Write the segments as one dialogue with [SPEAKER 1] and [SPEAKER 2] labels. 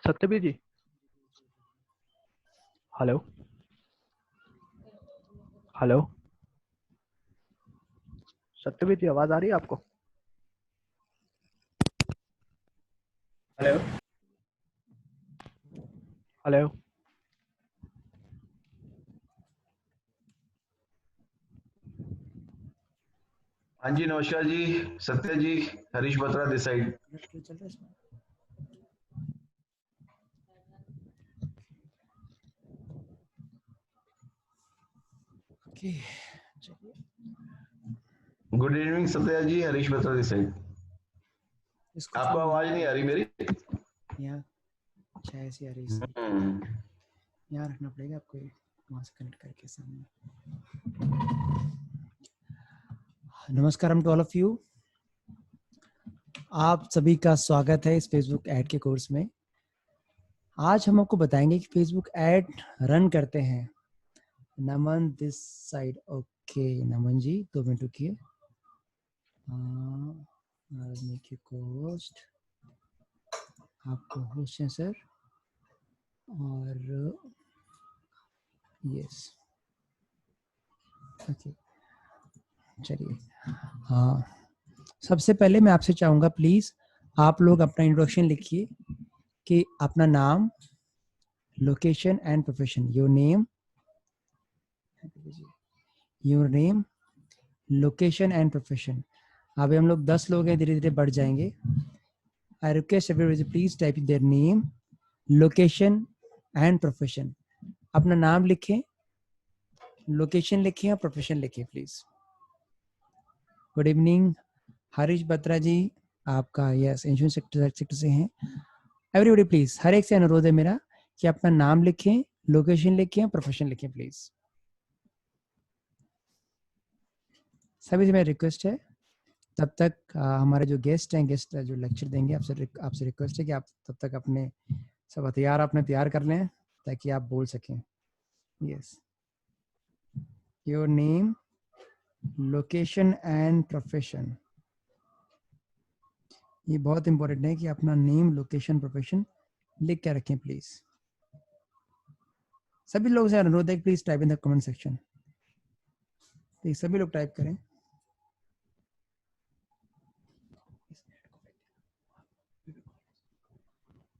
[SPEAKER 1] सत्यवीर जी, hello hello, Satyavir जी आवाज आ रही है आपको?
[SPEAKER 2] हेलो
[SPEAKER 1] हेलो,
[SPEAKER 2] हाँ जी, नमस्कार जी, Satya ji, Harish Batra this side. Good evening Satya ji, Harish Batra this side. आपको आवाज नहीं आ रही मेरी?
[SPEAKER 3] यहाँ ऐसी आ रही है, यहाँ रखना पड़ेगा आपको, वहाँ से कनेक्ट करके सामने। नमस्कार टू ऑल ऑफ यू, आप सभी का स्वागत है इस फेसबुक ऐड के कोर्स में। आज हम आपको बताएंगे कि फेसबुक ऐड रन करते हैं। Naman this side, okay Naman ji 2 minute रुकिए। होस्ट, आपको होस्ट है सर, और यस ओके चलिए। हाँ, सबसे पहले मैं आपसे चाहूँगा प्लीज़ आप लोग अपना इंट्रोडक्शन लिखिए कि अपना नाम, location and profession. Your name, location and profession. अभी हम लोग 10 लोग हैं, धीरे धीरे बढ़ जाएंगे। I request everybody please type their name, location and profession. अपना नाम लिखें, लोकेशन लिखें और प्रोफेशन लिखें please. Good evening Harish Batra ji, आपका यस इंश्योरेंस सेक्टर से हैं। एवरीबॉडी प्लीज, हर एक से अनुरोध है मेरा कि अपना नाम लिखें, लोकेशन लिखें, प्रोफेशन लिखें प्लीज। सभी से मेरा रिक्वेस्ट है, तब तक हमारे जो गेस्ट हैं, गेस्ट जो लेक्चर देंगे, आपसे रिक्वेस्ट है कि आप तब तक अपने सब हथियार अपने तैयार कर लें ताकि आप बोल सकें। Yes, your name, location and profession. ये बहुत इंपॉर्टेंट है कि अपना नेम, लोकेशन, प्रोफेशन लिख के रखें प्लीज। सभी लोगों से अनुरोध है please type in the comment section. Please सभी लोग टाइप करें।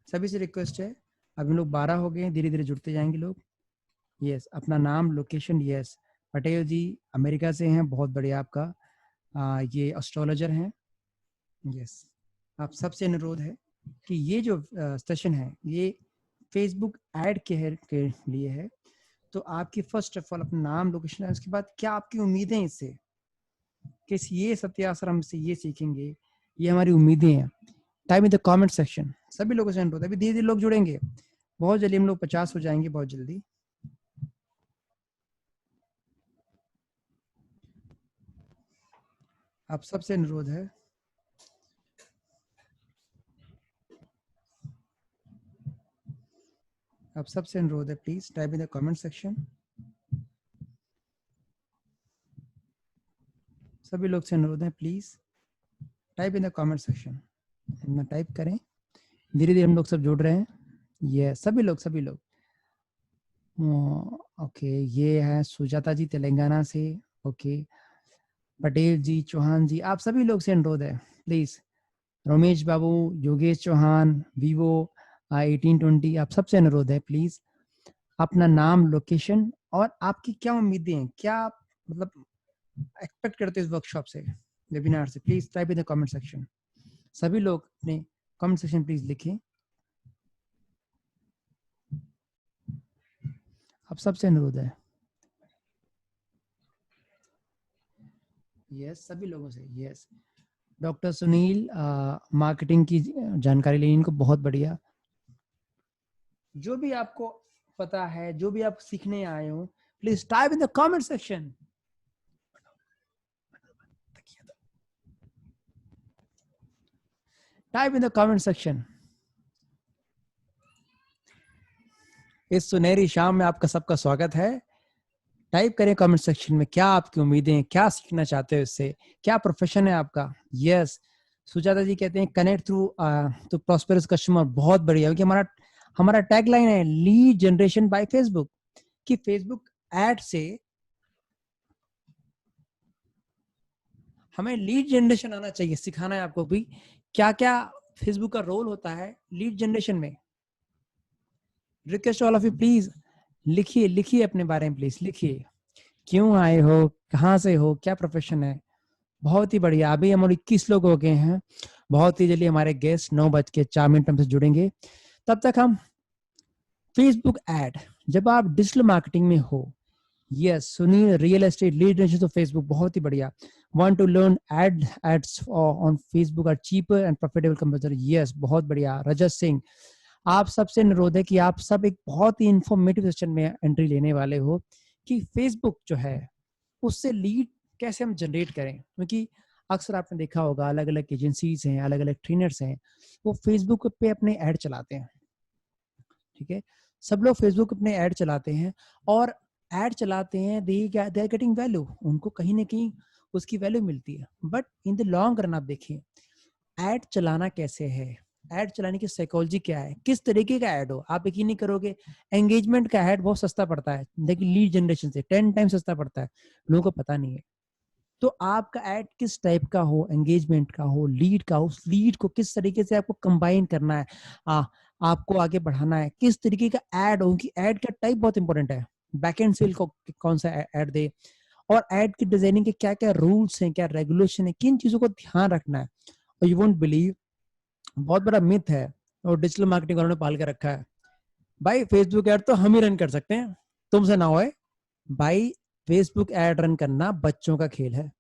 [SPEAKER 3] सभी से रिक्वेस्ट है, अभी लोग 12 हो गए, धीरे धीरे जुड़ते जाएंगे लोग। यस, अपना नाम, लोकेशन। यस, पटेल जी अमेरिका से हैं, बहुत बढ़िया आपका। ये एस्ट्रोलॉजर हैं। यस, आप सबसे अनुरोध है कि ये जो सेशन है ये फेसबुक ऐड के लिए है, तो आपकी फर्स्ट ऑफ ऑल अपना नाम, लोकेशन है, उसके बाद क्या आपकी उम्मीदें इससे, कि ये सत्याश्रम से ये सीखेंगे, ये हमारी उम्मीदें हैं। Type in the comment section. सभी लोगों से अनुरोध है, अभी धीरे धीरे लोग जुड़ेंगे, बहुत जल्दी हम लोग 50 हो जाएंगे, बहुत जल्दी। आप सबसे अनुरोध है, आप सबसे अनुरोध है, please type in the comment section. सभी लोग से अनुरोध है, please type in the comment section. अपना टाइप करें, धीरे धीरे हम लोग सब जुड़ रहे हैं। ये सभी लोग ओके, ये है सुजाता जी तेलंगाना से। ओके, पटेल जी, चौहान जी, आप सभी लोग से अनुरोध है प्लीज। रमेश बाबू, योगेश चौहान, वीवो 1820, आप सबसे अनुरोध है प्लीज अपना नाम, लोकेशन और आपकी क्या उम्मीदें हैं, क्या आप मतलब एक्सपेक्ट करते हैं इस वर्कशॉप से, वेबिनार से, please type in the comment section. सभी लोग अपने कमेंट सेक्शन प्लीज लिखें। आप सबसे अनुरोध है। यस, सभी लोगों से। यस, डॉक्टर सुनील मार्केटिंग की जानकारी लेनी, इनको बहुत बढ़िया। जो भी आपको पता है, जो भी आप सीखने आए हो, please type in the comment section. Type in the comment section. इस सुनहरी शाम में आपका सबका स्वागत है। टाइप करें कमेंट सेक्शन में क्या आपकी उम्मीदें हैं, क्या सीखना चाहते हो इससे, क्या प्रोफेशन है आपका। यस, सुजाता जी कहते हैं connect through to prosperous customer. बहुत बढ़िया, क्योंकि हमारा हमारा टैगलाइन है लीड जनरेशन बाय फेसबुक, कि फेसबुक एड से हमें लीड जनरेशन आना चाहिए। सिखाना है आपको भी क्या क्या फेसबुक का रोल होता है लीड जनरेशन में। Request all of you, please लिखिए, लिखिए अपने बारे में, प्लीज लिखिए, क्यों आए हो, कहाँ से हो, क्या प्रोफेशन है। बहुत ही बढ़िया। अभी हम 21 लोग हो गए हैं। बहुत ही जल्दी हमारे गेस्ट 9:04 हमसे जुड़ेंगे। तब तक हम फेसबुक एड, जब आप डिजिटल मार्केटिंग में हो, yes Sunil, real estate lead generation तो फेसबुक, बहुत ही बढ़िया। Want to learn ads on Facebook are cheaper and profitable compare. Yes, बहुत बढ़िया। रजत सिंह, आप सबसे अनुरोध है कि आप सब एक बहुत ही इंफॉर्मेटिव सेशन में एंट्री लेने वाले हो, कि फेसबुक जो है उससे लीड कैसे हम जनरेट करें। क्योंकि अक्सर आपने देखा होगा अलग अलग एजेंसीज हैं, अलग अलग ट्रेनर्स हैं, वो फेसबुक पे अपने ऐड चलाते हैं। ठीक है, सब लोग फेसबुक अपने ऐड चलाते हैं, और ऐड चलाते हैं, दे आर गेटिंग वैल्यू, उनको कहीं ना कहीं उसकी वैल्यू मिलती है। But in the long run आप देखिए ऐड चलाना कैसे है, ऐड चलाने की साइकोलॉजी क्या है, किस तरीके का ऐड हो। आप यकीन नहीं करोगे, एंगेजमेंट का ऐड बहुत सस्ता पड़ता है, लेकिन लीड जनरेशन से 10 टाइम सस्ता पड़ता है, लोगों को पता नहीं है। तो आपका ऐड किस टाइप का हो, एंगेजमेंट का हो, लीड का हो, उस लीड को किस तरीके से आपको कंबाइन करना है, आपको आगे बढ़ाना है, किस तरीके का ऐड हो, कि ऐड का टाइप बहुत इंपॉर्टेंट है। बैकएंड सेल को कौन सा ऐड दे, और ऐड की डिजाइनिंग के क्या क्या रूल्स हैं, क्या रेगुलेशन है, किन चीजों को ध्यान रखना है। और यू वोंट बिलीव, बहुत बड़ा मिथ है और डिजिटल मार्केटिंग वालों ने पाल के रखा है, भाई फेसबुक ऐड तो हम ही रन कर सकते हैं, तुमसे ना होए। भाई फेसबुक ऐड रन करना बच्चों का खेल है,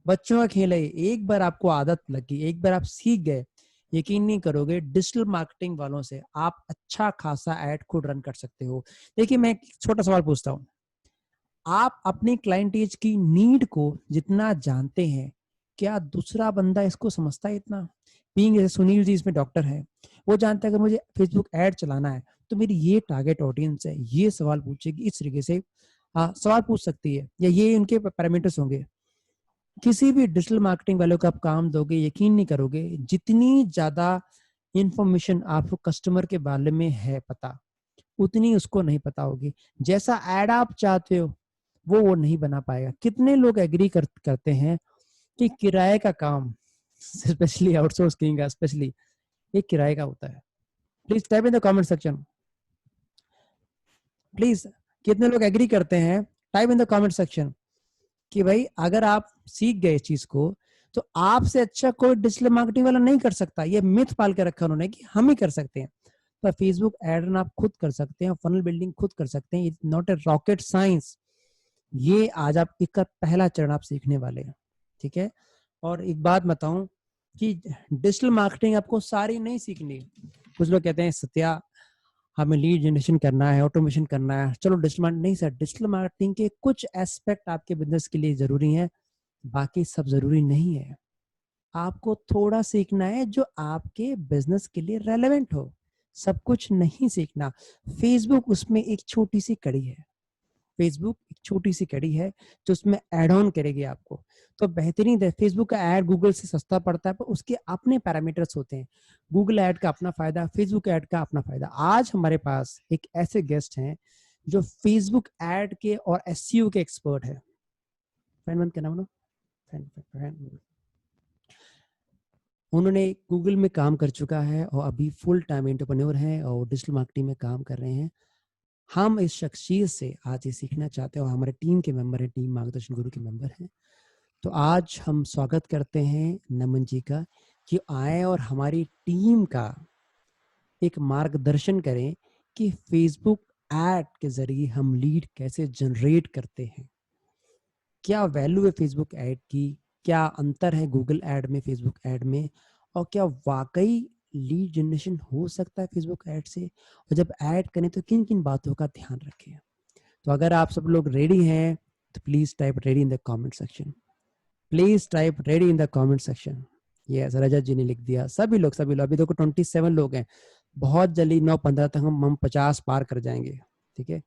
[SPEAKER 3] बच्चों का खेल है। एक बार आपको आदत लगी, एक बार आप सीख गए, यकीन नहीं करोगे डिजिटल मार्केटिंग वालों से आप अच्छा खासा ऐड खुद रन कर सकते हो। देखिए, मैं एक छोटा सवाल पूछता हूँ, आप अपनी क्लाइंटेज की नीड को जितना जानते हैं, क्या दूसरा बंदा इसको समझता है इतना। बीइंग जैसे सुनील जी इसमें डॉक्टर है, वो जानता है अगर मुझे फेसबुक ऐड चलाना है तो मेरी ये टारगेट ऑडियंस है, ये सवाल पूछेगी, इस तरीके से सवाल पूछ सकती है, या ये इनके पैरामीटर्स होंगे। किसी भी डिजिटल मार्केटिंग वालों को आप काम दोगे, यकीन नहीं करोगे, जितनी ज्यादा इंफॉर्मेशन आपको कस्टमर के बारे में है पता, उतनी उसको नहीं पता होगी। जैसा एड आप चाहते हो वो नहीं बना पाएगा। कितने लोग एग्री करते हैं कि किराए का काम, स्पेशली आउटसोर्सिंग का, स्पेशली ये किराए का होता है। Please type in the comment section, please. कितने लोग एग्री करते हैं, type in the comment section, कि भाई अगर आप सीख गए इस चीज को तो आपसे अच्छा कोई डिजिटल मार्केटिंग वाला नहीं कर सकता। ये मिथ पाल के रखा उन्होंने कि हम ही कर सकते हैं। पर फेसबुक एड आप खुद कर सकते हैं, फनल बिल्डिंग खुद कर सकते हैं। It's not a rocket science. ये आज आप इसका पहला चरण आप सीखने वाले हैं। ठीक है, और एक बात बताऊं कि डिजिटल मार्केटिंग आपको सारी नहीं सीखनी। कुछ लोग कहते हैं सत्या हमें लीड जनरेशन करना है, ऑटोमेशन करना है, चलो डिजिटल मार्केटिंग नहीं सर, डिजिटल मार्केटिंग के कुछ एस्पेक्ट आपके बिजनेस के लिए जरूरी है, बाकी सब जरूरी नहीं है। आपको थोड़ा सीखना है जो आपके बिजनेस के लिए रेलेवेंट हो, सब कुछ नहीं सीखना। फेसबुक उसमें एक छोटी सी कड़ी है, फेसबुक एक छोटी सी कड़ी है जो उसमें एड ऑन करेगी आपको। तो बेहतरीन है, फेसबुक का ऐड गूगल से सस्ता पड़ता है, पर उसके अपने पैरामीटर्स होते हैं। गूगल ऐड का अपना फायदा, फेसबुक ऐड का अपना फायदा। आज हमारे पास एक ऐसे गेस्ट हैं जो फेसबुक ऐड के और एसईओ के एक्सपर्ट है। फैन बंद करना, उन्होंने गूगल में काम कर चुका है और अभी फुल टाइम एंटरप्रेन्योर है और डिजिटल मार्केटिंग में काम कर रहे हैं। हम इस शख्सियत से आज ये सीखना चाहते हैं और हमारे टीम के मेंबर हैं, टीम मार्गदर्शन गुरु के मेंबर हैं। तो आज हम स्वागत करते हैं नमन जी का कि आए और हमारी टीम का एक मार्गदर्शन करें कि फेसबुक ऐड के जरिए हम लीड कैसे जनरेट करते हैं, क्या वैल्यू है फेसबुक ऐड की, क्या अंतर है गूगल ऐड में फेसबुक ऐड में, और क्या वाकई लीड जनरेशन हो सकता है फेसबुक ऐड से, और जब ऐड करें तो किन किन बातों का ध्यान रखें। तो अगर आप सब लोग रेडी हैं तो please type ready in the comment section, please type ready in the comment section. Yes, Rajat ji ने लिख दिया। सभी लोग अभी देखो 27 लोग हैं, बहुत जल्दी 9:15 तक हम 50 पार कर जाएंगे। ठीक है,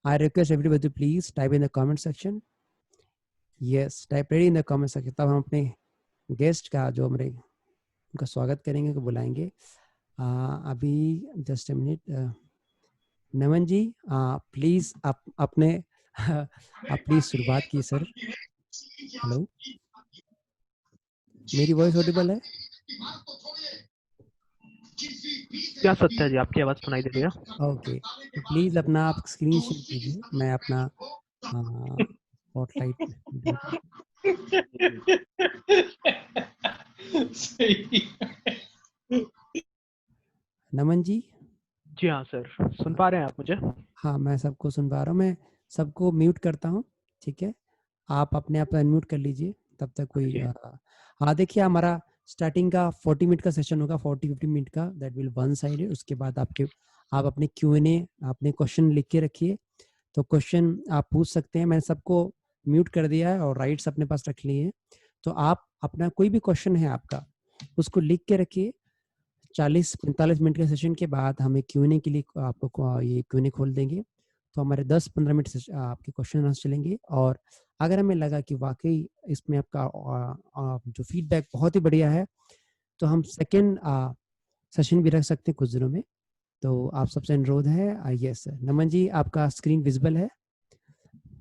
[SPEAKER 3] आई request everybody please type in the comment section. Yes, type ready in the comment section, तब हम अपने गेस्ट का जो हमारे उनका स्वागत करेंगे, को बुलाएंगे। अभी just a minute, Naman ji please आप अपने आप प्लीज शुरुआत की सर। हेलो, मेरी वॉइस ऑडिबल है?
[SPEAKER 1] क्या सत्या जी, आपकी आवाज सुनाई दे रही है?
[SPEAKER 3] ओके, तो प्लीज अपना आप स्क्रीन शेयर कीजिए, मैं अपना स्पॉटलाइट
[SPEAKER 4] सही।
[SPEAKER 3] नमन जी।
[SPEAKER 1] जी हाँ सर, सुन पा रहे हैं आप मुझे?
[SPEAKER 3] हाँ, मैं सबको सुन पा रहा हूँ, मैं सबको म्यूट करता हूँ। ठीक है, आप अपने आप अनम्यूट कर लीजिए तब तक कोई
[SPEAKER 1] जी
[SPEAKER 3] हाँ देखिए, हमारा स्टार्टिंग का 40 मिनट का सेशन होगा, 40-50 मिनट का, दैट विल वन साइड है। उसके बाद आप अपने Q&A अपने क्वेश्चन लिख के रखिए, तो क्वेश्चन आप पूछ सकते हैं। मैंने सबको म्यूट कर दिया है और राइट्स अपने पास रख लिए हैं, तो आप अपना कोई भी क्वेश्चन है आपका उसको लिख के रखिए। 40-45 मिनट के सेशन के बाद हमें Q&A के लिए आपको ये Q&A खोल देंगे, तो हमारे 10-15 मिनट आपके क्वेश्चन आंसर चलेंगे। और अगर हमें लगा कि वाकई इसमें आपका जो फीडबैक बहुत ही बढ़िया है, तो हम सेकेंड सेशन भी रख सकते हैं कुछ दिनों में। तो आप सबसे अनुरोध है। यस नमन जी, आपका स्क्रीन विजिबल है?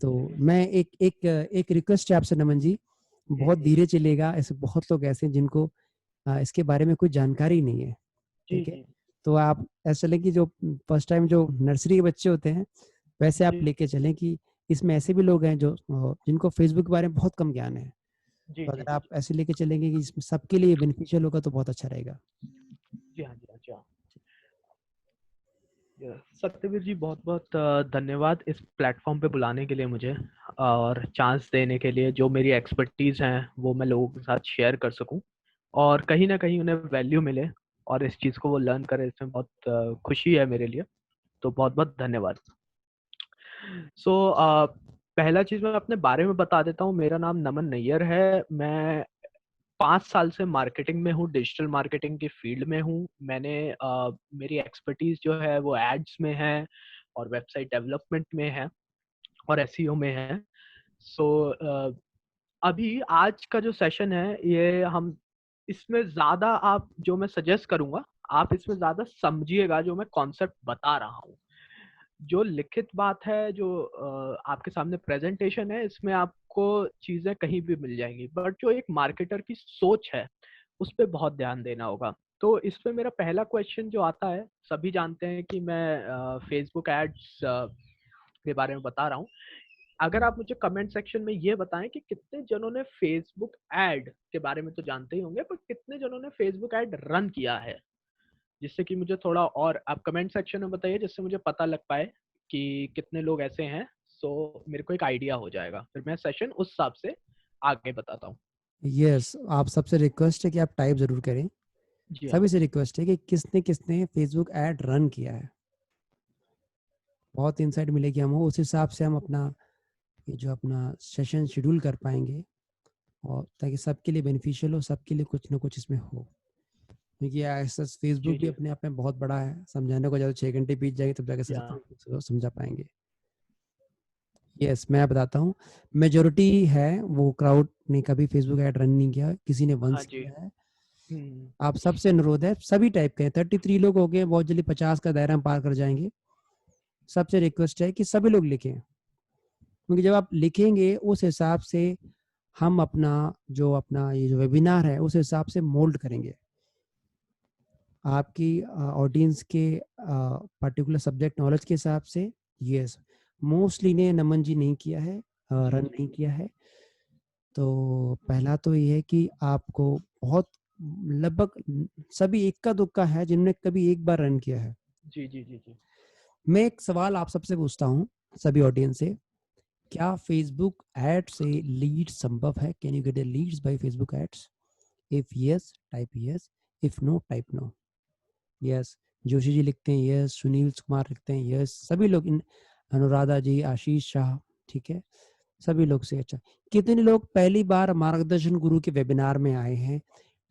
[SPEAKER 3] तो मैं एक रिक्वेस्ट है आपसे नमन जी, बहुत धीरे चलेगा, ऐसे बहुत लोग ऐसे हैं जिनको इसके बारे में कोई जानकारी नहीं है।
[SPEAKER 1] जी
[SPEAKER 3] ठीक है,
[SPEAKER 1] जी
[SPEAKER 3] तो आप ऐसा चले कि जो फर्स्ट टाइम जो नर्सरी के बच्चे होते हैं वैसे आप
[SPEAKER 1] जी
[SPEAKER 3] लेके चलें कि इसमें ऐसे भी लोग हैं जो जिनको फेसबुक के बारे में बहुत कम ज्ञान है।
[SPEAKER 1] जी
[SPEAKER 3] तो
[SPEAKER 1] जी
[SPEAKER 3] अगर
[SPEAKER 1] जी
[SPEAKER 3] आप ऐसे लेके चलेंगे कि इसमें सबके लिए बेनिफिशियल होगा तो बहुत अच्छा रहेगा।
[SPEAKER 1] जी हाँ जी हाँ जी हाँ। सत्यवीर जी, बहुत बहुत धन्यवाद इस प्लेटफॉर्म पे बुलाने के लिए मुझे, और चांस देने के लिए। जो मेरी एक्सपर्टीज हैं वो मैं लोगों के साथ शेयर कर सकूं, और कहीं ना कहीं उन्हें वैल्यू मिले, और इस चीज़ को वो लर्न करें, इसमें बहुत खुशी है मेरे लिए। तो बहुत बहुत धन्यवाद। सो पहला चीज़ मैं अपने बारे में बता देता हूँ। मेरा नाम नमन नैयर है। मैं 5 साल से मार्केटिंग में हूँ, डिजिटल मार्केटिंग की फील्ड में हूँ। मेरी एक्सपर्टीज जो है वो एड्स में है, और वेबसाइट डेवलपमेंट में है, और एसईओ में है। सो अभी आज का जो सेशन है, ये हम इसमें ज़्यादा, आप जो मैं सजेस्ट करूँगा, आप इसमें ज़्यादा समझिएगा जो मैं कॉन्सेप्ट बता रहा हूँ। जो लिखित बात है, जो आपके सामने प्रेजेंटेशन है, इसमें आपको चीजें कहीं भी मिल जाएंगी, बट जो एक मार्केटर की सोच है उस पर बहुत ध्यान देना होगा। तो इस पे मेरा पहला क्वेश्चन जो आता है, सभी जानते हैं कि मैं फेसबुक एड्स के बारे में बता रहा हूँ। अगर आप मुझे कमेंट सेक्शन में ये बताएं कि कितने जनों ने फेसबुक एड के बारे में तो जानते ही होंगे, पर कितने जनों ने फेसबुक एड रन किया है, जिससे कि मुझे थोड़ा, और आप कमेंट सेक्शन में बताइए जिससे मुझे पता लग पाए कि कितने लोग ऐसे हैं। सो मेरे को एक आइडिया हो जाएगा, फिर मैं सेशन उस हिसाब से आगे बताता हूँ।
[SPEAKER 3] यस, आप सबसे रिक्वेस्ट है कि आप टाइप जरूर करें।
[SPEAKER 1] जी हाँ।
[SPEAKER 3] सभी से रिक्वेस्ट है कि किसने किसने फेसबुक ऐड रन किया है, बहुत इंसाइट मिलेगी हमको, उस हिसाब से हम अपना ये जो अपना सेशन शेड्यूल कर पाएंगे, और ताकि सबके लिए बेनिफिशियल हो, सबके लिए कुछ ना कुछ इसमें हो। क्योंकि ऐसा
[SPEAKER 1] जी
[SPEAKER 3] फेसबुक भी
[SPEAKER 1] जी
[SPEAKER 3] अपने आप में बहुत बड़ा है, समझाने को ज़्यादा 6 घंटे बीत जाएंगे तब जाके
[SPEAKER 1] जी हाँ
[SPEAKER 3] समझा पाएंगे। यस, मैं बताता हूँ, मेजोरिटी है वो क्राउड ने कभी फेसबुक ऐड रन नहीं किया, किसी ने
[SPEAKER 1] हाँ
[SPEAKER 3] वंस
[SPEAKER 1] जी।
[SPEAKER 3] किया है।
[SPEAKER 1] हम्म।
[SPEAKER 3] आप सबसे अनुरोध है, सभी टाइप के 33 लोग हो गए, बहुत जल्दी 50 का दायरा हम पार कर जाएंगे। सबसे रिक्वेस्ट है कि सभी लोग लिखें, क्योंकि जब आप लिखेंगे उस हिसाब से हम अपना ये जो वेबिनार है उस हिसाब से मोल्ड करेंगे आपकी ऑडियंस के पर्टिकुलर सब्जेक्ट नॉलेज के हिसाब से। यस, मोस्टली ने नमन जी नहीं किया है,
[SPEAKER 1] जी
[SPEAKER 3] रन
[SPEAKER 1] जी
[SPEAKER 3] नहीं किया है। तो पहला तो ये है कि आपको बहुत लगभग सभी इक्का दुक्का है जिन्होंने कभी एक बार रन किया है।
[SPEAKER 1] जी जी जी जी
[SPEAKER 3] मैं एक सवाल आप सबसे पूछता हूँ, सभी ऑडियंस से, क्या फेसबुक एड से लीड संभव है? Can you get a leads by Facebook ads? If yes type yes, if no type no. Yes, Joshi ji लिखते हैं यस, सुनील कुमार लिखते हैं यस, सभी लोग अनुराधा जी, आशीष शाह, ठीक है, सभी लोग से। अच्छा, कितने लोग पहली बार मार्गदर्शन गुरु के वेबिनार में आए हैं?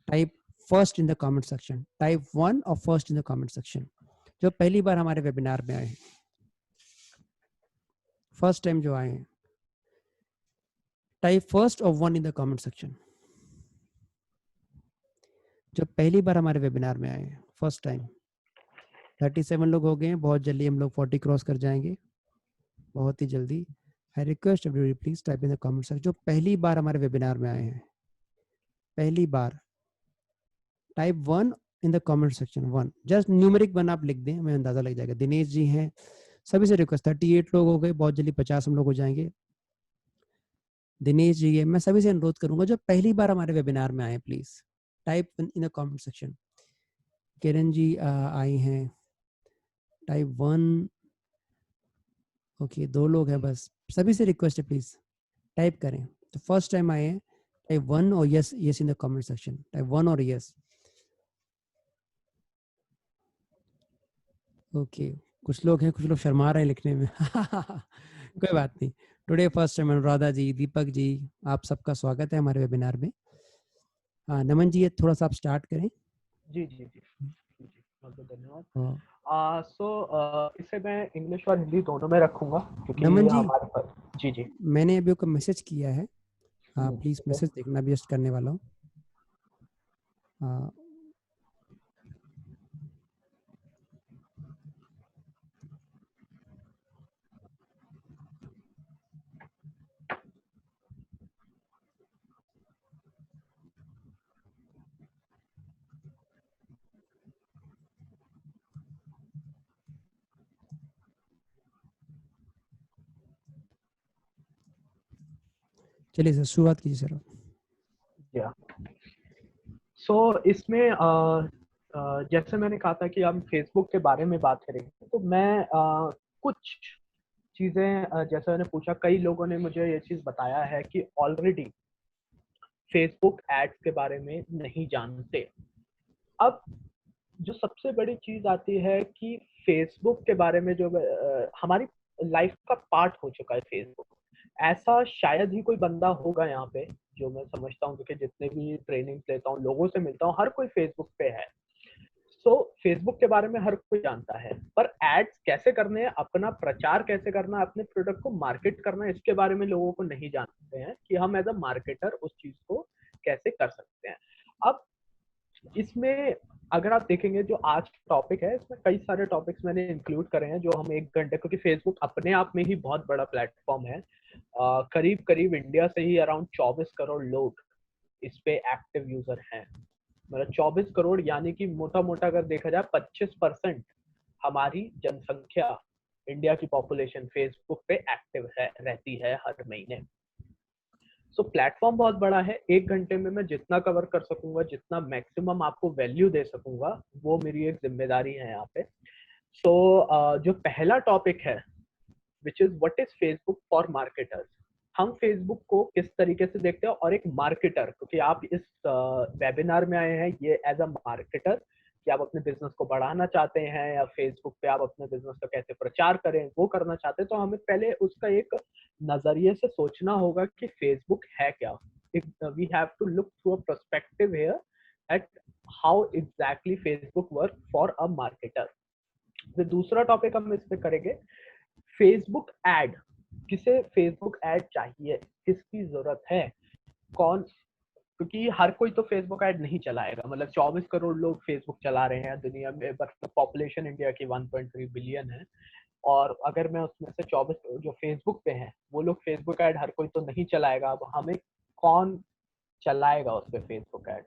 [SPEAKER 3] Type first in the comment section, type 1 और first in the comment section, जो पहली बार हमारे वेबिनार में आए हैं, फर्स्ट टाइम जो आए हैं, टाइप फर्स्ट और 1 इन द कमेंट सेक्शन, जो पहली बार हमारे वेबिनार में आए हैं, फर्स्ट टाइम। 37 लोग हो गए हैं, बहुत जल्दी हम लोग 40 क्रॉस कर जाएंगे, बहुत ही जल्दी। I request everybody please type in the comment section, जो पहली बार हमारे वेबिनार में आए हैं, पहली बार। Type 1 in the comment section, 1, just numeric 1 आप लिख दें, हमें अंदाजा लग जाएगा। दिनेश जी हैं, सभी से रिक्वेस्ट, 38 लोग हो गए, बहुत जल्दी 50 हम लोग हो जाएंगे। दिनेश जी है, मैं सभी से अनुरोध करूंगा जो पहली बार हमारे वेबिनार में आए, please type in the comment section. Kiran ji आई हैं, टाइप 1, ओके, 2 लोग हैं बस, सभी से रिक्वेस्ट है प्लीज टाइप करें। तो फर्स्ट टाइम आए हैं, टाइप 1 और yes, yes in the comment section, type 1 और यस। ओके, कुछ लोग हैं, कुछ लोग शर्मा रहे हैं लिखने में कोई बात नहीं। टुडे फर्स्ट टाइम, अनुराधा जी, दीपक जी, आप सबका स्वागत है हमारे वेबिनार में। नमन जी, ये थोड़ा सा आप स्टार्ट करें।
[SPEAKER 1] जी जी जी जी जी, बहुत बहुत धन्यवाद।
[SPEAKER 3] हाँ।
[SPEAKER 1] इसे मैं इंग्लिश और हिंदी दोनों में रखूंगा क्योंकि
[SPEAKER 3] नमन जी,
[SPEAKER 1] हमारे पास। जी जी।
[SPEAKER 3] मैंने अभी आपको मैसेज किया है, प्लीज
[SPEAKER 1] ठीक है।
[SPEAKER 3] मैसेज देखना, भी जस्ट करने वाला हूँ। हाँ, चलिए सर, शुरुआत कीजिए सर।
[SPEAKER 1] या इसमें जैसे मैंने कहा था कि हम फेसबुक के बारे में बात करेंगे, तो मैं कुछ चीजें जैसे मैंने पूछा, कई लोगों ने मुझे ये चीज बताया है कि ऑलरेडी फेसबुक एड्स के बारे में नहीं जानते। अब जो सबसे बड़ी चीज आती है कि फेसबुक के बारे में जो हमारी लाइफ का पार्ट हो चुका है फेसबुक, ऐसा शायद ही कोई बंदा होगा यहाँ पे, जो मैं समझता हूँ क्योंकि जितने भी ट्रेनिंग लेता हूँ, लोगों से मिलता हूँ, हर कोई फेसबुक पे है। फेसबुक के बारे में हर कोई जानता है, पर एड्स कैसे करने हैं, अपना प्रचार कैसे करना है, अपने प्रोडक्ट को मार्केट करना है, इसके बारे में लोगों को नहीं जानते हैं कि हम एज अ मार्केटर उस चीज को कैसे कर सकते हैं। अब इसमें अगर आप देखेंगे, जो आज टॉपिक है, इसमें कई सारे टॉपिक्स मैंने इंक्लूड करे हैं जो हम 1 घंटे, क्योंकि फेसबुक अपने आप में ही बहुत बड़ा प्लेटफॉर्म है। करीब करीब इंडिया से ही अराउंड 24 करोड़ लोग इस पे एक्टिव यूजर हैं। मतलब 24 करोड़, यानी कि मोटा मोटा अगर देखा जाए 25% हमारी जनसंख्या, इंडिया की पॉपुलेशन फेसबुक पे एक्टिव रहती है हर महीने। प्लेटफॉर्म बहुत बड़ा है। 1 घंटे में मैं जितना कवर कर सकूंगा, जितना मैक्सिमम आपको वैल्यू दे सकूंगा, वो मेरी एक जिम्मेदारी है यहाँ पे। जो पहला टॉपिक है, which is what is Facebook for marketers. हम फेसबुक को किस तरीके से देखते हैं, और एक मार्केटर, क्योंकि आप इस वेबिनार में आए हैं ये एज अ मार्केटर, कि आप अपने बिजनेस को बढ़ाना चाहते हैं या फेसबुक पे आप अपने बिजनेस का कैसे प्रचार करें वो करना चाहते हैं, तो हमें पहले उसका एक नजरिए से सोचना होगा कि फेसबुक है क्या। We have to look through a perspective here at how exactly Facebook work for a marketer. फिर दूसरा टॉपिक हम इस पे करेंगे, फेसबुक एड। किसे फेसबुक एड चाहिए, किसकी जरूरत है, कौन, क्योंकि हर कोई तो फेसबुक ऐड नहीं चलाएगा। मतलब 24 करोड़ लोग फेसबुक चला रहे हैं दुनिया में, बट पॉपुलेशन इंडिया की 1.3 बिलियन है। और अगर मैं उसमें से 24 जो फेसबुक पे हैं, वो लोग फेसबुक ऐड हर कोई तो नहीं चलाएगा। अब हमें कौन चलाएगा उस पे फेसबुक ऐड,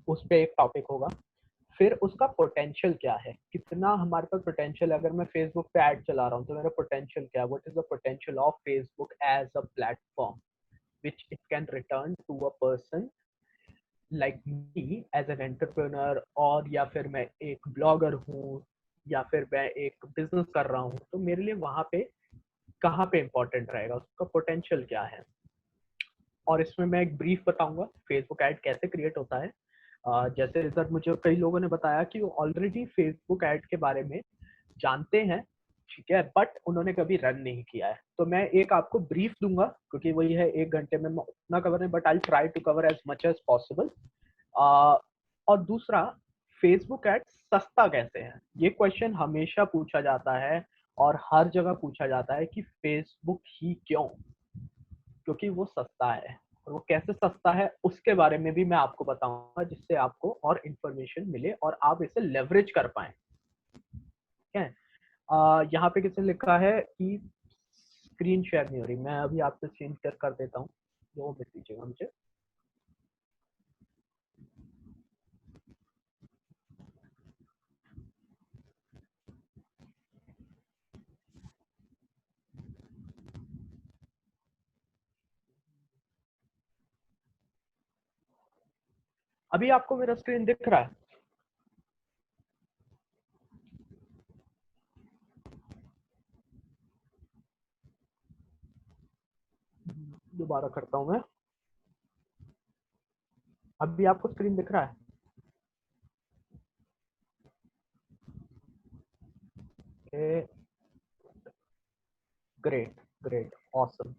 [SPEAKER 1] उस पे एक टॉपिक होगा। फिर उसका पोटेंशियल क्या है, कितना हमारे पास पोटेंशियल है। अगर मैं फेसबुक पे ऐड चला रहा हूँ तो मेरा पोटेंशियल क्या है, what is the potential of Facebook as a platform which it can return to a person like me as an entrepreneur, और या फिर मैं एक ब्लॉगर हूँ, या फिर मैं एक बिजनेस कर रहा हूँ, तो मेरे लिए वहाँ पे कहाँ पे इम्पोर्टेंट रहेगा, उसका पोटेंशियल क्या है। और इसमें मैं एक ब्रीफ बताऊंगा फेसबुक ऐड कैसे क्रिएट होता है। जैसे इधर मुझे कई लोगों ने बताया कि वो ऑलरेडी फेसबुक ऐड के बारे में जानते हैं, ठीक है, बट उन्होंने कभी रन नहीं किया है। तो मैं एक आपको ब्रीफ दूंगा, क्योंकि वही है 1 घंटे में मैं उतना कवर नहीं, but I try to cover as much as possible. और दूसरा, फेसबुक एड सस्ता कैसे है, ये क्वेश्चन हमेशा पूछा जाता है और हर जगह पूछा जाता है कि फेसबुक ही क्यों, क्योंकि वो सस्ता है। और वो कैसे सस्ता है उसके बारे में भी मैं आपको बताऊंगा, जिससे आपको और इन्फॉर्मेशन मिले और आप इसे लेवरेज कर पाए। ठीक है। यहाँ पे किसने लिखा है कि स्क्रीन शेयर नहीं हो रही, मैं अभी आपसे स्क्रीन शेयर कर देता हूँ, 2 मिनट दीजिएगा मुझे। अभी आपको मेरा स्क्रीन दिख रहा है? दोबारा करता हूँ मैं। अभी आपको स्क्रीन दिख रहा है? Great great awesome.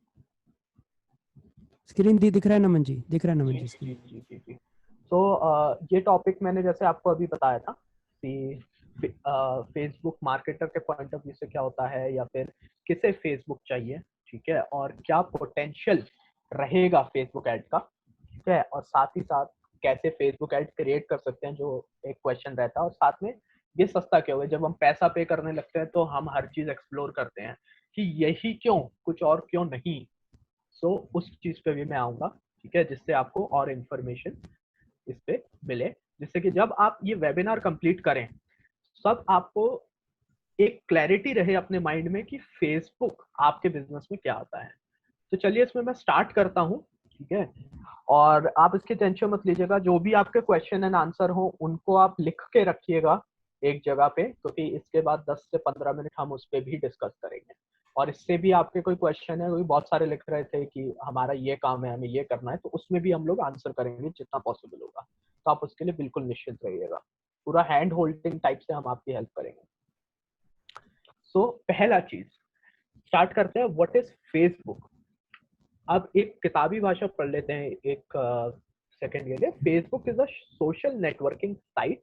[SPEAKER 3] स्क्रीन दिख रहा है नमन जी, दिख रहा है नमन
[SPEAKER 1] जी
[SPEAKER 3] जी
[SPEAKER 1] जी
[SPEAKER 3] स्क्रीन।
[SPEAKER 1] जी जी जी। तो ये टॉपिक मैंने जैसे आपको अभी बताया था कि फेसबुक मार्केटर के पॉइंट ऑफ व्यू से क्या होता है, या फिर किसे फेसबुक चाहिए, ठीक है, और क्या पोटेंशियल रहेगा फेसबुक ऐड का, ठीक है, और साथ ही साथ कैसे फेसबुक ऐड क्रिएट कर सकते हैं, जो एक क्वेश्चन रहता है। और साथ में ये सस्ता क्यों है, जब हम पैसा पे करने लगते हैं तो हम हर चीज एक्सप्लोर करते हैं कि यही क्यों, कुछ और क्यों नहीं। सो उस चीज पे भी मैं आऊंगा, ठीक है, जिससे आपको और इन्फॉर्मेशन इस पे मिले, जिससे कि जब आप ये वेबिनार कंप्लीट करें, सब आपको एक क्लैरिटी रहे अपने माइंड में कि फेसबुक आपके बिजनेस में क्या आता है। तो चलिए इसमें मैं स्टार्ट करता हूँ, ठीक है। और आप इसकी टेंशन मत लीजिएगा, जो भी आपके क्वेश्चन एंड आंसर हो उनको आप लिख के रखिएगा एक जगह पे, क्योंकि इसके बाद 10 से 15 मिनट हम उस पर भी डिस्कस करेंगे। और इससे भी आपके कोई क्वेश्चन है, कोई बहुत सारे लिख रहे थे कि हमारा ये काम है, हमें ये करना है, तो उसमें भी हम लोग आंसर करेंगे जितना पॉसिबल होगा। तो आप उसके लिए बिल्कुल निश्चिंत रहिएगा, पूरा हैंड होल्डिंग टाइप से हम आपकी हेल्प करेंगे। सो पहला चीज स्टार्ट करते हैं, व्हाट इज फेसबुक। अब एक किताबी भाषा पढ़ लेते हैं एक सेकंड के लिए। Facebook is a social networking site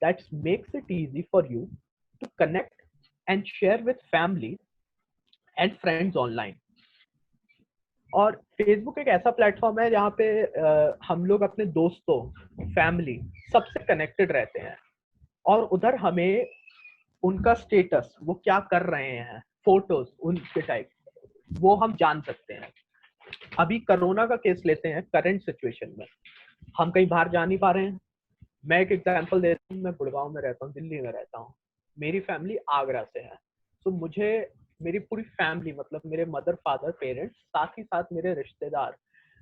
[SPEAKER 1] that makes it easy for you to connect and share with family and friends online। और फेसबुक एक ऐसा प्लेटफॉर्म है जहाँ पे हम लोग अपने दोस्तों, फैमिली, सबसे कनेक्टेड रहते हैं, और उधर हमें उनका स्टेटस, वो क्या कर रहे हैं, फोटोज उनके टाइप, वो हम जान सकते हैं। अभी कोरोना का केस लेते हैं, करंट सिचुएशन में हम कहीं बाहर जा नहीं पा रहे हैं। मैं एक एग्जांपल देता हूँ, मैं गुड़गांव में रहता हूँ, दिल्ली में रहता हूँ, मेरी फैमिली आगरा से है। तो मुझे मेरी पूरी फैमिली, मतलब मेरे मदर फादर पेरेंट्स, साथ ही साथ मेरे रिश्तेदार,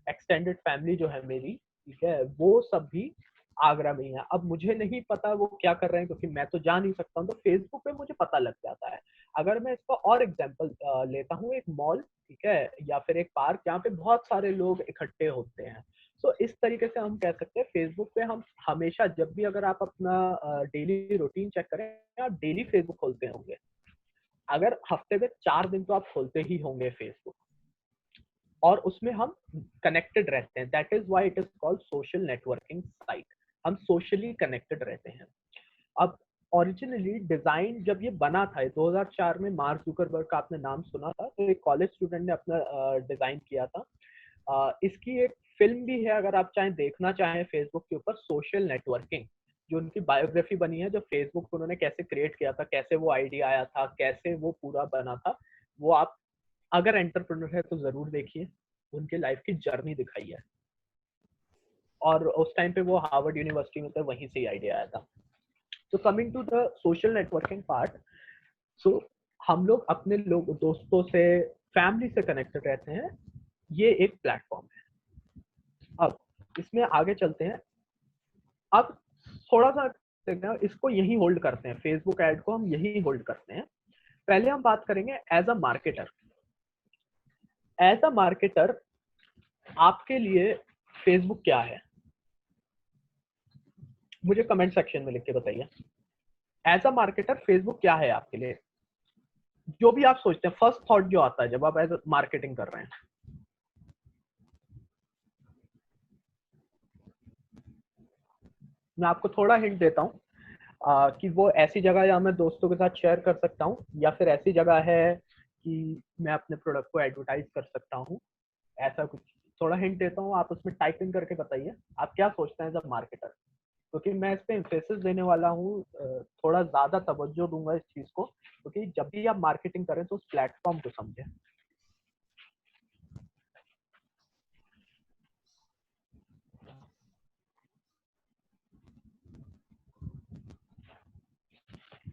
[SPEAKER 1] एक्सटेंडेड फैमिली जो है मेरी, ठीक है, वो सब भी आगरा में ही है। अब मुझे नहीं पता वो क्या कर रहे हैं, क्योंकि मैं तो जा नहीं सकता हूँ, तो फेसबुक पे मुझे पता लग जाता है। अगर मैं इसका और एग्जांपल लेता हूँ, एक मॉल, ठीक है, या फिर एक पार्क जहाँ पे बहुत सारे लोग इकट्ठे होते हैं, तो इस तरीके से हम कह सकते हैं फेसबुक पे हम हमेशा, जब भी अगर आप अपना डेली रूटीन चेक करें, आप डेली फेसबुक खोलते होंगे, अगर हफ्ते में 4 दिन तो आप खोलते ही होंगे फेसबुक, और उसमें हम कनेक्टेड रहते हैं। That is why it is called social networking site. हम सोशली कनेक्टेड रहते हैं। अब ओरिजिनली डिजाइन जब ये बना था 2004 में, मार्क जुकरबर्ग का आपने नाम सुना था, तो एक कॉलेज स्टूडेंट ने अपना डिजाइन किया था। इसकी एक फिल्म भी है, अगर आप चाहें देखना चाहें फेसबुक के ऊपर, सोशल नेटवर्किंग, जो उनकी बायोग्राफी बनी है, जो फेसबुक उन्होंने कैसे क्रिएट किया था, कैसे वो आइडिया आया था, कैसे वो पूरा बना था, वो आप अगर एंटरप्रेन्योर है तो जरूर देखिए। उनके लाइफ की जर्नी दिखाई है, और उस टाइम पे वो हार्वर्ड यूनिवर्सिटी में थे, वहीं से आइडिया आया था। तो coming to the social networking part, so हम लोग अपने लोग दोस्तों से, फैमिली से कनेक्टेड रहते हैं, ये एक प्लेटफॉर्म है। अब इसमें आगे चलते हैं। अब थोड़ा सा इसको यही होल्ड करते हैं, फेसबुक ऐड को हम यही होल्ड करते हैं। पहले हम बात करेंगे as a marketer. As a marketer आपके लिए फेसबुक क्या है, मुझे कमेंट सेक्शन में लिख के बताइए। एज अ मार्केटर फेसबुक क्या है आपके लिए, जो भी आप सोचते हैं, फर्स्ट थॉट जो आता है जब आप एज अ मार्केटिंग कर रहे हैं। मैं आपको थोड़ा हिंट देता हूँ कि वो ऐसी जगह है जहाँ मैं दोस्तों के साथ शेयर कर सकता हूँ, या फिर ऐसी जगह है कि मैं अपने प्रोडक्ट को एडवर्टाइज कर सकता हूँ, ऐसा कुछ। थोड़ा हिंट देता हूँ, आप उसमें टाइपिंग करके बताइए आप क्या सोचते हैं एज अ मार्केटर, क्योंकि मैं इस पे एम्फेसिस देने वाला हूँ, थोड़ा ज्यादा तवज्जो दूंगा इस चीज को, क्योंकि जब भी आप मार्केटिंग करें तो उस प्लेटफॉर्म को समझें।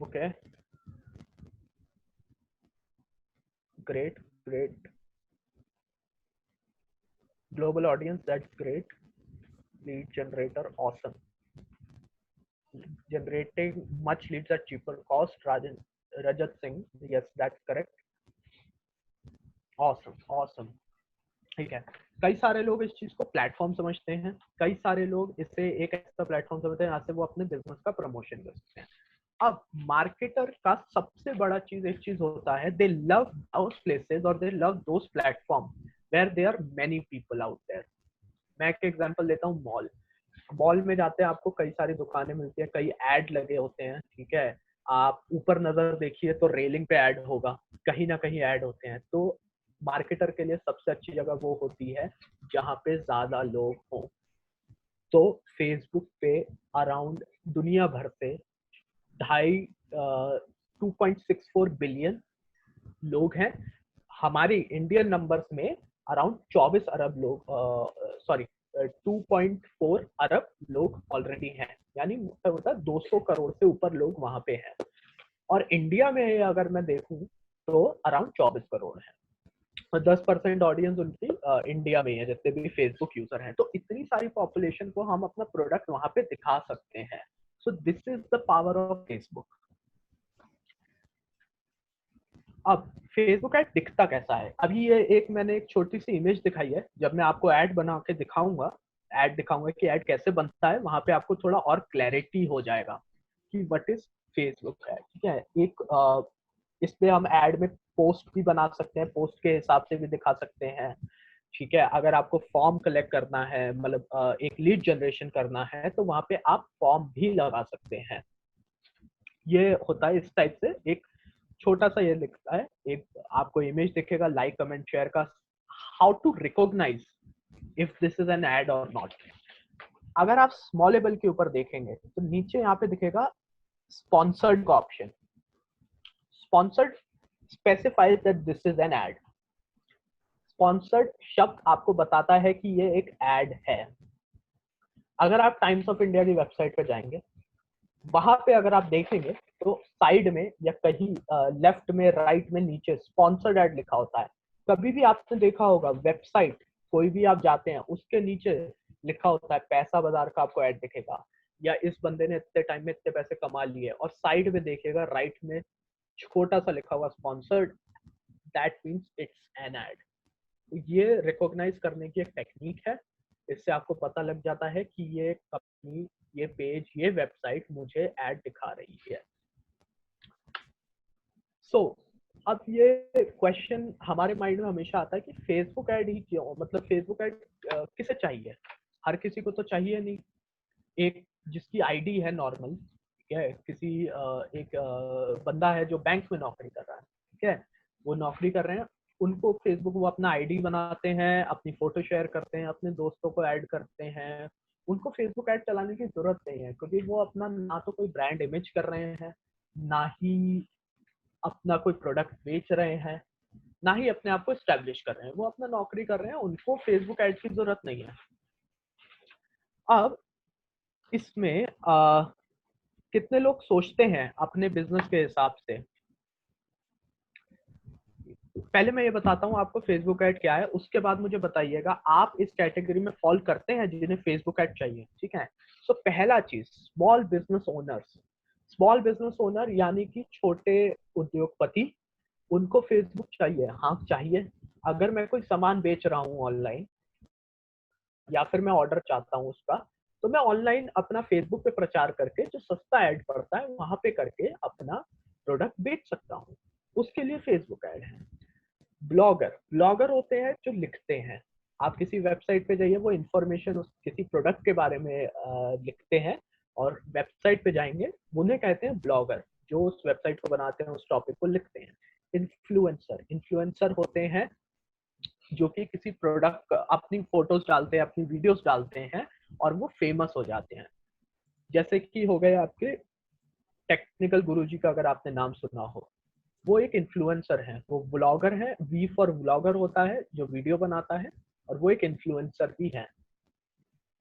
[SPEAKER 1] Okay, great great, global audience, that's great. Lead generator, awesome. Generating much leads at cheaper cost, Rajat Singh, yes, that's correct. Awesome, awesome. ठीक है, कई सारे लोग इस चीज को प्लेटफॉर्म समझते हैं, कई सारे लोग इसे एक ऐसा प्लेटफॉर्म समझते हैं जहाँ से वो अपने बिजनेस का प्रमोशन कर सकते हैं। अब मार्केटर का सबसे बड़ा चीज एक चीज होता है, दे लव दोस प्लेसेस और they love those platform where there are many people out there. मैं एक एग्जांपल देता हूँ, मॉल। मॉल में जाते हैं, आपको कई सारी दुकानें मिलती हैं, कई ऐड लगे होते हैं, ठीक है। आप ऊपर नजर देखिए तो रेलिंग पे ऐड होगा, कहीं ना कहीं ऐड होते हैं। तो मार्केटर के लिए सबसे अच्छी जगह वो होती है जहाँ पे ज्यादा लोग हों। तो फेसबुक पे अराउंड दुनिया भर से 2.64 बिलियन लोग हैं। हमारी इंडियन नंबर्स में अराउंड 24 अरब लोग, सॉरी 2.4 अरब लोग ऑलरेडी हैं, यानी मतलब 200 करोड़ से ऊपर लोग वहां पे हैं। और इंडिया में अगर मैं देखूं तो अराउंड 24 करोड़ है, और 10% ऑडियंस उनकी इंडिया में है जितने भी फेसबुक यूजर हैं। तो इतनी सारी पॉपुलेशन को हम अपना प्रोडक्ट वहां पे दिखा सकते हैं। सो this is the power of Facebook. अब फेसबुक ऐड दिखता कैसा है, अभी ये एक मैंने एक छोटी सी इमेज दिखाई है, जब मैं आपको ऐड बना के दिखाऊंगा, ऐड दिखाऊंगा कि ऐड कैसे बनता है, वहां पे आपको थोड़ा और क्लैरिटी हो जाएगा कि व्हाट इज फेसबुक ऐड। ठीक है, एक इस पे हम ऐड में पोस्ट भी बना सकते हैं, पोस्ट के हिसाब से भी दिखा सकते हैं। ठीक है, अगर आपको फॉर्म कलेक्ट करना है, मतलब एक लीड जनरेशन करना है, तो वहां पे आप फॉर्म भी लगा सकते हैं। ये होता है इस टाइप से, एक छोटा सा ये लिखता है, एक आपको इमेज दिखेगा, लाइक कमेंट शेयर का, how to recognize if this is an ad और नॉट। अगर आप स्मॉल लेवल के ऊपर देखेंगे तो नीचे यहाँ पे दिखेगा स्पॉन्सर्ड का option. Sponsored specifies that this is an ad. Sponsored शब्द आपको बताता है कि ये एक एड है। अगर आप टाइम्स ऑफ इंडिया की वेबसाइट पर जाएंगे, वहां पे अगर आप देखेंगे तो साइड में या कहीं लेफ्ट में, राइट में, नीचे स्पॉन्सर्ड एड लिखा होता है। कभी भी आपने देखा होगा वेबसाइट कोई भी आप जाते हैं, उसके नीचे लिखा होता है पैसा बाजार का, आपको ऐड दिखेगा, या इस बंदे ने इतने टाइम में इतने पैसे कमा लिए, और साइड में देखिएगा राइट में छोटा सा लिखा हुआ sponsored, that means it's an ad. ये रिकॉग्नाइज करने की एक टेक्निक है, इससे आपको पता लग जाता है कि ये कंपनी, ये पेज, ये वेबसाइट मुझे ऐड दिखा रही है। सो अब ये क्वेश्चन हमारे माइंड में हमेशा आता है कि फेसबुक ऐड ही क्यों, मतलब फेसबुक ऐड किसे चाहिए? हर किसी को तो चाहिए नहीं। एक जिसकी आईडी है नॉर्मल, ठीक है, किसी एक बंदा है जो बैंक में नौकरी कर रहा है, ठीक है, वो नौकरी कर रहे हैं, उनको फेसबुक, वो अपना आईडी बनाते हैं, अपनी फोटो शेयर करते हैं, अपने दोस्तों को ऐड करते हैं। उनको फेसबुक ऐड चलाने की जरूरत नहीं है, क्योंकि वो अपना ना तो कोई ब्रांड इमेज कर रहे हैं, ना ही अपना कोई प्रोडक्ट बेच रहे हैं, ना ही अपने आप को स्टैब्लिश कर रहे हैं। वो अपना नौकरी कर रहे हैं, उनको फेसबुक ऐड की जरूरत नहीं है। अब इसमें कितने लोग सोचते हैं अपने बिजनेस के हिसाब से पहले मैं ये बताता हूँ आपको फेसबुक ऐड क्या है, उसके बाद मुझे बताइएगा आप इस कैटेगरी में फॉल करते हैं जिन्हें फेसबुक ऐड चाहिए, ठीक है। सो पहला चीज, small business owners. Small business owner यानी कि छोटे उद्योगपति, उनको फेसबुक चाहिए, हाँ चाहिए। अगर मैं कोई सामान बेच रहा हूँ ऑनलाइन या फिर मैं ऑर्डर चाहता हूँ उसका, तो मैं ऑनलाइन अपना फेसबुक पे प्रचार करके जो सस्ता ऐड पड़ता है वहां पे करके अपना प्रोडक्ट बेच सकता हूँ, उसके लिए फेसबुक ऐड है। ब्लॉगर, ब्लॉगर होते हैं जो लिखते हैं। आप किसी वेबसाइट पे जाइए, वो इंफॉर्मेशन उस किसी प्रोडक्ट के बारे में लिखते हैं और वेबसाइट पे जाएंगे, उन्हें कहते हैं ब्लॉगर, जो उस वेबसाइट को बनाते हैं, उस टॉपिक को लिखते हैं। इन्फ्लुएंसर, इन्फ्लुएंसर होते हैं जो कि किसी प्रोडक्ट अपनी फोटोज डालते हैं, अपनी वीडियोस डालते हैं और वो फेमस हो जाते हैं। जैसे कि हो गए आपके टेक्निकल गुरुजी का, अगर आपने नाम सुना हो, वो एक इन्फ्लुएंसर है, वो व्लॉगर है। वी फॉर व्लॉगर होता है जो वीडियो बनाता है, और वो एक इन्फ्लुएंसर भी है।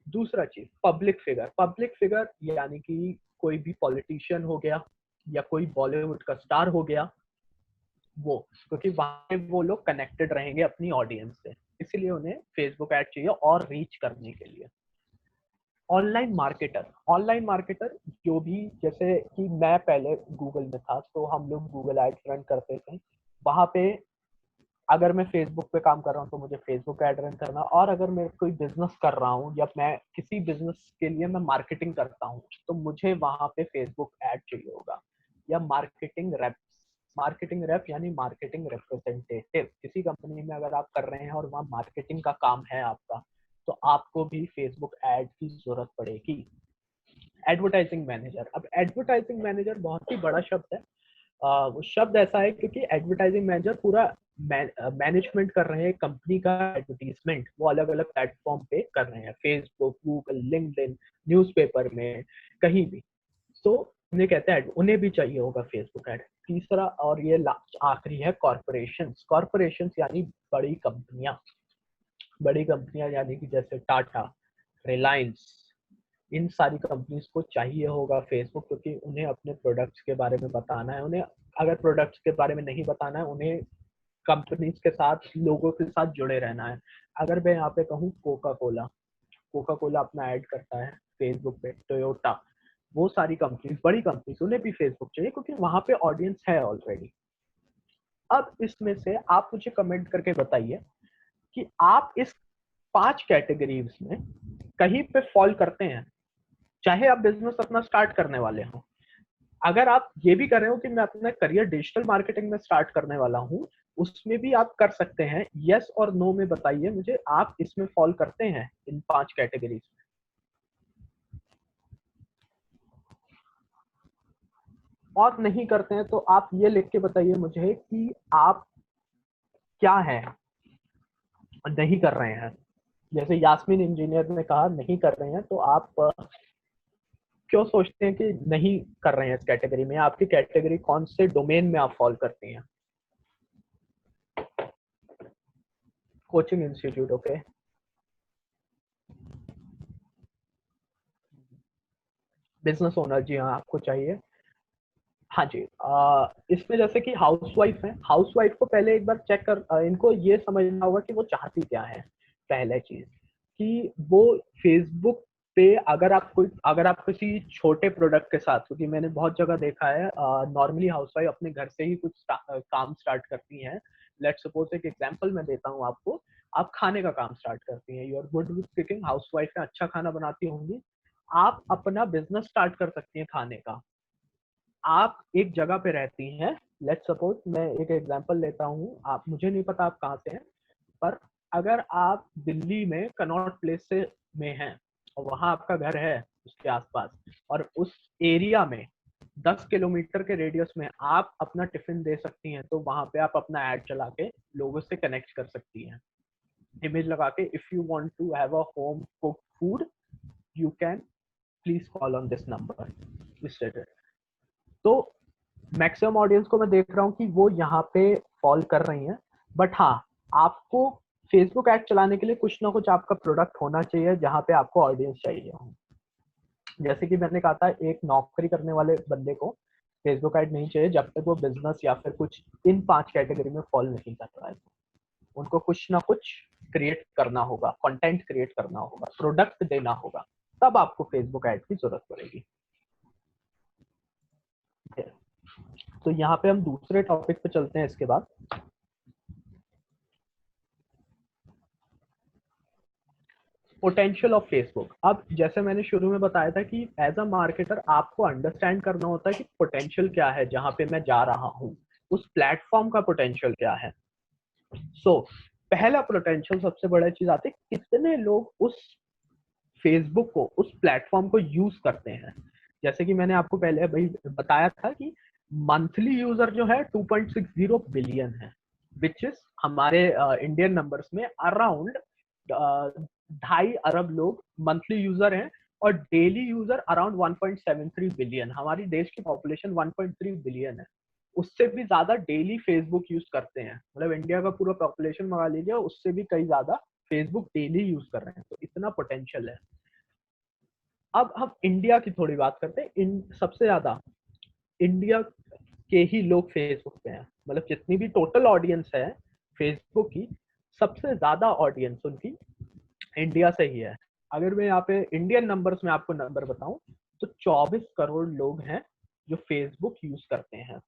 [SPEAKER 1] दूसरा चीज, पब्लिक फिगर। पब्लिक फिगर यानी कि कोई भी पॉलिटिशियन हो गया या कोई बॉलीवुड का स्टार हो गया, वो, क्योंकि वहां वो लोग कनेक्टेड रहेंगे अपनी ऑडियंस से, इसलिए उन्हें फेसबुक ऐड चाहिए और रीच करने के लिए। ऑनलाइन मार्केटर, ऑनलाइन मार्केटर जो भी, जैसे कि मैं पहले गूगल में था तो हम लोग गूगल एड्स रन करते थे, वहां पे अगर मैं फेसबुक पे काम कर रहा हूँ तो मुझे फेसबुक ऐड रन करना, और अगर मैं कोई बिजनेस कर रहा हूँ या मैं किसी बिजनेस के लिए मैं मार्केटिंग करता हूँ तो मुझे वहां पे फेसबुक ऐड चाहिए होगा। या मार्केटिंग रेप, मार्केटिंग रेप यानी मार्केटिंग रिप्रेजेंटेटिव। किसी कंपनी में अगर आप कर रहे हैं और वहाँ मार्केटिंग का काम है आपका, तो आपको भी फेसबुक ऐड की जरूरत पड़ेगी। एडवर्टाइजिंग मैनेजर, अब एडवर्टाइजिंग मैनेजर बहुत ही बड़ा शब्द है। वो शब्द ऐसा है क्योंकि एडवर्टाइजिंग मैनेजर पूरा मैनेजमेंट कर रहे हैं कंपनी का एडवर्टीजमेंट, वो अलग अलग प्लेटफॉर्म पे कर रहे हैं, फेसबुक, गूगल, लिंक्डइन, न्यूज़पेपर में, कहीं भी। तो उन्हें कहते हैं, उन्हें भी चाहिए होगा फेसबुक ऐड। तीसरा और ये आखिरी है, कॉर्पोरेशंस। कॉर्पोरेशंस यानी बड़ी कंपनियां। बड़ी कंपनियां यानी कि जैसे टाटा, रिलायंस, इन सारी कंपनीज को चाहिए होगा फेसबुक, क्योंकि उन्हें अपने प्रोडक्ट्स के बारे में बताना है। उन्हें अगर प्रोडक्ट्स के बारे में नहीं बताना है, उन्हें कंपनीज के साथ, लोगों के साथ जुड़े रहना है। अगर मैं यहाँ पे कहूँ कोका कोला, कोका कोला अपना ऐड करता है फेसबुक पे, टोयोटा, वो सारी कंपनीज, बड़ी कंपनीज, उन्हें भी फेसबुक चाहिए क्योंकि वहां पे ऑडियंस है ऑलरेडी। अब इसमें से आप मुझे कमेंट करके बताइए कि आप इस 5 कैटेगरीज में कहीं पे फॉल करते हैं, चाहे आप बिजनेस अपना स्टार्ट करने वाले हो। अगर आप ये भी कर रहे हो कि मैं अपना करियर डिजिटल मार्केटिंग में स्टार्ट करने वाला हूँ, उसमें भी आप कर सकते हैं। यस और नो में बताइए मुझे, आप इसमें फॉल करते हैं इन 5 कैटेगरीज में। और नहीं करते हैं तो आप ये लिख के बताइए मुझे कि आप क्या है नहीं कर रहे हैं। जैसे यास्मीन इंजीनियर ने कहा नहीं कर रहे हैं, तो आप क्यों सोचते हैं कि नहीं कर रहे हैं इस कैटेगरी में? आपकी कैटेगरी कौन से डोमेन में आप फॉल करती हैं? Coaching institute, okay. Business owner, जी हाँ, आपको चाहिए। हाँ जी, इसमें जैसे कि हाउसवाइफ है, हाउसवाइफ को पहले एक बार चेक कर, इनको ये समझना होगा कि वो चाहती क्या है। पहले चीज कि वो फेसबुक पे, अगर आप किसी छोटे प्रोडक्ट के साथ, क्योंकि मैंने बहुत जगह देखा है नॉर्मली हाउसवाइफ अपने घर से ही कुछ काम स्टार्ट करती हैं। लेट्स सपोज, एक एग्जांपल मैं देता हूँ आपको, आप खाने का काम स्टार्ट करती हैं, you are good with cooking, housewife है, अच्छा खाना बनाती होंगी, आप अपना बिजनेस स्टार्ट कर सकती हैं खाने का। आप एक जगह पे रहती हैं, लेट्स सपोज मैं एक एग्जांपल लेता हूँ, आप, मुझे नहीं पता आप कहाँ से हैं, पर अगर आप दिल्ली में कनॉट प्लेस से में हैं और वहाँ आपका घर है उसके आसपास, और उस एरिया में 10 किलोमीटर के रेडियस में आप अपना टिफिन दे सकती हैं, तो वहाँ पे आप अपना ऐड चला के लोगों से कनेक्ट कर सकती हैं, इमेज लगा के। If you want to have a home cooked food, you can please call on this number. तो मैक्सिमम ऑडियंस को मैं देख रहा हूँ कि वो यहाँ पे फॉल कर रही हैं। बट हाँ, आपको फेसबुक ऐड चलाने के लिए कुछ ना कुछ आपका प्रोडक्ट होना चाहिए जहाँ पे आपको ऑडियंस चाहिए हो। जैसे कि मैंने कहा था, एक नौकरी करने वाले बंदे को फेसबुक ऐड नहीं चाहिए जब तक वो बिजनेस या फिर कुछ इन 5 कैटेगरी में फॉल नहीं कर रहा है। उनको कुछ ना कुछ क्रिएट करना होगा, कंटेंट क्रिएट करना होगा, प्रोडक्ट देना होगा, तब आपको फेसबुक ऐड की जरूरत पड़ेगी। तो यहाँ पे हम दूसरे टॉपिक पे चलते हैं इसके बाद। Potential of Facebook. अब जैसे मैंने शुरू में बताया था कि एज अ मार्केटर आपको अंडरस्टैंड करना होता है कि पोटेंशियल क्या है जहां पे मैं जा रहा हूँ, उस प्लेटफॉर्म का पोटेंशियल क्या है। सो पहला पोटेंशियल, सबसे बड़ा चीज आती है कितने लोग उस फेसबुक को, उस प्लेटफॉर्म को यूज करते हैं। जैसे कि मैंने आपको पहले भाई बताया था कि मंथली यूजर जो है 2.60 बिलियन है, विच इज हमारे इंडियन नंबर्स में अराउंड 2.5 अरब लोग मंथली यूजर हैं, और डेली यूजर अराउंड 1.73 बिलियन। हमारी देश की पॉपुलेशन 1.3 बिलियन है, उससे भी ज्यादा डेली फेसबुक यूज करते हैं। मतलब इंडिया का पूरा पॉपुलेशन मंगा लीजिए, उससे भी कई ज्यादा फेसबुक डेली यूज कर रहे हैं, तो इतना पोटेंशियल है। अब हम इंडिया की थोड़ी बात करते हैं। सबसे ज्यादा इंडिया के ही लोग फेसबुक पे हैं, मतलब जितनी भी टोटल ऑडियंस है फेसबुक की, सबसे ज्यादा ऑडियंस उनकी इंडिया से ही है। अगर मैं यहाँ पे इंडियन नंबर्स में आपको नंबर बताऊं तो 24 करोड़ लोग हैं जो फेसबुक यूज करते हैं।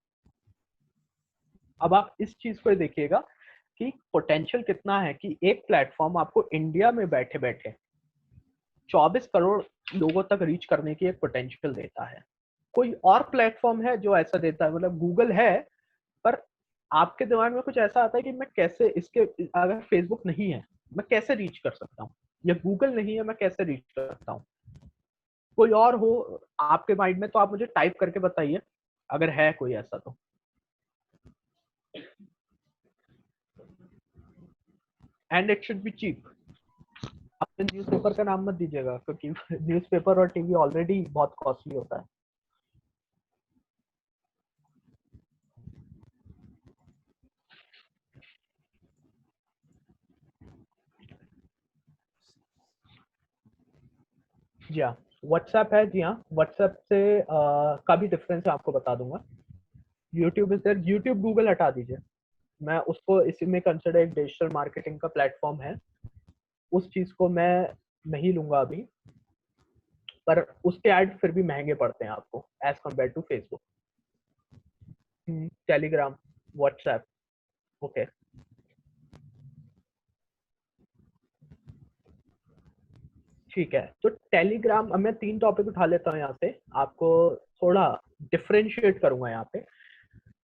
[SPEAKER 1] अब आप इस चीज को देखिएगा कि पोटेंशियल कितना है कि एक प्लेटफॉर्म आपको इंडिया में बैठे बैठे 24 करोड़ लोगों तक रीच करने की एक पोटेंशियल देता है। कोई और प्लेटफॉर्म है जो ऐसा देता है? मतलब गूगल है, पर आपके दिमाग में कुछ ऐसा आता है कि मैं कैसे इसके, अगर फेसबुक नहीं है मैं कैसे रीच कर सकता हूँ, या गूगल नहीं है मैं कैसे रीच कर सकता हूँ? कोई और हो आपके माइंड में तो आप मुझे टाइप करके बताइए अगर है कोई ऐसा तो। And it should be cheap. अपने न्यूज़पेपर का नाम मत दीजिएगा, क्योंकि न्यूज़पेपर और टीवी ऑलरेडी बहुत कॉस्टली होता है। जी हाँ, व्हाट्सएप है। जी हाँ, व्हाट्सएप से का भी डिफरेंस आपको बता दूंगा। YouTube is there, YouTube Google हटा दीजिए, मैं उसको इसी में कंसिडर एक डिजिटल मार्केटिंग का प्लेटफॉर्म है, उस चीज को मैं नहीं लूंगा अभी। पर उसके ऐड फिर भी महंगे पड़ते हैं आपको as compare to Facebook, Telegram, WhatsApp. Okay, ठीक है। तो टेलीग्राम, अब मैं 3 टॉपिक उठा लेता हूँ यहाँ से, आपको थोड़ा डिफरेंशिएट करूंगा यहाँ पे।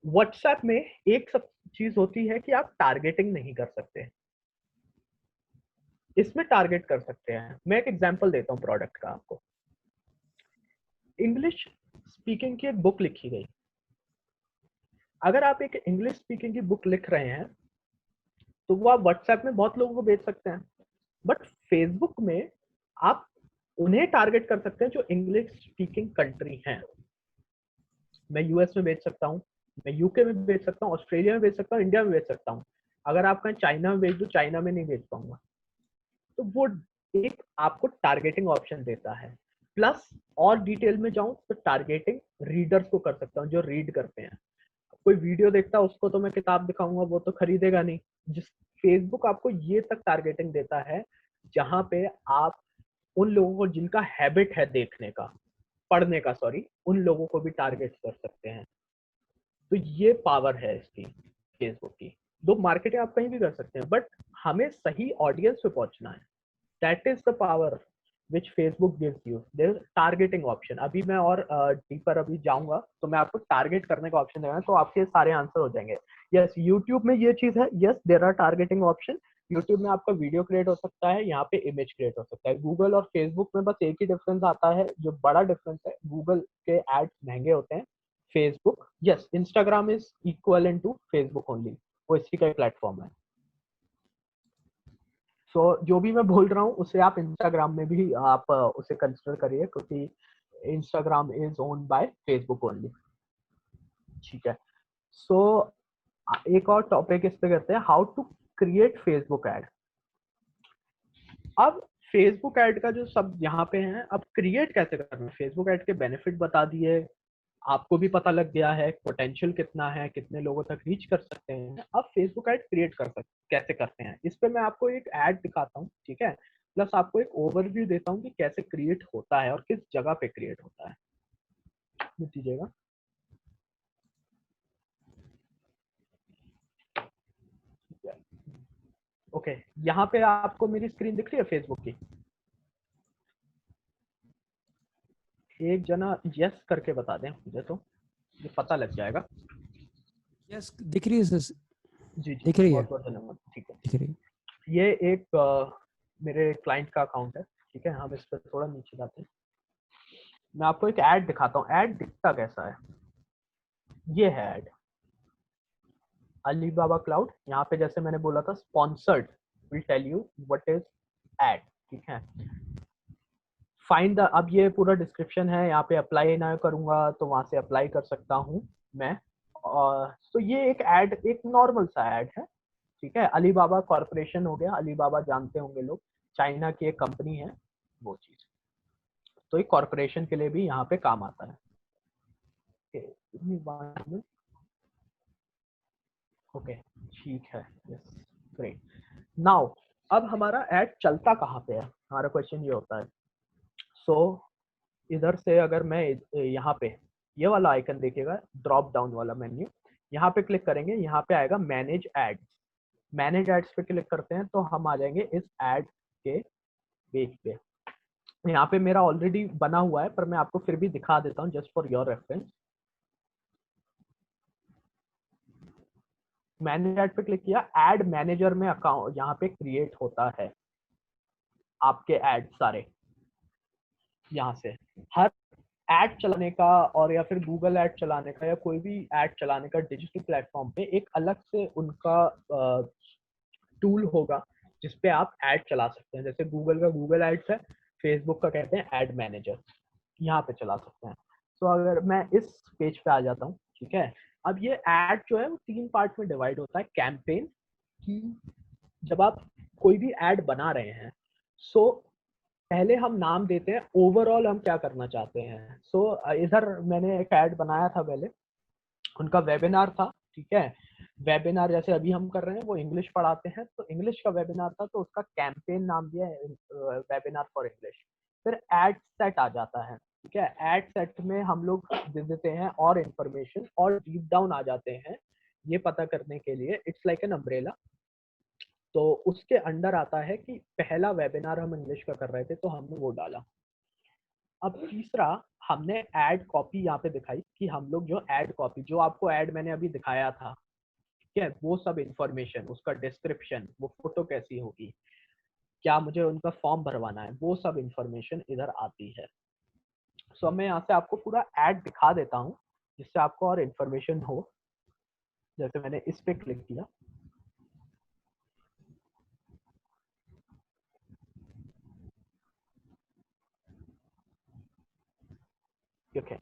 [SPEAKER 1] व्हाट्सएप में एक सब चीज होती है कि आप टारगेटिंग नहीं कर सकते, इसमें टारगेट कर सकते हैं। मैं एक एग्जांपल देता हूँ प्रोडक्ट का आपको। इंग्लिश स्पीकिंग की एक बुक लिखी गई। अगर आप एक इंग्लिश स्पीकिंग की बुक लिख रहे हैं तो वो आप व्हाट्सएप में बहुत लोगों को भेज सकते हैं, बट फेसबुक में आप उन्हें टारगेट कर सकते हैं जो इंग्लिश स्पीकिंग कंट्री हैं। मैं यूएस में भेज सकता हूँ, मैं यूके में भेज सकता हूँ, ऑस्ट्रेलिया में भेज सकता हूँ, इंडिया में भेज सकता हूँ। अगर आप कहीं चाइना में भेज दो, चाइना में नहीं भेज पाऊंगा। तो वो एक आपको टारगेटिंग ऑप्शन देता है। प्लस और डिटेल में जाऊं तो टारगेटिंग रीडर्स को कर सकता हूँ, जो रीड करते हैं। कोई वीडियो देखता है उसको तो मैं किताब दिखाऊंगा, वो तो खरीदेगा नहीं। जिस फेसबुक आपको ये तक टारगेटिंग देता है जहां पे आप उन लोगों को जिनका हैबिट है देखने का, पढ़ने का, सॉरी, उन लोगों को भी टारगेट कर सकते हैं। तो ये पावर है इसकी, फेसबुक की। दो मार्केटिंग आप कहीं भी कर सकते हैं, बट हमें सही ऑडियंस पे पहुंचना है। That is the power which Facebook gives you. There targeting option. अभी मैं और डीपर अभी जाऊंगा तो मैं आपको टारगेट करने का ऑप्शन देगा, तो आपके सारे आंसर हो जाएंगे। यस, यूट्यूब में ये चीज है। Yes, there are targeting option. YouTube में आपका वीडियो क्रिएट हो सकता है, यहाँ पे इमेज क्रिएट हो सकता है। गूगल और फेसबुक में बस एक ही डिफरेंस आता है, जो बड़ा डिफरेंस है, गूगल के एड्स महंगे होते हैं। Facebook, yes, Instagram is equal to Facebook only, वो इसी का प्लेटफॉर्म है। सो जो भी मैं बोल रहा हूँ उसे आप इंस्टाग्राम में भी आप उसे कंसिडर करिए, क्योंकि Instagram is own by Facebook only. ठीक है। सो एक और टॉपिक इस पे करते हैं, how to create Facebook ad. अब फेसबुक एड का जो सब यहाँ पे है, अब क्रिएट कैसे करना है। फेसबुक एड के बेनिफिट बता दिए, आपको भी पता लग गया है पोटेंशियल कितना है, कितने लोगों तक रीच कर सकते हैं। अब फेसबुक ऐड क्रिएट कर सकते कैसे करते हैं, इस पे मैं आपको एक ऐड दिखाता हूँ, ठीक है, प्लस आपको एक ओवरव्यू देता हूँ कि कैसे क्रिएट होता है और किस जगह पे क्रिएट होता है। दीजिएगा। ओके, यहाँ पे आपको मेरी स्क्रीन दिख रही है फेसबुक की? एक जना यस करके बता दें मुझे, तो ये पता लग जाएगा।
[SPEAKER 3] यस दिख रही है सर।
[SPEAKER 1] जी जी,
[SPEAKER 3] दिख रही है,
[SPEAKER 1] बहुत बहुत धन्यवाद। ठीक है,
[SPEAKER 3] दिख रही है।
[SPEAKER 1] ये एक मेरे क्लाइंट का अकाउंट है, ठीक है। हम इस पर थोड़ा नीचे जाते हैं, मैं आपको एक ऐड दिखाता हूँ। ऐड दिखता कैसा है, ये है ऐड अलीबाबा क्लाउड। यहाँ पे जैसे मैंने बोला था sponsored, will tell you what is ad, ठीक है। फाइंड द, अब ये पूरा डिस्क्रिप्शन है, यहाँ पे अप्लाई ना करूंगा तो वहां से अप्लाई कर सकता हूँ मैं। तो ये एक ऐड, एक नॉर्मल सा ऐड है, ठीक है। अलीबाबा कॉर्पोरेशन हो गया, अलीबाबा जानते होंगे लोग, चाइना की एक कंपनी है वो चीज। तो एक कॉर्पोरेशन के लिए भी यहाँ पे काम आता है। ओके, ठीक है, यस, ग्रेट। नाउ अब हमारा ऐड चलता कहाँ पे है, हमारा क्वेश्चन ये होता है। सो इधर से अगर मैं यहाँ पे ये वाला आइकन देखिएगा, ड्रॉप डाउन वाला मेन्यू, यहाँ पे क्लिक करेंगे, यहाँ पे आएगा मैनेज एड्स। मैनेज एड्स पे क्लिक करते हैं तो हम आ जाएंगे इस एड के पेज पे। यहाँ पे मेरा ऑलरेडी बना हुआ है, पर मैं आपको फिर भी दिखा देता हूँ just for your reference. Manage ad पे क्लिक किया, एड मैनेजर में अकाउंट यहाँ पे क्रिएट होता है आपके एड सारे। यहाँ से हर ऐड चलाने का और या फिर गूगल ऐड चलाने का या कोई भी ऐड चलाने का डिजिटल प्लेटफॉर्म पे एक अलग से उनका टूल होगा जिसपे आप ऐड चला सकते हैं। जैसे गूगल का गूगल एड्स है, फेसबुक का कहते हैं ऐड मैनेजर, यहाँ पे चला सकते हैं। तो अगर मैं इस पेज पे आ जाता हूँ, ठीक है। अब ये ऐड जो है वो 3 पार्ट में डिवाइड होता है। कैंपेन की, जब आप कोई भी ऐड बना रहे हैं, सो पहले हम नाम देते हैं ओवरऑल हम क्या करना चाहते हैं। सो इधर मैंने एक ऐड बनाया था पहले, उनका वेबिनार था, ठीक है। वेबिनार जैसे अभी हम कर रहे हैं, वो इंग्लिश पढ़ाते हैं, तो इंग्लिश का वेबिनार था, तो उसका कैंपेन नाम दिया है वेबिनार फॉर इंग्लिश। फिर एड सेट आ जाता है, ठीक है। एड सेट में हम लोग दे देते हैं और इंफॉर्मेशन और डीप डाउन आ जाते हैं ये पता करने के लिए, इट्स लाइक एन अम्ब्रेला। तो उसके अंडर आता है कि पहला वेबिनार हम इंग्लिश का कर रहे थे तो हमने वो डाला। अब तीसरा, हमने ऐड कॉपी यहाँ पे दिखाई कि हम लोग जो ऐड कॉपी, जो आपको ऐड मैंने अभी दिखाया था, ठीक है, वो सब इंफॉर्मेशन, उसका डिस्क्रिप्शन, वो फोटो कैसी होगी, क्या मुझे उनका फॉर्म भरवाना है, वो सब इंफॉर्मेशन इधर आती है। सो मैं यहाँ से आपको पूरा ऐड दिखा देता हूँ जिससे आपको और इंफॉर्मेशन हो। जैसे मैंने इस पे क्लिक किया, ठीक है।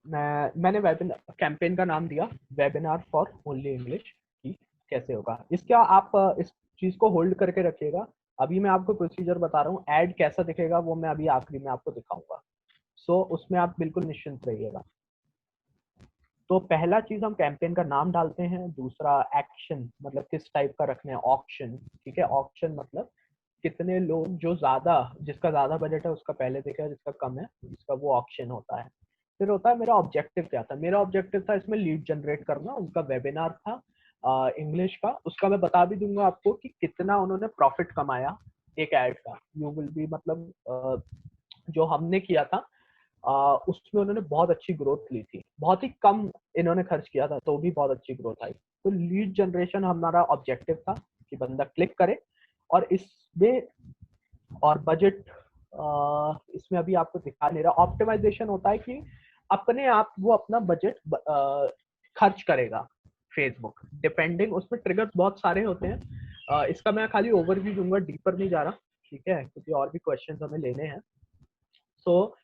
[SPEAKER 1] मैंने वेबिनार कैंपेन का नाम दिया वेबिनार फॉर ओनली इंग्लिश की कैसे होगा। इसका आप इस चीज को होल्ड करके रखिएगा। अभी मैं आपको प्रोसीजर बता रहा हूँ, ऐड कैसा दिखेगा वो मैं अभी आखिरी में आपको दिखाऊंगा। सो उसमें आप बिल्कुल निश्चिंत रहिएगा। तो पहला चीज हम कैंपेन का नाम डालते हैं, दूसरा एक्शन मतलब किस टाइप का रखना है, ऑक्शन, ठीक है। ऑक्शन मतलब कितने लोग, जो ज्यादा, जिसका ज्यादा बजट है उसका पहले दिखेगा, जिसका कम है उसका वो ऑक्शन होता है। फिर होता है मेरा ऑब्जेक्टिव क्या था, मेरा ऑब्जेक्टिव था इसमें लीड जनरेट करना। उनका वेबिनार था इंग्लिश का, उसका मैं बता भी दूंगा आपको कि कितना उन्होंने प्रॉफिट कमाया एक ऐड का। यू विल बी मतलब जो हमने किया था उसमें उन्होंने बहुत अच्छी ग्रोथ ली थी, बहुत ही कम इन्होंने खर्च किया था तो भी बहुत अच्छी ग्रोथ आई। तो लीड जनरेशन हमारा ऑब्जेक्टिव था कि बंदा क्लिक करे। और इसमें और बजट, इसमें अभी आपको दिखा नहीं रहा। ऑप्टिमाइजेशन होता है कि अपने आप वो अपना बजट खर्च करेगा फेसबुक, डिपेंडिंग, उसमें ट्रिगर्स बहुत सारे होते हैं। इसका मैं खाली ओवरव्यू दूंगा, डीपर नहीं जा रहा, ठीक है, क्योंकि और भी क्वेश्चंस हमें लेने हैं। सो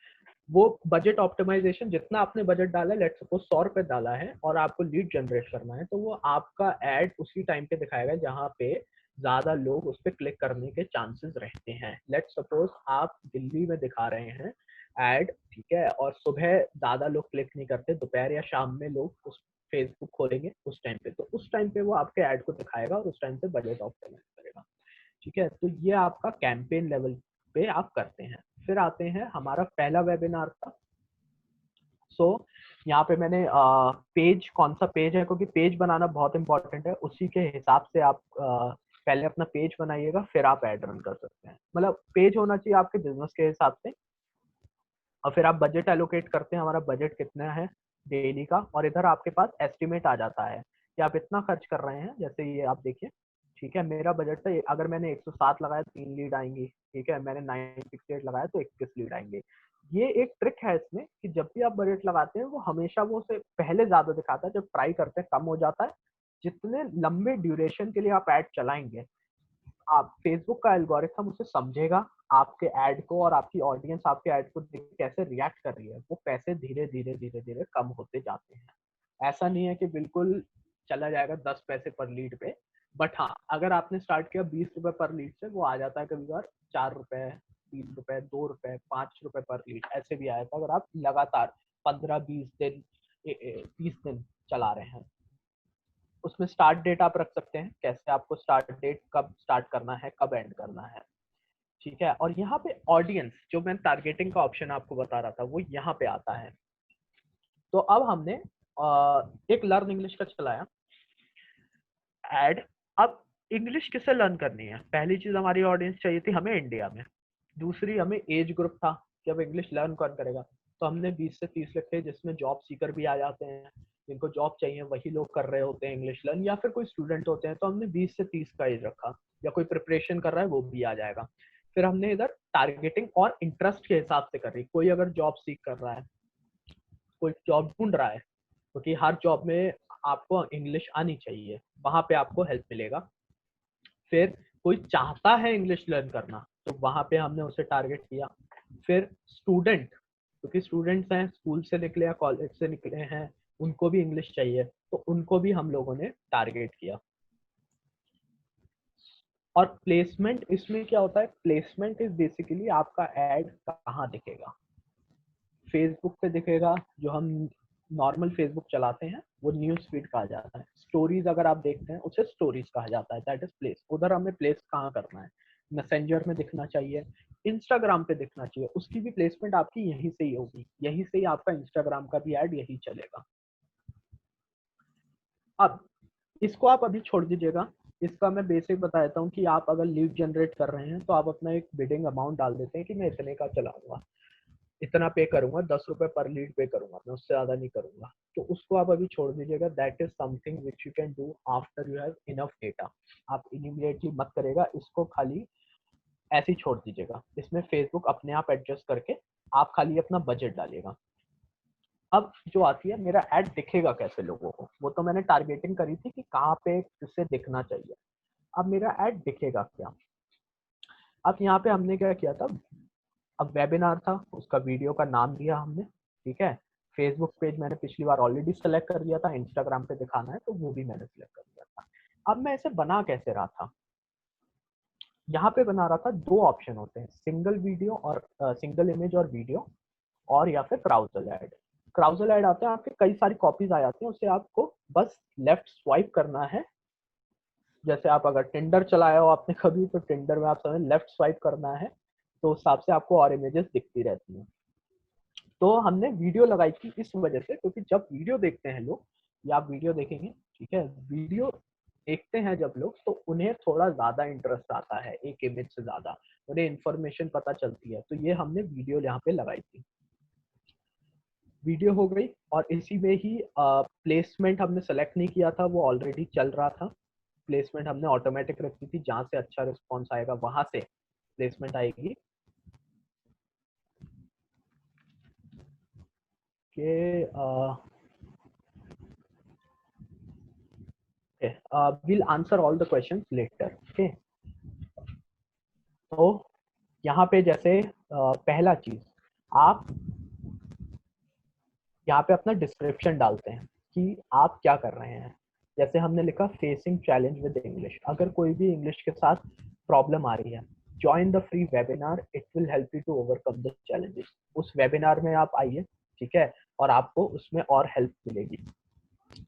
[SPEAKER 1] वो बजट ऑप्टिमाइजेशन, जितना आपने बजट डाला है, लेट्स सपोज 100 रुपए डाला है और आपको लीड जनरेट करना है, तो वो आपका एड उसी टाइम पे दिखाएगा जहाँ पे ज्यादा लोग उस पर क्लिक करने के चांसेस रहते हैं। लेट्स सपोज आप दिल्ली में दिखा रहे हैं एड, ठीक है, और सुबह ज्यादा लोग क्लिक नहीं करते, दोपहर या शाम में लोग उस फेसबुक खोलेंगे उस टाइम पे, तो उस टाइम पे वो आपके ऐड को दिखाएगा और उस टाइम पे बजट ऑप्टिमाइज करेगा। ठीक है, तो ये आपका कैंपेन लेवल पे आप करते हैं। फिर आते हैं, हमारा पहला वेबिनार था। सो यहाँ पे मैंने पेज, कौन सा पेज है, क्योंकि पेज बनाना बहुत इंपॉर्टेंट है, उसी के हिसाब से आप पहले अपना पेज बनाइएगा, फिर आप ऐड रन कर सकते हैं। मतलब पेज होना चाहिए आपके बिजनेस के हिसाब से, और फिर आप बजट एलोकेट करते हैं, हमारा बजट कितना है डेली का, और इधर आपके पास एस्टिमेट आ जाता है कि आप इतना खर्च कर रहे हैं। जैसे ये आप देखिए, ठीक है, मेरा बजट था, अगर मैंने 107 लगाया 3 लीड आएंगी, ठीक है, मैंने 968 लगाया तो 21 लीड आएंगे। ये एक ट्रिक है इसमें कि जब भी आप बजट लगाते हैं वो हमेशा वो से पहले ज्यादा दिखाता है, जब ट्राई करते हैं कम हो जाता है। जितने लंबे ड्यूरेशन के लिए आप ऐड चलाएंगे, आप फेसबुक का एल्गोरिथम उसे समझेगा आपके ऐड को, और आपकी ऑडियंस आपके ऐड को देख के कैसे रिएक्ट कर रही है, वो पैसे धीरे धीरे धीरे धीरे कम होते जाते हैं। ऐसा नहीं है कि बिल्कुल चला जाएगा 10 पैसे पर लीड पे, बट हाँ, अगर आपने स्टार्ट किया 20 रुपए पर लीड से, वो आ जाता है कभी बार 4 रुपए, 3 रुपए, 2 रुपए, 5 रुपए पर लीड, ऐसे भी आया था, अगर आप लगातार 15-20 दिन 30 दिन चला रहे हैं। उसमें स्टार्ट डेट आप रख सकते हैं, कैसे आपको स्टार्ट डेट, कब स्टार्ट करना है, कब एंड करना है, ठीक है। और यहाँ पे ऑडियंस, जो मैं टारगेटिंग का ऑप्शन आपको बता रहा था, वो यहाँ पे आता है। तो अब हमने एक लर्न इंग्लिश का चलाया एड। अब इंग्लिश किसे लर्न करनी है? पहली चीज हमारी ऑडियंस चाहिए थी हमें इंडिया में, दूसरी हमें एज ग्रुप था कि अब इंग्लिश लर्न कौन करेगा, तो हमने 20 से 30 लिखे, जिसमें जॉब सीकर भी आ जाते हैं, जिनको जॉब चाहिए वही लोग कर रहे होते हैं इंग्लिश लर्न, या फिर कोई स्टूडेंट होते हैं, तो हमने 20 से 30 का एज रखा, या कोई प्रिपरेशन कर रहा है वो भी आ जाएगा। फिर हमने इधर टारगेटिंग और इंटरेस्ट के हिसाब से कर रही, कोई अगर जॉब सीख कर रहा है, कोई जॉब ढूंढ रहा है, क्योंकि हर जॉब में आपको इंग्लिश आनी चाहिए, वहां पे आपको हेल्प मिलेगा। फिर कोई चाहता है इंग्लिश लर्न करना, तो वहां पे हमने उसे टारगेट किया। फिर स्टूडेंट, क्योंकि स्टूडेंट्स हैं, स्कूल से निकले या कॉलेज से निकले हैं, उनको भी इंग्लिश चाहिए, तो उनको भी हम लोगों ने टारगेट किया। और प्लेसमेंट, इसमें क्या होता है, प्लेसमेंट इज बेसिकली आपका एड कहाँ दिखेगा। फेसबुक पे दिखेगा, जो हम नॉर्मल फेसबुक चलाते हैं वो न्यूज़ फीड कहा जाता है। स्टोरीज अगर आप देखते हैं उसे स्टोरीज कहा जाता है, दैट इज प्लेस। उधर हमें प्लेस कहाँ करना है, मैसेंजर में दिखना चाहिए, इंस्टाग्राम पे दिखना चाहिए, उसकी भी प्लेसमेंट आपकी यहीं से ही होगी, यहीं से ही आपका इंस्टाग्राम का भी ऐड यही चलेगा। अब इसको आप अभी छोड़ दीजिएगा, इसका मैं बेसिक बता देता हूँ कि आप अगर लीड जनरेट कर रहे हैं तो आप अपना एक बिडिंग अमाउंट डाल देते हैं कि मैं इतने का चलाऊंगा, इतना पे करूंगा, 10 रुपए पर लीड पे करूंगा, मैं उससे ज्यादा नहीं करूंगा। तो उसको आप अभी छोड़ दीजिएगा, that is something which you can do after you have enough data. आप इमीडिएटली मत करेगा इसको, खाली ऐसे ही छोड़ दीजिएगा, इसमें फेसबुक अपने आप एडजस्ट करके, आप खाली अपना बजट डालिएगा। अब जो आती है, मेरा ऐड दिखेगा कैसे लोगों को, वो तो मैंने टारगेटिंग करी थी कि कहाँ पे किससे दिखना चाहिए। अब मेरा ऐड दिखेगा क्या? अब यहाँ पे हमने क्या किया था, अब वेबिनार था, उसका वीडियो का नाम दिया हमने, ठीक है। फेसबुक पेज मैंने पिछली बार ऑलरेडी सेलेक्ट कर लिया था, इंस्टाग्राम पे दिखाना है तो वो भी मैंने सेलेक्ट कर लिया था। अब मैं इसे बना कैसे रहा था, यहाँ पे बना रहा था, दो ऑप्शन होते हैं, सिंगल वीडियो और सिंगल इमेज और वीडियो, और या फिर क्राउजल ऐड। क्राउजल ऐड आता है, आपके कई सारी कॉपीज आ जाती हैं, उसे आपको बस लेफ्ट स्वाइप करना है। जैसे आप अगर टिंडर चलाया हो आपने कभी, तो टिंडर में आप समझ लेफ्ट स्वाइप करना है, तो उस हिसाब से आपको और इमेजेस दिखती रहती हैं। तो हमने वीडियो लगाई थी इस वजह से, क्योंकि जब वीडियो देखते हैं लोग, या आप वीडियो देखेंगे, ठीक है, वीडियो देखते हैं जब लोग, तो उन्हें थोड़ा ज्यादा इंटरेस्ट आता है एक इमेज से ज्यादा, उन्हें इंफॉर्मेशन पता चलती है, तो ये हमने वीडियो यहाँ पे लगाई थी। वीडियो हो गई, और इसी में ही प्लेसमेंट हमने सेलेक्ट नहीं किया था, वो ऑलरेडी चल रहा था। प्लेसमेंट हमने ऑटोमेटिक रखी थी, जहां से अच्छा रिस्पॉन्स आएगा वहां से प्लेसमेंट आएगी। कि we'll answer all the questions later, okay? तो यहाँ पे जैसे पहला चीज, आप यहाँ पे अपना डिस्क्रिप्शन डालते हैं कि आप क्या कर रहे हैं। जैसे हमने लिखा फेसिंग चैलेंज विद इंग्लिश, अगर कोई भी इंग्लिश के साथ प्रॉब्लम आ रही है, join the free webinar, it will help you to overcome the challenges. उस वेबिनार में आप आइए, ठीक है, और आपको उसमें और हेल्प मिलेगी,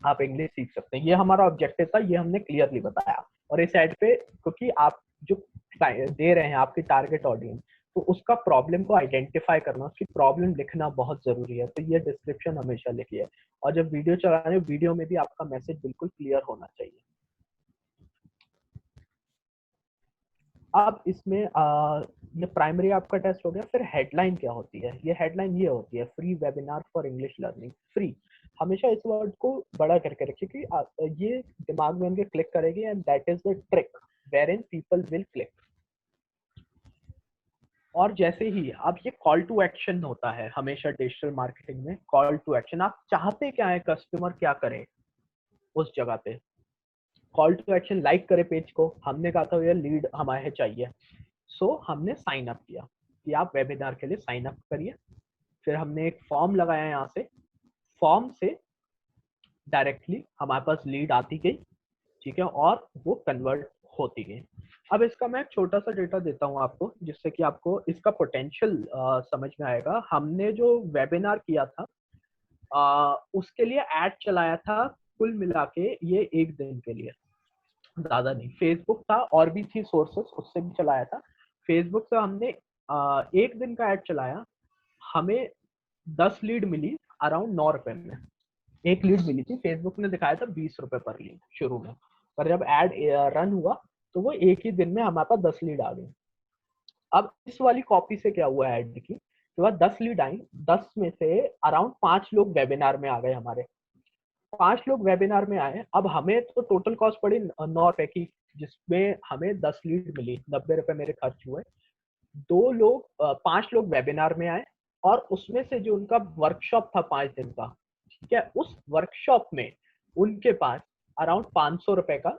[SPEAKER 1] आप इंग्लिश सीख सकते हैं। ये हमारा ऑब्जेक्टिव था, ये हमने क्लियरली बताया। और इस साइड पे क्योंकि आप जो दे रहे हैं आपकी टारगेट ऑडियंस, तो उसका प्रॉब्लम को आइडेंटिफाई करना, उसकी प्रॉब्लम लिखना बहुत जरूरी है। तो ये डिस्क्रिप्शन हमेशा लिखिए, और जब वीडियो चला रहे हैं, वीडियो में भी आपका मैसेज बिल्कुल क्लियर होना चाहिए। अब इसमें ये प्राइमरी आपका टेस्ट हो गया। फिर हेडलाइन क्या होती है? ये हेडलाइन ये होती है, free webinar for English learning. Free, हमेशा इस वर्ड को बड़ा करके रखिए कि ये दिमाग में उनके क्लिक करेगी, and that is the trick where in people will click. और जैसे ही अब ये कॉल टू एक्शन होता है हमेशा डिजिटल मार्केटिंग में, कॉल टू एक्शन, आप चाहते क्या है कस्टमर क्या करे उस जगह पे। कॉल टू एक्शन, लाइक करे पेज को, हमने कहा था ये लीड हमारे चाहिए, सो हमने साइन अप किया कि आप वेबिनार के लिए साइन अप करिए। फिर हमने एक फॉर्म लगाया, यहाँ से फॉर्म से डायरेक्टली हमारे पास लीड आती गई, ठीक है, और वो कन्वर्ट होती गई। अब इसका मैं एक छोटा सा डेटा देता हूँ आपको, जिससे कि आपको इसका पोटेंशियल समझ में आएगा। हमने जो वेबिनार किया था उसके लिए एड चलाया था कुल मिला के ये एक दिन के लिए, ज्यादा नहीं। फेसबुक था और भी थी सोर्सेस, उससे भी चलाया था। फेसबुक से हमने एक दिन का ऐड चलाया, हमें 10 लीड मिली अराउंड 9 रुपए में। एक लीड मिली थी, फेसबुक ने दिखाया था 20 रुपए पर लीड शुरू में, पर जब एड रन हुआ तो वो एक ही दिन में हमारे पास 10 लीड आ गई। अब इस वाली कॉपी से क्या हुआ ऐड की, तो बाद 10 लीड आई, 10 में से अराउंड 5 लोग वेबिनार में आ गए हमारे। 5 लोग वेबिनार में आए। अब हमें तो टोटल कॉस्ट पड़ी 9 रुपए की, जिसमें हमें 10 लीड मिली, 90 रुपए मेरे खर्च हुए। 5 लोग वेबिनार में आए, और उसमें से जो उनका वर्कशॉप था 5 दिन का, ठीक है, उस वर्कशॉप में उनके पास अराउंड 500 रुपए का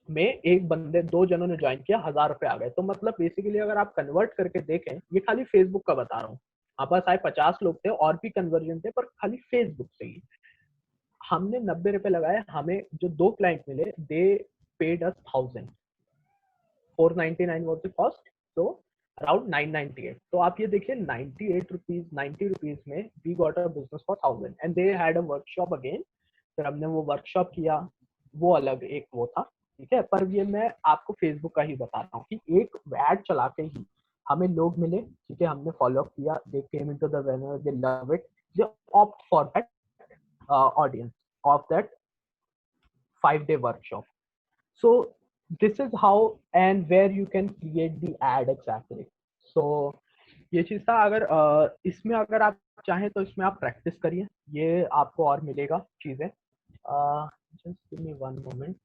[SPEAKER 1] में एक बंदे 2 जनों ने ज्वाइन किया, 1000 रुपए आ गए। तो मतलब बेसिकली अगर आप कन्वर्ट करके देखें, ये खाली फेसबुक का बता रहा हूँ, हमारे पास आए 50 लोग थे, और भी कन्वर्जन थे, पर खाली फेसबुक से ही हमने 90 रुपए लगाए। हमें जो 2 क्लाइंट मिले, they paid us 1000, 499 was the cost, तो अराउंड 998। तो आप ये देखिए 98 रुपीज, 90 रुपीज में we got a business for 1000, and they had a workshop again. फिर हमने वो वर्कशॉप किया, वो अलग एक वो था, ठीक है। पर ये मैं आपको फेसबुक का ही बता रहा हूँ कि एक एड चला के ही हमें लोग मिले, ठीक है, हमने फॉलो अप किया, they came into the webinar, they love it, they opt for that audience of that 5-day workshop. So this is how and where you can create the ad exactly. So ये चीज था। अगर इसमें अगर आप चाहें तो इसमें आप प्रैक्टिस करिए, ये आपको और मिलेगा चीजें। Just give me one moment.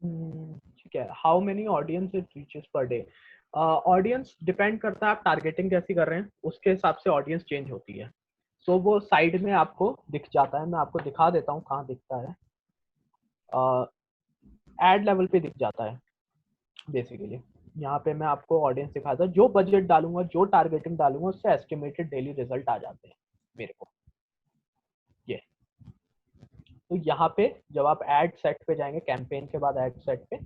[SPEAKER 1] ठीक है, how many audience it reaches per day. Audience depend करता है आप टारगेटिंग कैसी कर रहे हैं, उसके हिसाब से ऑडियंस चेंज होती है। सो वो साइड में आपको दिख जाता है, मैं आपको दिखा देता हूँ कहाँ दिखता है। एड लेवल पे दिख जाता है बेसिकली। यहाँ पे मैं आपको ऑडियंस दिखाता हूँ, जो बजट डालूंगा, जो टारगेटिंग डालूंगा, उससे एस्टिमेटेड डेली रिजल्ट आ जाते हैं मेरे को। ये तो यहाँ पे जब आप एड सेट पे जाएंगे, कैंपेन के बाद एड सेट पे,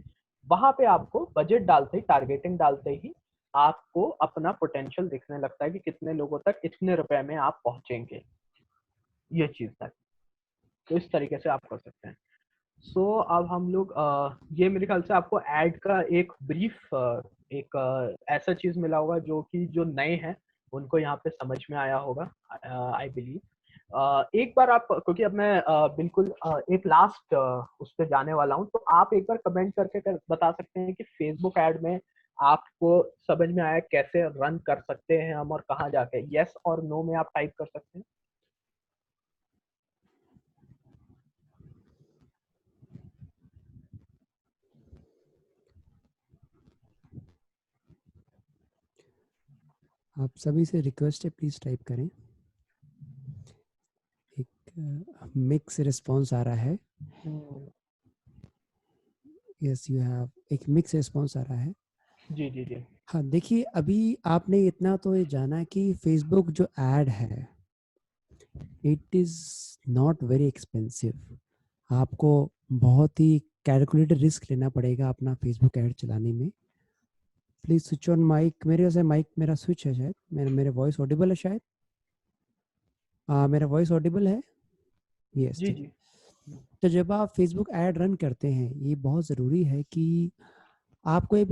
[SPEAKER 1] वहां पे आपको बजट डालते ही, टारगेटिंग डालते ही आपको अपना पोटेंशियल दिखने लगता है कि कितने लोगों तक इतने रुपए में आप पहुंचेंगे, ये चीज तक। तो इस तरीके से आप कर सकते हैं। सो अब हम लोग ये मेरे ख्याल से आपको ऐड का एक ब्रीफ एक ऐसा चीज मिला होगा जो कि जो नए हैं उनको यहाँ पे समझ में आया होगा, आई बिलीव। एक बार आप, क्योंकि अब मैं बिल्कुल एक लास्ट उस पर जाने वाला हूँ, तो आप एक बार कमेंट करके बता सकते हैं कि फेसबुक ऐड में आपको समझ में आया कैसे रन कर सकते हैं हम, और कहाँ जाके यस और नो में आप टाइप कर सकते हैं।
[SPEAKER 3] आप सभी से रिक्वेस्ट है, प्लीज टाइप करें। एक मिक्स रिस्पॉन्स आ रहा है। यस यू हैव, एक मिक्स रिस्पॉन्स आ रहा है।
[SPEAKER 1] जी जी जी
[SPEAKER 3] हाँ देखिए, अभी आपने इतना तो ये जाना कि फेसबुक जो एड है it is not very expensive. आपको बहुत ही कैलकुलेटेड रिस्क लेना पड़ेगा अपना फेसबुक ऐड चलाने में। Please switch on mic. मेरे से माइक मेरा स्विच है शायद, मेरे वॉइस ऑडिबल है शायद। मेरा वॉइस ऑडिबल है। यस
[SPEAKER 1] जी
[SPEAKER 3] ठीक।
[SPEAKER 1] जी
[SPEAKER 3] तो जब आप फेसबुक ऐड रन करते हैं, ये बहुत ज़रूरी है कि आपको ये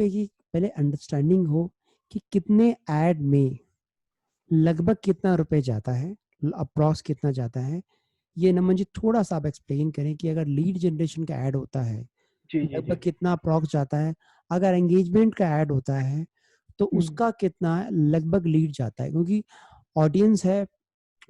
[SPEAKER 3] पहले अंडरस्टैंडिंग हो कि कितने ऐड में लगभग कितना रुपए जाता है, अप्रॉक्स कितना जाता है। ये ना मुझे थोड़ा सा आप एक्सप्लेन करें कि अगर लीड जनरेशन का ऐड होता है
[SPEAKER 1] जी जी
[SPEAKER 3] लगभग
[SPEAKER 1] जी
[SPEAKER 3] कितना अप्रॉक्स जाता है, अगर एंगेजमेंट का ऐड होता है तो उसका कितना लगभग लीड जाता है। क्योंकि ऑडियंस है,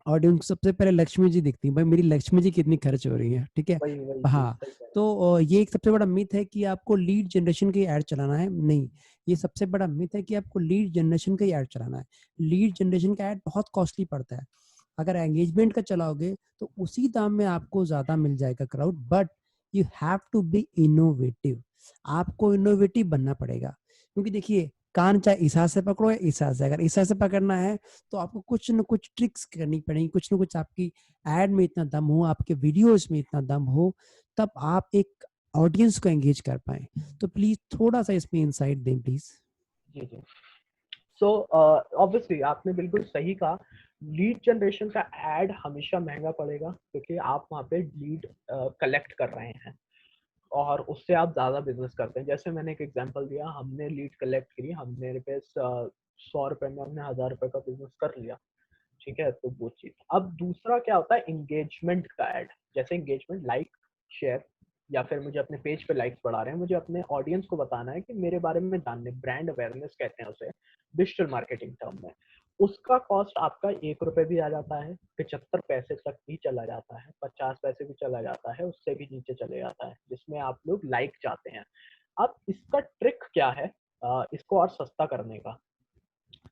[SPEAKER 3] ऑडियंस सबसे पहले लक्ष्मी जी दिखती है, भाई मेरी लक्ष्मी जी कितनी खर्च हो रही है, ठीक है।
[SPEAKER 1] वही वही चीज
[SPEAKER 3] हाँ,
[SPEAKER 1] सही कह रहे
[SPEAKER 3] तो ये एक सबसे बड़ा मिथ है कि आपको लीड जनरेशन के ऐड चलाना है। नहीं, ये सबसे बड़ा मिथ है कि आपको लीड जनरेशन का ही ऐड चलाना है। लीड जनरेशन का ऐड बहुत कॉस्टली पड़ता है। अगर एंगेजमेंट का चलाओगे तो उसी दाम में आपको ज्यादा मिल जाएगा crowd, but you have to be innovative. आपको इनोवेटिव बनना पड़ेगा। क्योंकि देखिए, कान चाहे इस हाथ से पकड़ो या इस हाथ से, अगर इस हाथ से पकड़ना है तो आपको कुछ न कुछ ट्रिक्स करनी पड़ेगी, कुछ न कुछ आपकी एड में इतना दम हो, आपके वीडियोस में इतना दम हो, तब आप एक ऑडियंस को एंगेज कर पाए। तो प्लीज थोड़ा सा इसमें इंसाइट दें प्लीज।
[SPEAKER 1] जी जी। सो ऑब्वियसली आपने बिल्कुल सही कहा। लीड जनरेशन का एड हमेशा महंगा पड़ेगा क्योंकि आप वहाँ पे लीड कलेक्ट कर रहे हैं और उससे आप ज़्यादा बिजनेस करते हैं। जैसे मैंने एक एग्जांपल दिया, हमने लीड कलेक्ट करी, हम मेरे पे 100 रुपए में हमने 1000 रुपए का बिजनेस कर लिया, ठीक है। तो वो चीज़। अब दूसरा क्या होता है, इंगेजमेंट का ऐड। जैसे इंगेजमेंट, लाइक, शेयर, या फिर मुझे अपने पेज पे लाइक्स बढ़ा रहे हैं, मुझे अपने ऑडियंस को बताना है कि मेरे बारे में जानने, ब्रांड अवेयरनेस कहते हैं उसे डिजिटल मार्केटिंग टर्म में। उसका कॉस्ट आपका 1 रुपए भी आ जाता है, 75 पैसे तक भी चला जाता है, 50 पैसे भी चला जाता है, उससे भी नीचे चले जाता है, जिसमें आप लोग लाइक चाहते हैं। अब इसका ट्रिक क्या है इसको और सस्ता करने का?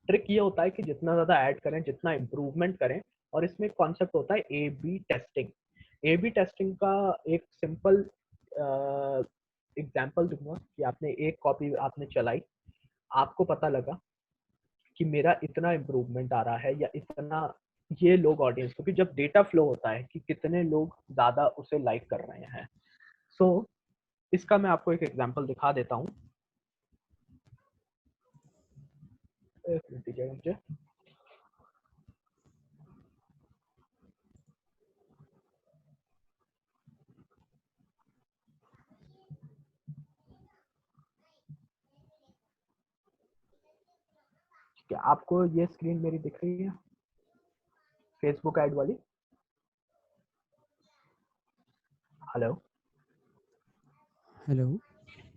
[SPEAKER 1] ट्रिक ये होता है कि जितना ज़्यादा ऐड करें, जितना इम्प्रूवमेंट करें। और इसमें एक कॉन्सेप्ट होता है A B testing. A B testing का एक सिंपल एग्जाम्पल दूंगा कि आपने एक कॉपी आपने चलाई, आपको पता लगा कि मेरा इतना इम्प्रूवमेंट आ रहा है या इतना, ये लोग ऑडियंस, क्योंकि जब डेटा फ्लो होता है कि कितने लोग ज़्यादा उसे लाइक कर रहे हैं। सो इसका मैं आपको एक एग्जाम्पल दिखा देता हूँ। एक मिनट दीजिएगा मुझे। क्या आपको ये स्क्रीन मेरी दिख रही है, फेसबुक ऐड वाली? हेलो?
[SPEAKER 3] हेलो।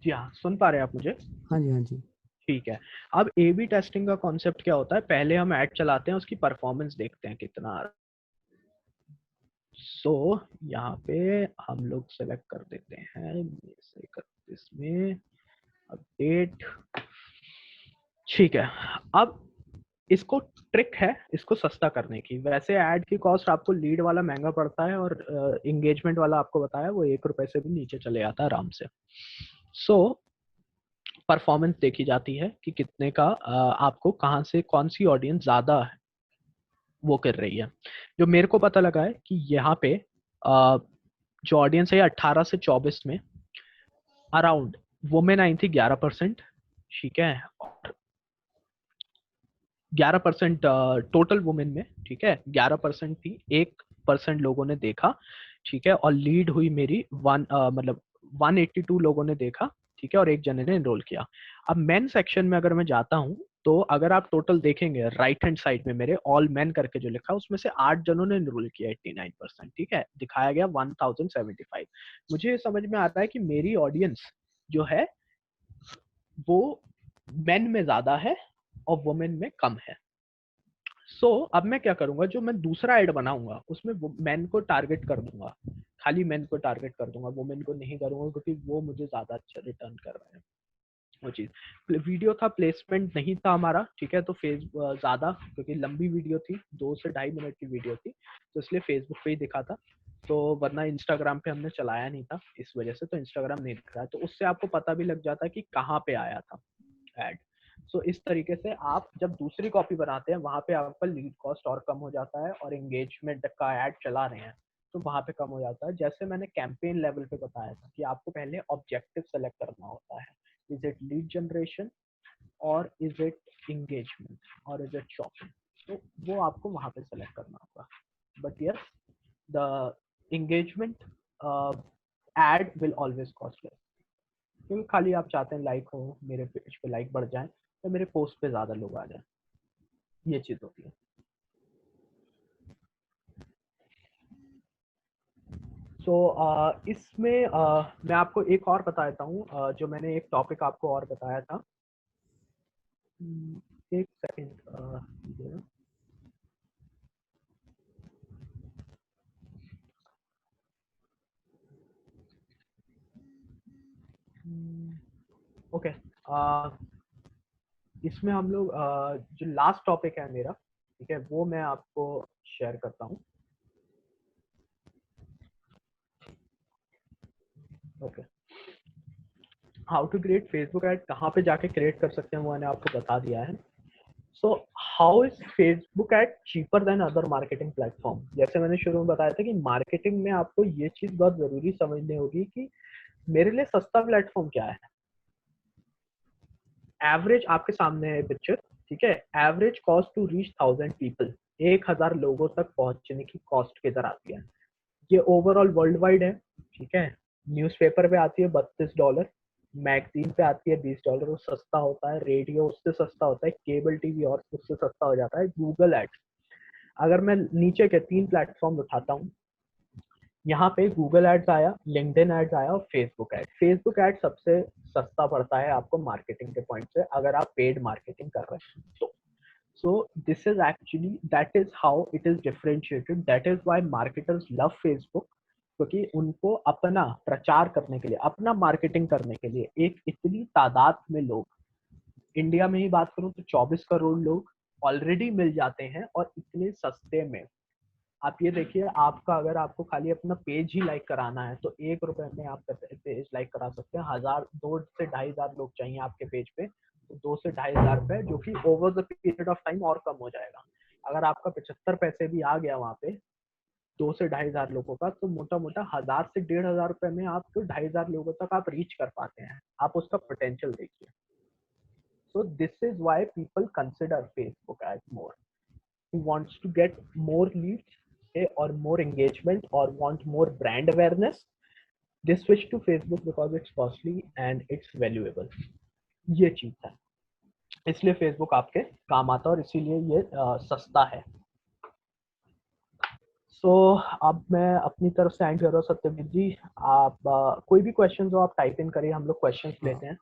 [SPEAKER 1] जी हाँ, सुन पा रहे हैं आप मुझे?
[SPEAKER 3] हाँ जी, हाँ जी।
[SPEAKER 1] ठीक है। अब ए बी टेस्टिंग का कॉन्सेप्ट क्या होता है, पहले हम ऐड चलाते हैं, उसकी परफॉर्मेंस देखते हैं कितना आ रहा है। सो यहाँ पे हम लोग सेलेक्ट कर देते हैं 31 में अपडेट, ठीक है। अब इसको ट्रिक है इसको सस्ता करने की। वैसे ऐड की कॉस्ट आपको लीड वाला महंगा पड़ता है और इंगेजमेंट वाला आपको बताया वो 1 रुपए से भी नीचे चले जाता है आराम से। सो परफॉर्मेंस देखी जाती है कि कितने का आपको कहाँ से कौन सी ऑडियंस ज्यादा है वो कर रही है। जो मेरे को पता लगा है कि यहाँ पे जो ऑडियंस है 18 से 24 में अराउंड वुमेन आई थी 11%, ठीक है। और 11% टोटल वुमेन में, ठीक है, 11% थी, 1% लोगों ने देखा, ठीक है। और लीड हुई मेरी मतलब 182 लोगों ने देखा, ठीक है, और एक जने ने एनरोल किया। अब मेन सेक्शन में अगर मैं जाता हूँ तो अगर आप टोटल देखेंगे राइट हैंड साइड में मेरे ऑल मेन करके जो लिखा है उसमें से 8 जनों ने एनरोल किया, 89%, ठीक है, दिखाया गया 1075। मुझे समझ में आता है कि मेरी ऑडियंस जो है वो मेन में ज्यादा है और वुमेन में कम है। अब मैं क्या करूंगा, जो मैं दूसरा ऐड बनाऊंगा उसमें मेन को टारगेट कर दूंगा, खाली मेन को टारगेट कर दूंगा, वुमेन को नहीं करूंगा क्योंकि वो मुझे ज्यादा अच्छा रिटर्न कर रहे हैं। वो चीज़, वीडियो था, प्लेसमेंट नहीं था हमारा, ठीक है, तो फेसबुक ज़्यादा, क्योंकि लंबी वीडियो थी, 2 से ढाई मिनट की वीडियो थी, तो इसलिए फेसबुक पे ही दिखा था, तो वरना इंस्टाग्राम पे हमने चलाया नहीं था, इस वजह से तो इंस्टाग्राम नहीं दिख रहा है, तो उससे आपको पता भी लग जाता है कि कहाँ पे आया था एड। सो इस तरीके से आप जब दूसरी कॉपी बनाते हैं, वहाँ पे आपका लीड कॉस्ट और कम हो जाता है, और एंगेजमेंट का एड चला रहे हैं तो वहाँ पे कम हो जाता है। जैसे मैंने कैंपेन लेवल पे बताया था कि आपको पहले ऑब्जेक्टिव सेलेक्ट करना होता है, इज इट लीड जनरेशन और इज इट इंगेजमेंट और इज इट शॉपिंग, तो वो आपको वहाँ पे सेलेक्ट करना होगा। But yes, the engagement ad will always cost less, क्योंकि खाली आप चाहते हैं लाइक हो, मेरे पेज पे लाइक बढ़ जाए तो मेरे पोस्ट पे ज्यादा लोग आ जाए, ये चीज होती है। सो इसमें मैं आपको एक और बता देता हूँ, जो मैंने एक टॉपिक आपको और बताया था, एक सेकेंड, ओके, इसमें हम लोग जो लास्ट टॉपिक है मेरा, ठीक है, वो मैं आपको शेयर करता हूँ। Okay, how to create Facebook ad, कहाँ पे जाके क्रिएट कर सकते हैं वो मैंने आपको बता दिया है। So how is Facebook ad cheaper than other marketing platform, जैसे मैंने शुरू में बताया था कि मार्केटिंग में आपको ये चीज बहुत जरूरी समझनी होगी कि मेरे लिए सस्ता प्लेटफॉर्म क्या है। एवरेज आपके सामने है पिक्चर, ठीक है, average cost to reach 1000 people, 1000 लोगों तक पहुंचने की कॉस्ट किधर आती है, ये ओवरऑल वर्ल्ड वाइड है, ठीक है। न्यूज़पेपर पे आती है $32, मैगजीन पे आती है $20, वो सस्ता होता है, रेडियो उससे सस्ता होता है, केबल टीवी और उससे सस्ता हो जाता है, गूगल एड्स। अगर मैं नीचे के 3 प्लेटफॉर्म उठाता हूँ, यहाँ पे गूगल एड्स आया, लिंक्डइन एड्स आया और फेसबुक एड। फेसबुक एड सबसे सस्ता पड़ता है आपको मार्केटिंग के पॉइंट से, अगर आप पेड मार्केटिंग कर रहे हैं तो। So this is actually, that is how it is differentiated, that is why marketers love Facebook, क्योंकि उनको अपना प्रचार करने के लिए, अपना मार्केटिंग करने के लिए एक इतनी तादाद में लोग, इंडिया में ही बात करूं तो 24 करोड़ लोग ऑलरेडी मिल जाते हैं, और इतने सस्ते में। आप ये देखिए, आपका अगर आपको खाली अपना पेज ही लाइक कराना है तो ₹1 में आप पेज लाइक करा सकते हैं। 2 से 2,500 लोग चाहिए आपके पेज पे, तो 2 से 2,500 रुपए, जो कि over the period of time और कम हो जाएगा। अगर आपका 75 पैसे भी आ गया वहां पे 2 से 2,500 लोगों का, तो मोटा मोटा 1000 से 1,500 रुपए में आप तो 2,500 लोगों तक आप रीच कर पाते हैं। आप उसका पोटेंशियल देखिए। So this is why people consider Facebook as more, who wants to get more leads, or more engagement, or want more brand awareness, they switch to Facebook because it's costly and it's valuable। ये चीज है, इसलिए Facebook आपके काम आता है और इसीलिए ये सस्ता है। सो अब मैं अपनी तरफ से एंड कर रहा हूँ। सत्यजीत जी, आप कोई भी क्वेश्चन हो आप टाइप इन करिए, हम लोग क्वेश्चंस लेते हैं।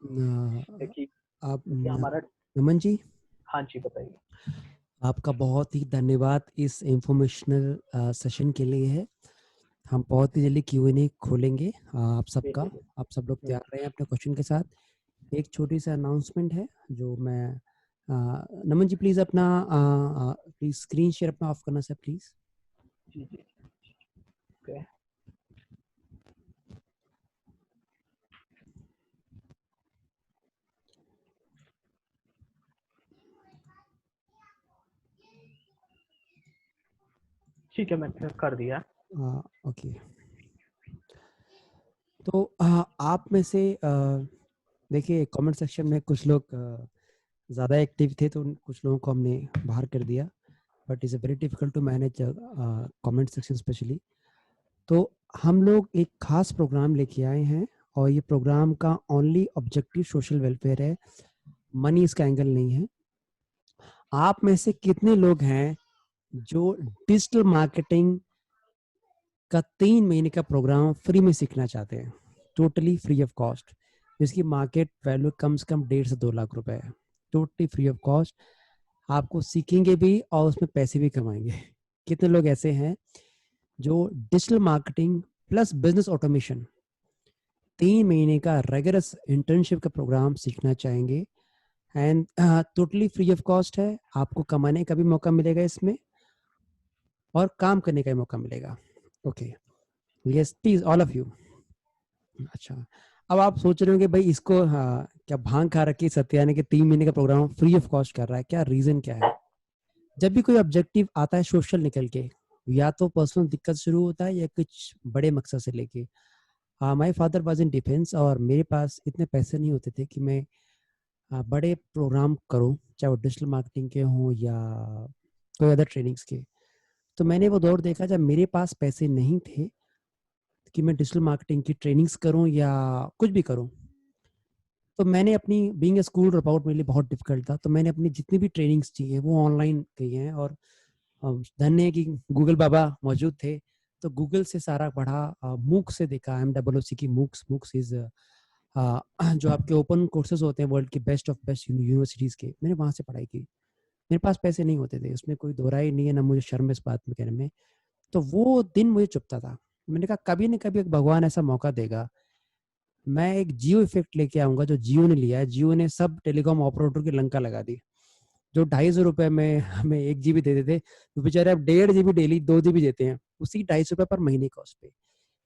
[SPEAKER 1] देखिए
[SPEAKER 3] आप
[SPEAKER 1] हमारा,
[SPEAKER 3] नमन जी,
[SPEAKER 1] हाँ जी बताइए।
[SPEAKER 3] आपका बहुत ही धन्यवाद इस इंफॉर्मेशनल सेशन के लिए है। हम बहुत ही जल्दी Q&A खोलेंगे आप सबका, आप सब लोग तैयार रहे हैं अपने क्वेश्चन के साथ। एक छोटी सी अनाउंसमेंट है जो मैं नमन जी प्लीज अपना प्लीज स्क्रीन शेयर अपना ऑफ करना सर प्लीज।
[SPEAKER 1] जी जी ओके, ठीक है मैंने कर दिया।
[SPEAKER 3] ओके, तो आप में से देखिए कमेंट सेक्शन में कुछ लोग ज़्यादा एक्टिव थे तो कुछ लोगों को हमने बाहर कर दिया, but is a very difficult to manage comment section specially. तो हम लोग एक खास प्रोग्राम लेके आए हैं और ये प्रोग्राम का ओनली ऑब्जेक्टिव सोशल वेलफेयर है, मनी इसका एंगल नहीं है। आप में से कितने लोग हैं जो डिजिटल मार्केटिंग का 3 महीने का प्रोग्राम फ्री में सीखना चाहते हैं, टोटली फ्री ऑफ कॉस्ट, जिसकी मार्केट वैल्यू कम से कम 1.5 से 2 लाख रुपए है, टोटली फ्री ऑफ कॉस्ट। आपको सीखेंगे भी और उसमें पैसे भी कमाएंगे। कितने लोग ऐसे हैं जो digital marketing plus business automation 3 महीने का रेगुलर इंटर्नशिप का प्रोग्राम सीखना चाहेंगे and totally free of cost है, आपको कमाने का भी मौका मिलेगा इसमें और काम करने का भी मौका मिलेगा। Okay, yes please all of you. अच्छा, अब आप सोच रहे हो कि भाई इसको क्या भांग खा रखी सत्या ने कि 3 महीने का प्रोग्राम फ्री ऑफ कॉस्ट कर रहा है, क्या रीजन क्या है? जब भी कोई ऑब्जेक्टिव आता है सोशल निकल के, या तो पर्सनल दिक्कत शुरू होता है या कुछ बड़े मकसद से लेके। My father was in defence और मेरे पास इतने पैसे नहीं होते थे कि मैं बड़े प्रोग्राम करूं, चाहे वो डिजिटल मार्केटिंग के हों या कोई अदर ट्रेनिंग्स के। तो मैंने वो दौर देखा जब मेरे पास पैसे नहीं थे कि मैं डिजिटल मार्केटिंग की ट्रेनिंग्स करूं या कुछ भी करूं। तो मैंने अपनी being a school drop out मेरे लिए बहुत डिफिकल्ट था, तो मैंने अपनी जितनी भी ट्रेनिंग्स की हैं वो ऑनलाइन की हैं और धन्य है कि गूगल बाबा मौजूद थे, तो गूगल से सारा पढ़ा। मूक से देखा, MOOC की मूक्स इज जो आपके ओपन कोर्सेज होते हैं वर्ल्ड की बेस्ट ऑफ बेस्ट यूनिवर्सिटीज के, मैंने वहां से पढ़ाई की। मेरे पास पैसे नहीं होते थे, उसमें कोई दोहरा ही नहीं है, ना मुझे शर्म इस बात में कहने में। तो वो दिन मुझे चुभता था। मैंने कहा कभी न कभी एक भगवान ऐसा मौका देगा, मैं एक जियो इफेक्ट लेके आऊंगा जो जियो ने लिया है। जियो ने सब टेलीकॉम ऑपरेटर की लंका लगा दी। जो 250 रुपए में हमें 1 GB देते थे, तो बेचारे अब 1.5 GB डेली 2 GB देते हैं, उसी 250 रुपए पर महीने कॉस्ट पे।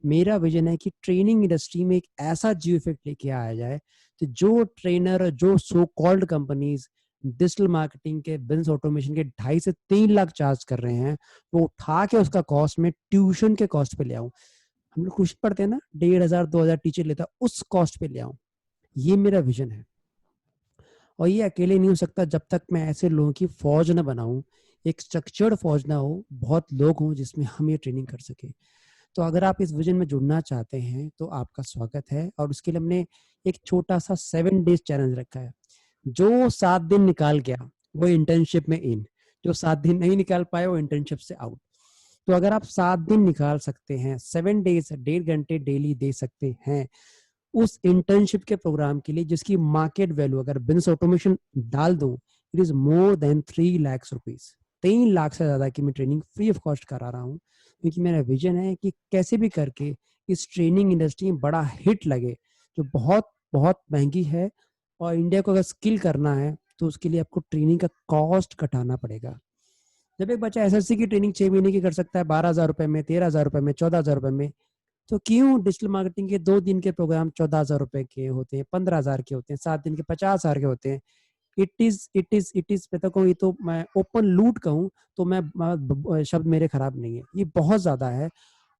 [SPEAKER 3] मेरा विजन है कि ट्रेनिंग इंडस्ट्री में एक ऐसा जियो इफेक्ट लेके आया जाए कि जो ट्रेनर, जो so called companies digital marketing के बिजनेस ऑटोमेशन के 2.5 से 3 लाख चार्ज कर रहे हैं, वो उठा के उसका कॉस्ट में ट्यूशन के कॉस्ट पे ले आऊं। हम लोग ट्यूशन पढ़ते हैं ना, 1,500-2,000 टीचर लेता, उस कॉस्ट पे ले आऊं। ये मेरा विजन है और ये अकेले नहीं हो सकता जब तक मैं ऐसे लोगों की फौज न बनाऊं, एक स्ट्रक्चर्ड फौज ना हो, बहुत लोग हों जिसमें हम ये ट्रेनिंग कर सके। तो अगर आप इस विजन में जुड़ना चाहते हैं तो आपका स्वागत है। और उसके लिए हमने एक छोटा सा 7 डेज चैलेंज रखा है। जो 7 दिन निकाल गया वो इंटर्नशिप में इन, जो 7 दिन नहीं निकाल पाए वो इंटर्नशिप से आउट। तो अगर आप 7 दिन निकाल सकते हैं, 7 डेज 1.5 घंटे डेली दे सकते हैं उस इंटर्नशिप के प्रोग्राम के लिए, जिसकी मार्केट वैल्यू अगर बिजनेस ऑटोमेशन डाल दूं, it is more than 3 lakh rupees. 3 lakh से ज्यादा की मैं ट्रेनिंग फ्री ऑफ कॉस्ट करा रहा हूँ, क्योंकि मेरा विजन है कि कैसे भी करके इस ट्रेनिंग इंडस्ट्री में बड़ा हिट लगे, जो बहुत बहुत महंगी है। और इंडिया को अगर स्किल करना है तो उसके लिए आपको ट्रेनिंग का कॉस्ट घटाना पड़ेगा। जब एक बच्चा SSC की ट्रेनिंग 6 महीने की कर सकता है 12,000 रुपए में, 13,000 रुपए में, 14,000 रुपए में, तो क्यों डिजिटल मार्केटिंग के 2 दिन के प्रोग्राम 14,000 रुपए के होते हैं, 15,000 के होते हैं, 7 दिन के 50,000 के होते हैं? इट इज मैं तो कहूँ, ये तो मैं ओपन लूट कहूँ तो मैं शब्द मेरे खराब नहीं है, ये बहुत ज्यादा है।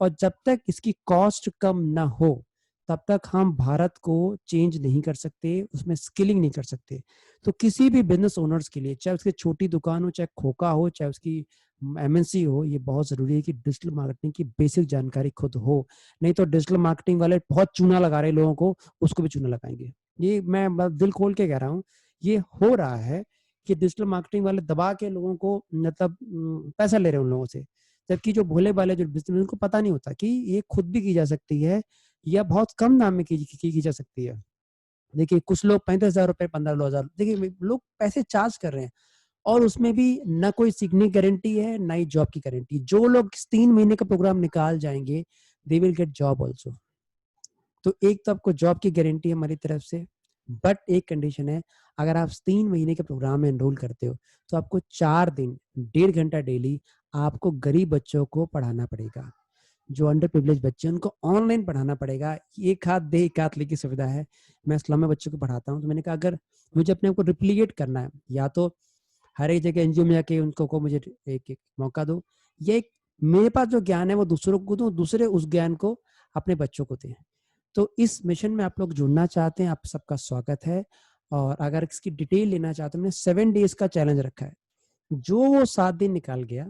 [SPEAKER 3] और जब तक इसकी कॉस्ट कम ना हो तब तक हम भारत को चेंज नहीं कर सकते, उसमें स्किलिंग नहीं कर सकते। तो किसी भी बिजनेस ओनर्स के लिए, चाहे उसकी छोटी दुकान हो, चाहे खोखा हो, चाहे उसकी MNC हो, ये बहुत जरूरी है कि डिजिटल मार्केटिंग की बेसिक जानकारी खुद हो। नहीं तो डिजिटल मार्केटिंग वाले बहुत चूना लगा रहे लोगों को, उसको भी चूना लगाएंगे। ये मैं दिल खोल के कह रहा हूँ, ये हो रहा है कि डिजिटल मार्केटिंग वाले दबा के लोगों को मतलब पैसा ले रहे हैं उन लोगों से, जबकि जो भोले भाले जो बिजनेस, उनको पता नहीं होता कि ये खुद भी की जा सकती है या बहुत कम दाम में की जा सकती है। देखिए कुछ लोग 35,000 रुपए, 15,000, देखिए लोग पैसे चार्ज कर रहे हैं और उसमें भी ना कोई सीखने की गारंटी है ना ही जॉब की गारंटी। जो लोग 3 महीने का प्रोग्राम निकाल जाएंगे दे विल गेट जॉब ऑल्सो। तो एक तो आपको जॉब की गारंटी है हमारी तरफ से, बट एक कंडीशन है, अगर आप 3 महीने के प्रोग्राम में एनरोल करते हो तो आपको 4 दिन 1.5 घंटा डेली आपको गरीब बच्चों को पढ़ाना पड़ेगा। जो अंडर प्रिविलेज बच्चे हैं उनको ऑनलाइन पढ़ाना पड़ेगा। एक हाथ दे एक हाथ ले की सुविधा है। मैं स्लम में बच्चों को पढ़ाता हूँ, तो मैंने कहा अगर मुझे अपने आप को रिप्लीकेट करना है, या तो हर एक जगह NGO में जाके उनको को मुझे एक मौका दो, ये एक मेरे पास जो ज्ञान है वो दूसरों को दूं, दूसरे उस ज्ञान को अपने बच्चों को दें। तो इस मिशन में आप लोग जुड़ना चाहते हैं, आप सबका स्वागत है। और अगर इसकी डिटेल लेना चाहते हैं, मैंने 7 डेज का चैलेंज रखा है। जो वो 7 दिन निकाल गया,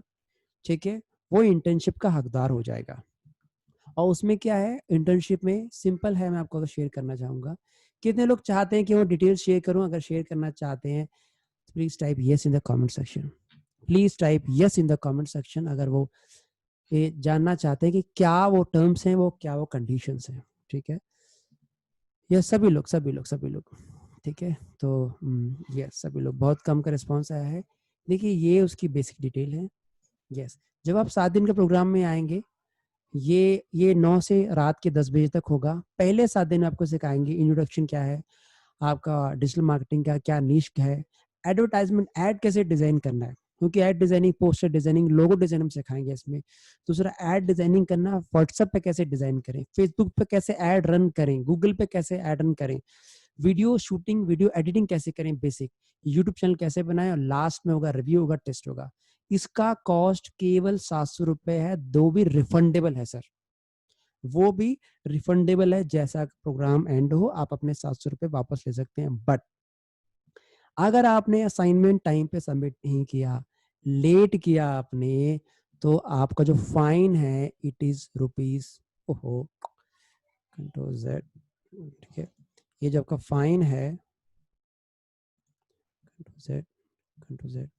[SPEAKER 3] ठीक है, वो इंटर्नशिप का हकदार हो जाएगा। और उसमें क्या है, इंटर्नशिप में सिंपल है, मैं आपको शेयर करना चाहूंगा। कितने लोग चाहते हैं कि वो डिटेल शेयर करूं? अगर शेयर करना चाहते हैं please type yes in the comment section. Please type yes in the comment section अगर वो ये जानना चाहते हैं कि क्या वो टर्म्स हैं, वो क्या वो कंडीशंस हैं। ठीक है, ये सभी लोग ठीक है। तो यस, सभी लोग, बहुत कम का रिस्पॉन्स आया है। देखिए ये उसकी बेसिक डिटेल है। यस, जब आप 7 दिन के प्रोग्राम में आएंगे, ये 9 से रात के 10 बजे तक होगा। पहले 7 दिन आपको सिखाएंगे इंट्रोडक्शन क्या है, आपका डिजिटल मार्केटिंग का क्या निश है, एडवर्टाइजमेंट ऐड कैसे डिजाइन करना है, क्योंकि add designing, poster designing, logo design हम सिखाएंगे इसमें। दूसरा ऐड डिजाइनिंग करना, व्हाट्सएप पे कैसे डिजाइन करें, फेसबुक पे कैसे ऐड रन करें, गूगल पे कैसे ऐड रन करें, वीडियो शूटिंग, वीडियो एडिटिंग कैसे करें, बेसिक यूट्यूब चैनल कैसे बनाएं, और लास्ट में होगा रिव्यू, होगा टेस्ट होगा। इसका कॉस्ट केवल 700 रुपए है, दो भी रिफंडेबल है सर, वो भी रिफंडेबल है। जैसा प्रोग्राम एंड हो आप अपने 700 रुपए वापस ले सकते हैं। बट अगर आपने असाइनमेंट टाइम पे सबमिट नहीं किया, लेट किया आपने, तो आपका जो फाइन है इट इज रुपीज, ओहो कंट्रोल जेड, ठीक है, ये जो आपका फाइन है, कंट्रोल जेड, कंट्रोल जेड,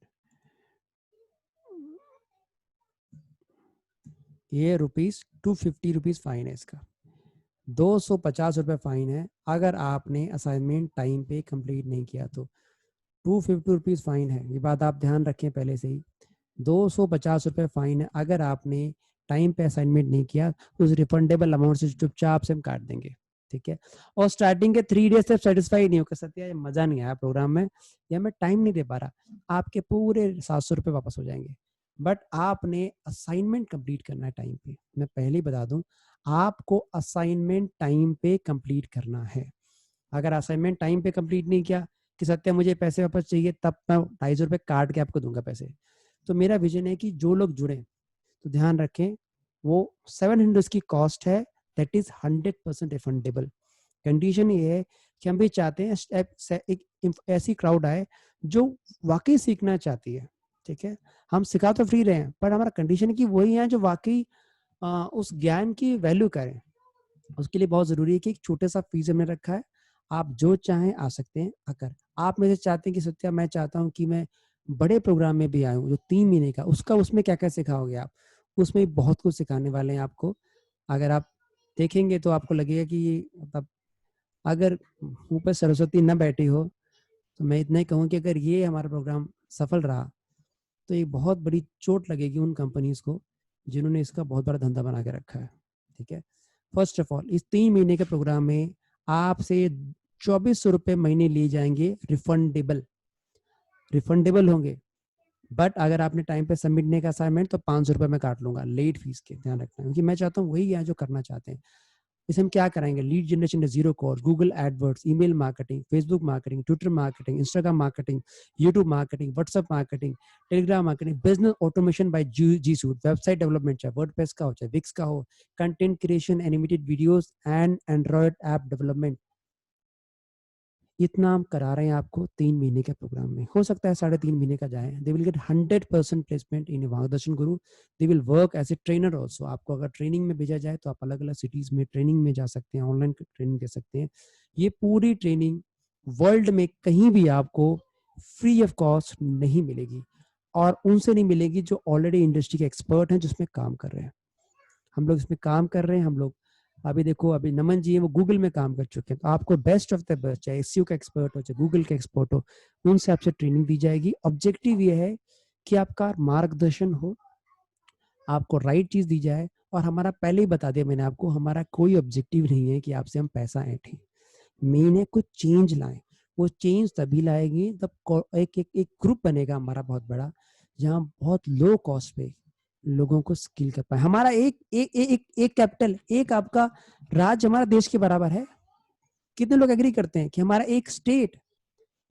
[SPEAKER 3] ये ₹250 फाइन है इसका, 250 रुपए फाइन है अगर आपने असाइनमेंट टाइम पे कंप्लीट नहीं किया तो। ₹250 फाइन है, ये बात आप ध्यान रखें पहले से ही। 250 रुपए फाइन है अगर आपने टाइम पे असाइनमेंट नहीं किया, उस रिफंडेबल अमाउंट से चुपचाप से हम काट देंगे, ठीक है। और स्टार्टिंग के 3 डेज से सेटिस्फाई नहीं होकर सत्या ये मजा नहीं आया प्रोग्राम में, या मैं टाइम नहीं दे पा रहा, आपके पूरे 700 रुपए वापस हो जाएंगे। बट आपने असाइनमेंट कंप्लीट करना है टाइम पे, मैं पहले ही बता दूं, आपको असाइनमेंट टाइम पे कंप्लीट करना है। अगर असाइनमेंट टाइम पे कंप्लीट नहीं किया कि सत्या मुझे पैसे वापस चाहिए, तब मैं 250 रुपए काट के आपको दूंगा पैसे। तो मेरा विजन है कि जो लोग जुड़े तो ध्यान रखें, वो 700 की कॉस्ट है, दैट इज 100% रिफंडेबल। कंडीशन ये है कि हम भी चाहते हैं एक ऐसी क्राउड आए जो वाकई सीखना चाहती है, ठीक है। हम सिखा तो फ्री रहे हैं, पर हमारा कंडीशन की वही है जो वाकई उस ज्ञान की वैल्यू करें। उसके लिए बहुत जरूरी है कि एक छोटा सा फीस हमने रखा है, आप जो चाहें आ सकते हैं। अगर आप मेरे से चाहते हैं कि सत्या मैं चाहता हूं कि मैं बड़े प्रोग्राम में भी आऊं जो 3 महीने का, उसका उसमें क्या क्या सिखाओगे आप, उसमें बहुत कुछ सिखाने वाले हैं आपको। अगर आप देखेंगे तो आपको लगेगा कि ये मतलब अगर ऊपर सरस्वती न बैठी हो, तो मैं इतना ही कहूँ कि अगर ये हमारा प्रोग्राम सफल रहा तो एक बहुत बड़ी चोट लगेगी उन कंपनीज को जिन्होंने इसका बहुत बड़ा धंधा बना के रखा है, ठीक है। फर्स्ट ऑफ ऑल इस 3 महीने के प्रोग्राम में आपसे 2400 रुपए महीने लिए जाएंगे, रिफंडेबल, रिफंडेबल होंगे। बट अगर आपने टाइम पे सबमिट नहीं का असाइनमेंट तो 500 रुपए मैं काट लूंगा लेट फीस के, ध्यान रखना, क्योंकि मैं चाहता हूँ वही है जो करना चाहते हैं। इसे हम क्या कराएंगे, lead generation, zero cost, Google AdWords, email marketing, Facebook marketing, Twitter marketing, Instagram marketing, YouTube marketing, WhatsApp marketing, Telegram marketing, business automation by G Suite, website development चाहे वर्डप्रेस का हो चाहे विक्स का हो, content creation, animated videos and Android app development. इतना हम करा रहे हैं आपको 3 महीने के प्रोग्राम में। हो सकता है 3.5 महीने का जाए। They will get 100% placement in Margdarshan Guru. They will work as a trainer also. आपको अगर ट्रेनिंग में भेजा जाए तो आप अलग अलग सिटीज में ट्रेनिंग में जा सकते हैं, ऑनलाइन ट्रेनिंग दे सकते हैं। ये पूरी ट्रेनिंग वर्ल्ड में कहीं भी आपको फ्री ऑफ कॉस्ट नहीं मिलेगी, और उनसे नहीं मिलेगी जो ऑलरेडी इंडस्ट्री के एक्सपर्ट हैं जिसमें काम कर रहे हैं। हम लोग इसमें काम कर रहे हैं। हम लोग अभी देखो, अभी नमन जी है वो गूगल में काम कर चुके हैं, तो आपको बेस्ट ऑफ द बेस्ट, चाहे एसईओ का एक्सपर्ट हो चाहे गूगल का एक्सपर्ट हो, उनसे आपसे ट्रेनिंग दी जाएगी। ऑब्जेक्टिव ये है कि आपका मार्गदर्शन हो, आपको राइट चीज दी जाए। और हमारा पहले ही बता दिया मैंने आपको, हमारा कोई ऑब्जेक्टिव नहीं है कि आपसे हम पैसा ऐंठे, मेन है कुछ चेंज लाएं। वो चेंज तभी लाएगी तब एक ग्रुप बनेगा हमारा बहुत बड़ा, जहाँ बहुत लो कॉस्ट पे लोगों को स्किल कर पाए। हमारा एक कैपिटल, एक आपका राज्य हमारा देश के बराबर है। कितने लोग एग्री करते हैं कि हमारा एक स्टेट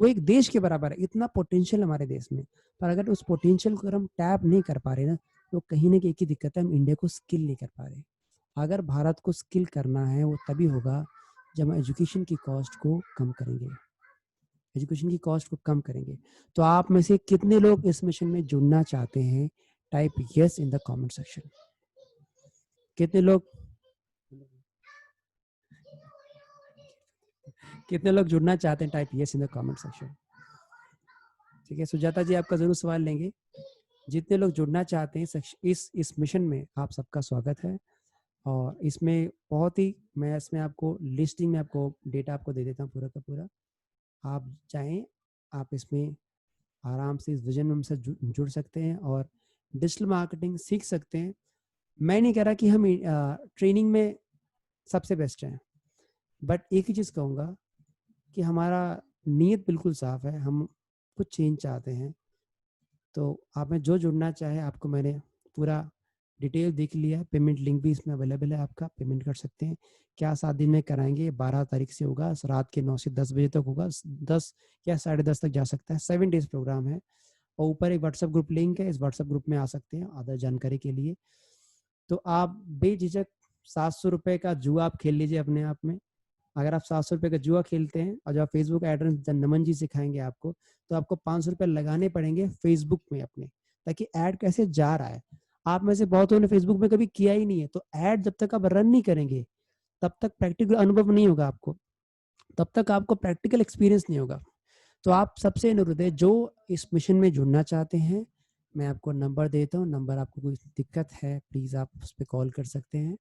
[SPEAKER 3] वो एक देश के बराबर है? इतना पोटेंशियल हमारे देश में, पर अगर उस पोटेंशियल को अगर हम टैप नहीं कर पा रहे ना, तो कहीं ना कहीं एक ही दिक्कत है, हम इंडिया को स्किल नहीं कर पा रहे। अगर भारत को स्किल करना है वो तभी होगा जब हम एजुकेशन की कॉस्ट को कम करेंगे, एजुकेशन की कॉस्ट को कम करेंगे। तो आप में से कितने लोग इस मिशन में जुड़ना चाहते हैं? Type yes in the comment section. कितने लोग जुड़ना चाहते हैं? Type yes in the comment section. ठीक है, सुजाता जी आपका जरूर सवाल लेंगे। जितने लोग जुड़ना चाहते हैं इस मिशन में, आप सबका स्वागत है। और इसमें बहुत ही, मैं इसमें आपको लिस्टिंग में आपको डेटा आपको दे देता हूँ पूरा का पूरा। आप चाहें आप इसमें आराम से इस विजन में हमसे जुड़ सकते हैं और डिजिटल मार्केटिंग सीख सकते हैं। मैं नहीं कह रहा कि हम ट्रेनिंग में सबसे बेस्ट हैं, बट एक ही चीज़ कहूँगा कि हमारा नीयत बिल्कुल साफ है, हम कुछ चेंज चाहते हैं। तो आप में जो जुड़ना चाहे, आपको मैंने पूरा डिटेल देख लिया है, पेमेंट लिंक भी इसमें अवेलेबल है, आपका पेमेंट कर सकते हैं। क्या 7 दिन में कराएंगे, 12 तारीख से होगा, रात के 9 से 10 बजे तक होगा, 10 या 10:30 तक जा सकता है। 7 डेज प्रोग्राम है और ऊपर एक व्हाट्सएप ग्रुप लिंक है, इस व्हाट्सएप ग्रुप में आ सकते हैं अदर जानकारी के लिए। तो आप बेझिझक 700 रुपये का जुआ आप खेल लीजिए अपने आप में। अगर आप 700 रुपये का जुआ खेलते हैं और जब फेसबुक एड्रेस नमन जी सिखाएंगे आपको, तो आपको 500 रुपये लगाने पड़ेंगे फेसबुक में अपने, ताकि ऐड कैसे जा रहा है। आप में से बहुतों ने फेसबुक में कभी किया ही नहीं है, तो ऐड जब तक आप रन नहीं करेंगे तब तक प्रैक्टिकल अनुभव नहीं होगा आपको, तब तक आपको प्रैक्टिकल एक्सपीरियंस नहीं होगा। तो आप सबसे अनुरोध है, जो इस मिशन में जुड़ना चाहते हैं, मैं आपको नंबर देता हूँ, नंबर आपको कोई दिक्कत है प्लीज़ आप उस पर कॉल कर सकते हैं,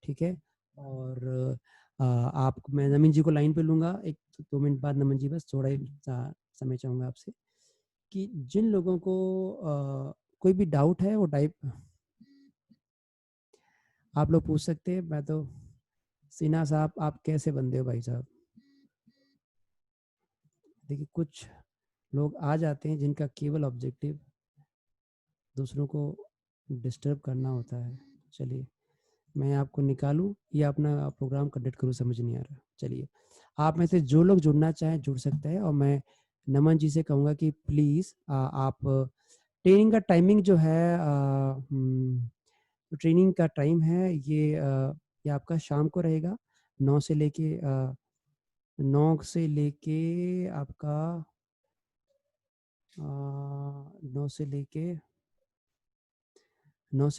[SPEAKER 3] ठीक है। और आप, मैं नमन जी को लाइन पे लूँगा 1-2 मिनट बाद। नमन जी बस थोड़ा ही समय चाहूँगा आपसे कि जिन लोगों को कोई भी डाउट है वो टाइप आप लोग पूछ सकते हैं। मैं तो सिन्हा साहब, आप कैसे बंदे हो भाई साहब? देखिए कुछ लोग आ जाते हैं जिनका केवल ऑब्जेक्टिव दूसरों को डिस्टर्ब करना होता है। चलिए मैं आपको निकालूं या अपना प्रोग्राम कंडक्ट करूं, समझ नहीं आ रहा। चलिए आप में से जो लोग जुड़ना चाहें जुड़ सकते हैं। और मैं नमन जी से कहूँगा कि प्लीज़ आप ट्रेनिंग का टाइमिंग जो है, ट्रेनिंग का टाइम है ये आपका शाम को रहेगा 9 से लेके 9 से लेके आपका 9 से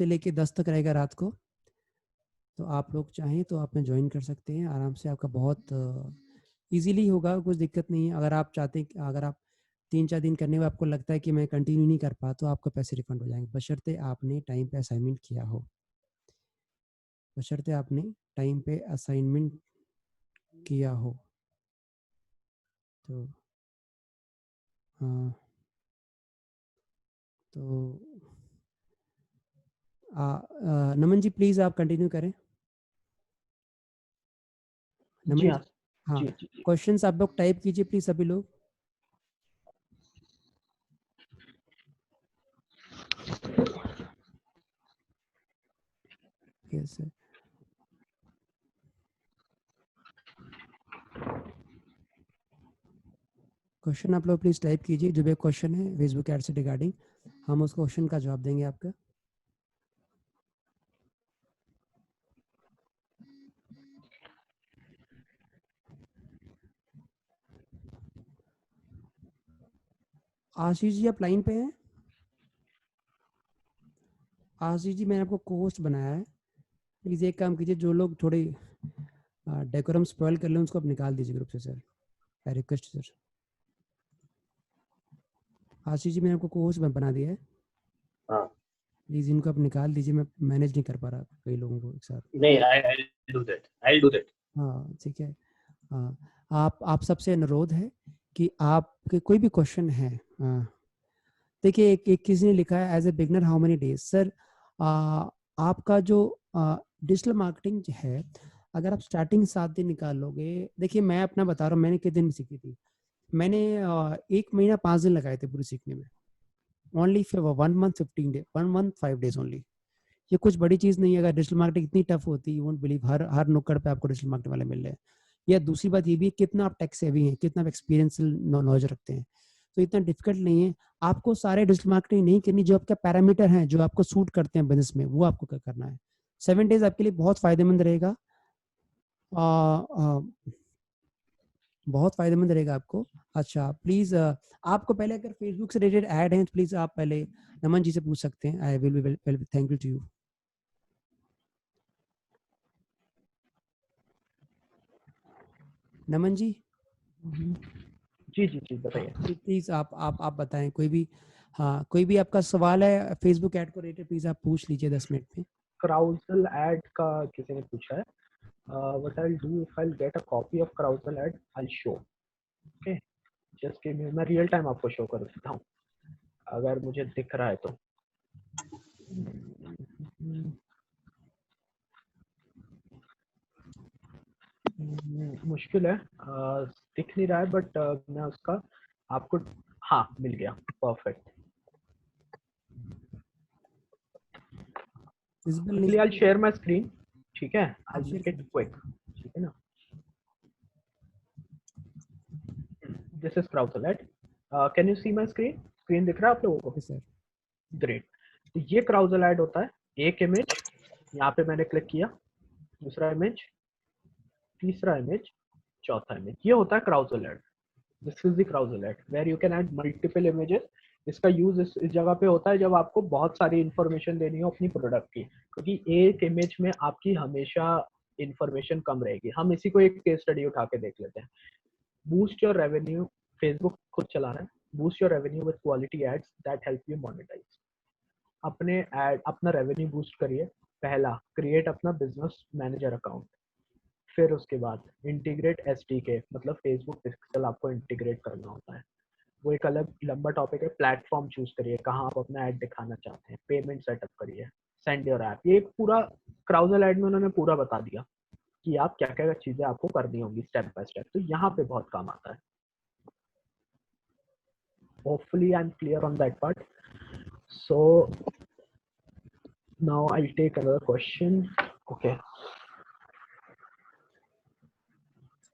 [SPEAKER 3] लेके 10 तक रहेगा रात को। तो आप लोग चाहें तो आप में ज्वाइन कर सकते हैं आराम से, आपका बहुत इजीली होगा, कुछ दिक्कत नहीं है। अगर आप चाहते हैं, अगर आप 3-4 दिन करने में आपको लगता है कि मैं कंटिन्यू नहीं कर पाता, तो आपको पैसे रिफंड हो जाएंगे, बशर्ते आपने टाइम पे असाइनमेंट किया हो, बशर्ते आपने टाइम पे असाइनमेंट किया हो। तो हाँ, तो नमन जी प्लीज़ आप कंटिन्यू करें।
[SPEAKER 1] जी
[SPEAKER 3] नमन
[SPEAKER 1] हाँ।
[SPEAKER 3] जी, हाँ,
[SPEAKER 1] जी जी।
[SPEAKER 3] क्वेश्चंस आप लोग टाइप कीजिए प्लीज सभी लोग। Yes sir. क्वेश्चन आप लोग प्लीज टाइप कीजिए, जो भी क्वेश्चन है फेसबुक एड से रिगार्डिंग, हम उस क्वेश्चन का जवाब देंगे आपका। आशीष जी आप लाइन पे हैं? आशीष जी मैंने आपको कोस्ट बनाया है, प्लीज एक काम कीजिए, जो लोग थोड़े डेकोरम स्पॉइल कर लें उसको आप निकाल दीजिए ग्रुप से sir, I request sir. Ashish ji मैंने आपको कोस्ट बना दिया है,
[SPEAKER 4] हाँ
[SPEAKER 3] प्लीज इनको आप निकाल दीजिए, मैं मैनेज नहीं कर पा रहा कई लोगों को एक साथ।
[SPEAKER 4] नहीं, I'll do that.
[SPEAKER 3] हाँ ठीक है। हाँ, आप सबसे अनुरोध है कि आपके कोई भी क्वेश्चन है, देखिए एक किसी ने लिखा है as a beginner how many days. Sir आपका जो डिजिटल मार्केटिंग है, अगर आप स्टार्टिंग 7 दिन निकाल लोगे, देखिए मैं अपना बता रहा हूँ, मैंने कितने दिन सीखी थी, मैंने 1 महीना 5 दिन लगाए थे पूरी सीखने में, only 1 month 15 day, 1 month 5 days only. ये कुछ बड़ी चीज नहीं है। अगर डिजिटल मार्केटिंग इतनी टफ होती, यू वोंट बिलीव, हर नुक्कड़ पे आपको डिजिटल मार्केटिंग वाले मिल रहे हैं। या दूसरी बात ये भी है, कितना आप टेक सेवी हैं, कितना आप एक्सपीरियंस नॉलेज रखते हैं, तो इतना डिफिकल्ट नहीं है। आपको सारे डिजिटल मार्केटिंग नहीं करनी, जो आपके पैरामीटर हैं जो आपको सूट करते हैं बिजनेस में, वो आपको करना है। 7 डेज आपके लिए बहुत फायदेमंद रहेगा, बहुत फायदेमंद रहेगा आपको। अच्छा प्लीज आपको पहले अगर फेसबुक से रिलेटेड ऐड हैं तो प्लीज आप पहले नमन जी से पूछ सकते हैं। I will be thank you to you. Naman ji
[SPEAKER 1] जी जी जी बताइए।
[SPEAKER 3] प्लीज आप बताएं कोई भी, हाँ कोई भी आपका सवाल है फेसबुक ऐड को रिलेटेड, प्लीज आप पूछ लीजिए 10 मिनट में।
[SPEAKER 1] क्राउजल ऐड का किसी ने पूछा है, what I do if I get a copy of carousel add, I show. Okay, just give me, मैं रियल टाइम आपको शो कर देता हूँ अगर मुझे दिख रहा है तो। मुश्किल है, दिख नहीं रहा है, बट मैं उसका आपको, हाँ मिल गया, perfect.
[SPEAKER 3] Visible
[SPEAKER 1] quickly I'll share my screen, ठीक है, I'll
[SPEAKER 3] share
[SPEAKER 1] make it quick, ठीक है ना। This is Crowdsolet. Can you see my screen? Screen दिख रहा है आप लोगों को?
[SPEAKER 3] सर।
[SPEAKER 1] ग्रेट। तो ये Crowdsolet होता है, एक इमेज यहाँ पे मैंने क्लिक किया, दूसरा इमेज, तीसरा इमेज, चौथा इमेज, ये होता है Crowdsolet। This is the Crowdsolet where you can add multiple images. इसका यूज इस जगह पे होता है जब आपको बहुत सारी इंफॉर्मेशन देनी हो अपनी प्रोडक्ट की, क्योंकि एक इमेज में आपकी हमेशा इंफॉर्मेशन कम रहेगी। हम इसी को एक केस स्टडी उठा के देख लेते हैं। बूस्ट योर रेवेन्यू, फेसबुक खुद चला रहा है, boost your revenue with quality ads that help you monetize. अपने एड, अपना रेवेन्यू बूस्ट करिए। पहला, क्रिएट अपना बिजनेस मैनेजर अकाउंट। फिर उसके बाद इंटीग्रेट एसडीके, मतलब फेसबुक पिक्सल आपको इंटीग्रेट करना होता है, वो एक अलग लंबा टॉपिक है। प्लेटफॉर्म चूज करिए, कहाँ आप अपना ऐड दिखाना चाहते हैं। पेमेंट सेटअप करिए, सेंड योर ऐप। ये एक पूरा Crowdsolet में उन्होंने पूरा बता दिया कि आप क्या क्या चीजें आपको करनी होंगी स्टेप बाय स्टेप, तो यहाँ पे बहुत काम आता है। Hopefully I'm clear on that part. So now I'll take another question. Okay.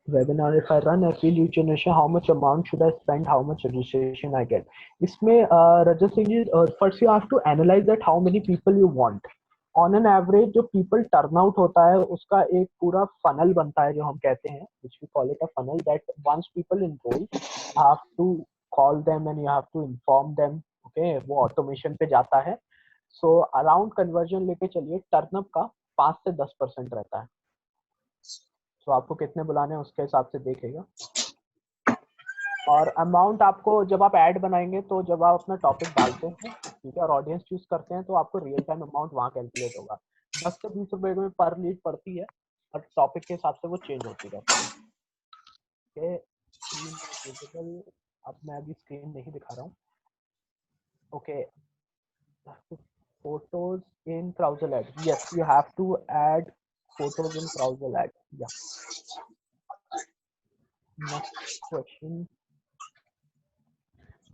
[SPEAKER 1] Webinar, if I run FP lead generation, how much amount should I spend, how much registration I get? इसमें Rajat Singh ji, first you have to analyze that how many people you want. On an average जो people turnout होता है उसका एक पूरा funnel बनता है जो हम कहते हैं, which we call it a funnel, that once people enroll, you have to call them and you have to inform them. Okay, वो automation पे जाता है। So around conversion लेके चलिए, टर्नअप का 5 से 10% रहता है। तो आपको कितने बुलाने हैं उसके हिसाब से देखेगा। और अमाउंट आपको, जब आप ऐड बनाएंगे तो जब आप अपना टॉपिक डालते हैं, ठीक है, और ऑडियंस चूज करते हैं, तो आपको रियल टाइम अमाउंट वहाँ कैलकुलेट होगा। 10 से 20 रुपए में पर लीड पड़ती है, और टॉपिक के हिसाब से वो चेंज होती रहती है। अब मैं अभी स्क्रीन नहीं दिखा रहा हूँ। Okay, photos in Crowdsolet, yes you have to add photos in Crowdsolet। या नेक्स्ट क्वेश्चन,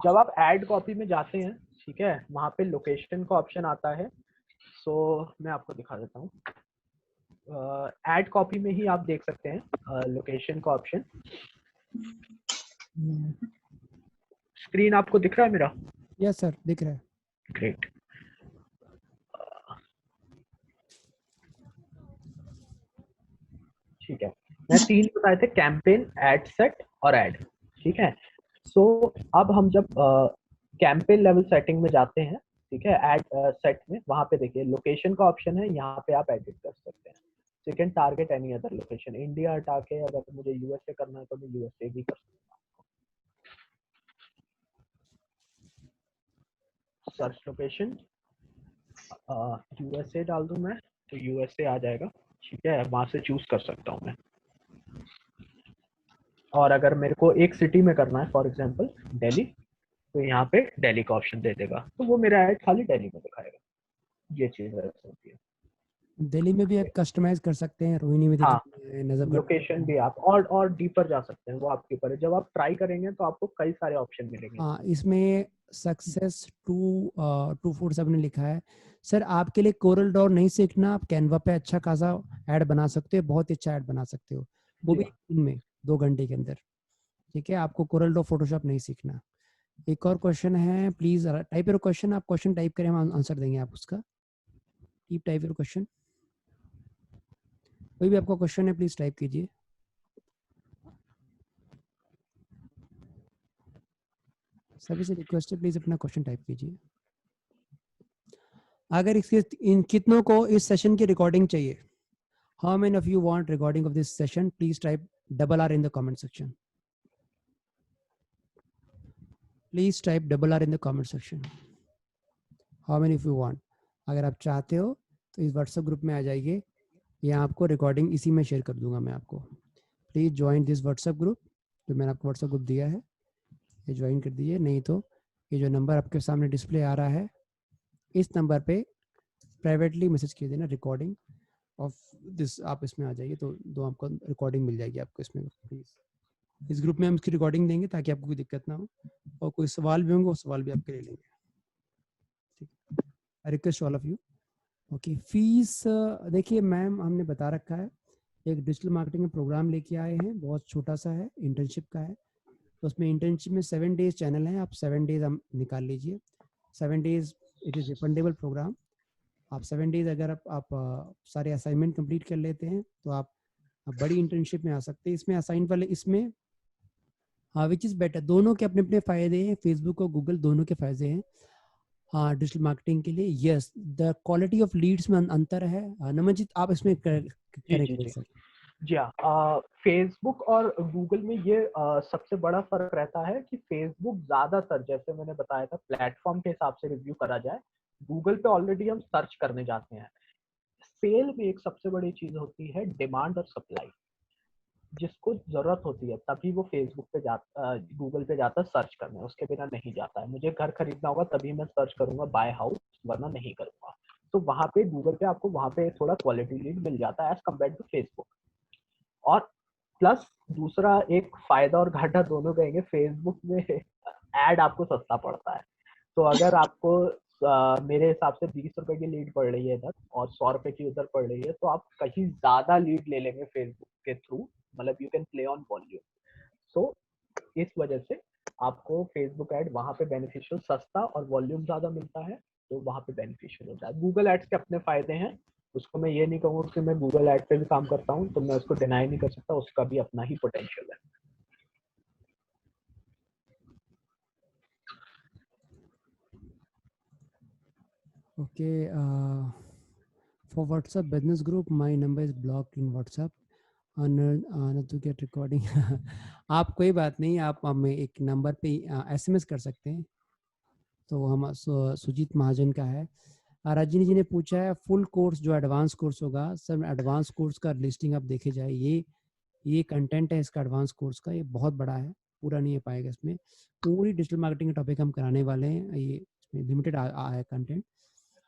[SPEAKER 1] जब आप ऐड कॉपी में जाते हैं, ठीक है, वहां पे लोकेशन का ऑप्शन आता है। सो मैं आपको दिखा देता हूँ। ऐड कॉपी में ही आप देख सकते हैं लोकेशन का ऑप्शन। स्क्रीन आपको दिख रहा है मेरा?
[SPEAKER 3] यस सर, दिख रहा है।
[SPEAKER 1] ग्रेट। ठीक है, मैं 3 बताए थे, कैंपेन, एड सेट और एड, ठीक है। सो अब हम जब कैंपेन लेवल सेटिंग में जाते हैं, ठीक है, एड सेट में, वहां पे देखिए लोकेशन का ऑप्शन है, यहाँ पे आप एडिट कर सकते हैं। Second, target any other location, India हटा के अगर मुझे यूएसए करना है तो मैं यूएसए भी कर सकता हूँ। सर्च लोकेशन यूएसए डाल दूं मैं तो यूएसए आ जाएगा, ठीक है, वहां से चूज कर सकता हूँ मैं। और अगर मेरे को एक सिटी में करना है, फॉर एग्जांपल दिल्ली, तो यहाँ पे दिल्ली का ऑप्शन दे देगा, तो वो मेरा ऐड खाली दिल्ली में दिखाएगा। ये चीज होती है।
[SPEAKER 3] दिल्ली में भी आप कस्टमाइज कर सकते हैं, रोहिणी में
[SPEAKER 1] हाँ,
[SPEAKER 3] नजफगढ़
[SPEAKER 1] लोकेशन भी आप और डीपर जा सकते हैं, वो आपके ऊपर है। जब आप ट्राई करेंगे तो आपको कई सारे ऑप्शन मिलेंगे।
[SPEAKER 3] हाँ, इसमें सक्सेस 247 ने लिखा है, सर आपके लिए कोरल ड्रॉ नहीं सीखना, आप कैनवा पे अच्छा खासा ऐड बना सकते हो, बहुत अच्छा ऐड बना सकते हो, वो भी दिन में 2 घंटे के अंदर, ठीक है। आपको कोरल ड्रॉ फोटोशॉप नहीं सीखना। एक और क्वेश्चन है, प्लीज टाइप योर क्वेश्चन, आप क्वेश्चन टाइप करें, हम आंसर देंगे आप उसका। टाइप योर क्वेश्चन, कोई भी आपका क्वेश्चन है प्लीज टाइप कीजिए। सभी से रिक्वेस्ट है, प्लीज अपना क्वेश्चन टाइप कीजिए। अगर इसके इन कितनों को इस सेशन की रिकॉर्डिंग चाहिए, how many of you want recording of this session, please type $R in the comment section. Please type $R in the comment section. How many of you want? अगर आप चाहते हो तो इस व्हाट्सएप ग्रुप में आ जाइए, यहाँ आपको रिकॉर्डिंग इसी में शेयर कर दूंगा मैं आपको। Please join this WhatsApp group, जो मैंने आपको व्हाट्सएप ग्रुप दिया है, ये ज्वाइन कर दीजिए। नहीं तो ये जो नंबर आपके सामने डिस्प्ले आ रहा है, इस नंबर पे प्राइवेटली मैसेज किए देना रिकॉर्डिंग, ऑफ दिस आप इसमें आ जाइए तो दो आपको रिकॉर्डिंग मिल जाएगी आपको इसमें प्लीज। इस ग्रुप में हम इसकी रिकॉर्डिंग देंगे ताकि आपको कोई दिक्कत ना हो, और कोई सवाल भी होंगे वो सवाल भी आपके ले लेंगे। ठीक है, I request all of you. Okay, fees देखिए मैम हमने बता रखा है, एक डिजिटल मार्केटिंग में प्रोग्राम लेके आए हैं, बहुत छोटा सा है, इंटर्नशिप का है। तो उसमें इंटर्नशिप में 7 डेज चैनल है, आप 7 डेज हम निकाल लीजिए। 7 days it is refundable program. आप 7 डेज अगर आप सारे असाइनमेंट कंप्लीट कर लेते हैं तो आप बड़ी इंटर्नशिप में आ सकते हैं। इसमें असाइन वाले इसमें विच इज़ बेटर, दोनों के अपने अपने फ़ायदे हैं, फेसबुक और गूगल दोनों के फ़ायदे हैं डिजिटल मार्केटिंग के लिए। Yes, the quality of leads में अंतर है। नमनजीत आप इसमें करेक्ट सर।
[SPEAKER 1] जी हाँ, फेसबुक और गूगल में ये सबसे बड़ा फर्क रहता है कि फेसबुक ज्यादातर, जैसे मैंने बताया था, प्लेटफॉर्म के हिसाब से रिव्यू करा जाए, गूगल पे ऑलरेडी हम सर्च करने जाते हैं। सेल में एक सबसे बड़ी चीज होती है डिमांड और सप्लाई। जिसको जरूरत होती है तभी वो फेसबुक पे जाता, गूगल पे जाता सर्च करने, उसके बिना नहीं जाता है। मुझे घर खरीदना होगा तभी मैं सर्च करूंगा बाय हाउस, वरना नहीं करूंगा। तो वहां पे गूगल पे आपको वहां पे थोड़ा क्वालिटी लीड मिल जाता है एज कम्पेयर टू फेसबुक। और प्लस दूसरा एक फायदा और घाटा दोनों कहेंगे, फेसबुक में एड आपको सस्ता पड़ता है। तो अगर आपको मेरे हिसाब से 20 रुपए की लीड पड़ रही है इधर और 100 रुपए की उधर पड़ रही है, तो आप कहीं ज्यादा लीड ले लेंगे फेसबुक के थ्रू, मतलब you can play on volume. So इस वजह से आपको फेसबुक एड वहां पे बेनिफिशियल, सस्ता और वॉल्यूम ज्यादा मिलता है, तो वहां पे बेनिफिशियल होता है। गूगल एड्स के अपने फायदे हैं, उसको मैं ये नहीं कहूँगा कि मैं गूगल एड पे भी काम करता हूँ तो मैं उसको डिनाई नहीं कर सकता, उसका भी अपना ही पोटेंशियल है।
[SPEAKER 3] Okay, for WhatsApp business group my number is blocked in WhatsApp to get recording। आप कोई बात नहीं, आप हमें एक नंबर पे SMS कर सकते हैं। तो हम सुजीत महाजन का है। रजनी जी ने पूछा है फुल कोर्स जो एडवांस कोर्स होगा सर, एडवांस कोर्स का लिस्टिंग आप देखे जाए, ये कंटेंट है इसका एडवांस कोर्स का, ये बहुत बड़ा है, पूरा नहीं हो पाएगा। इसमें पूरी डिजिटल मार्केटिंग का टॉपिक हम कराने वाले हैं, ये लिमिटेड है कंटेंट,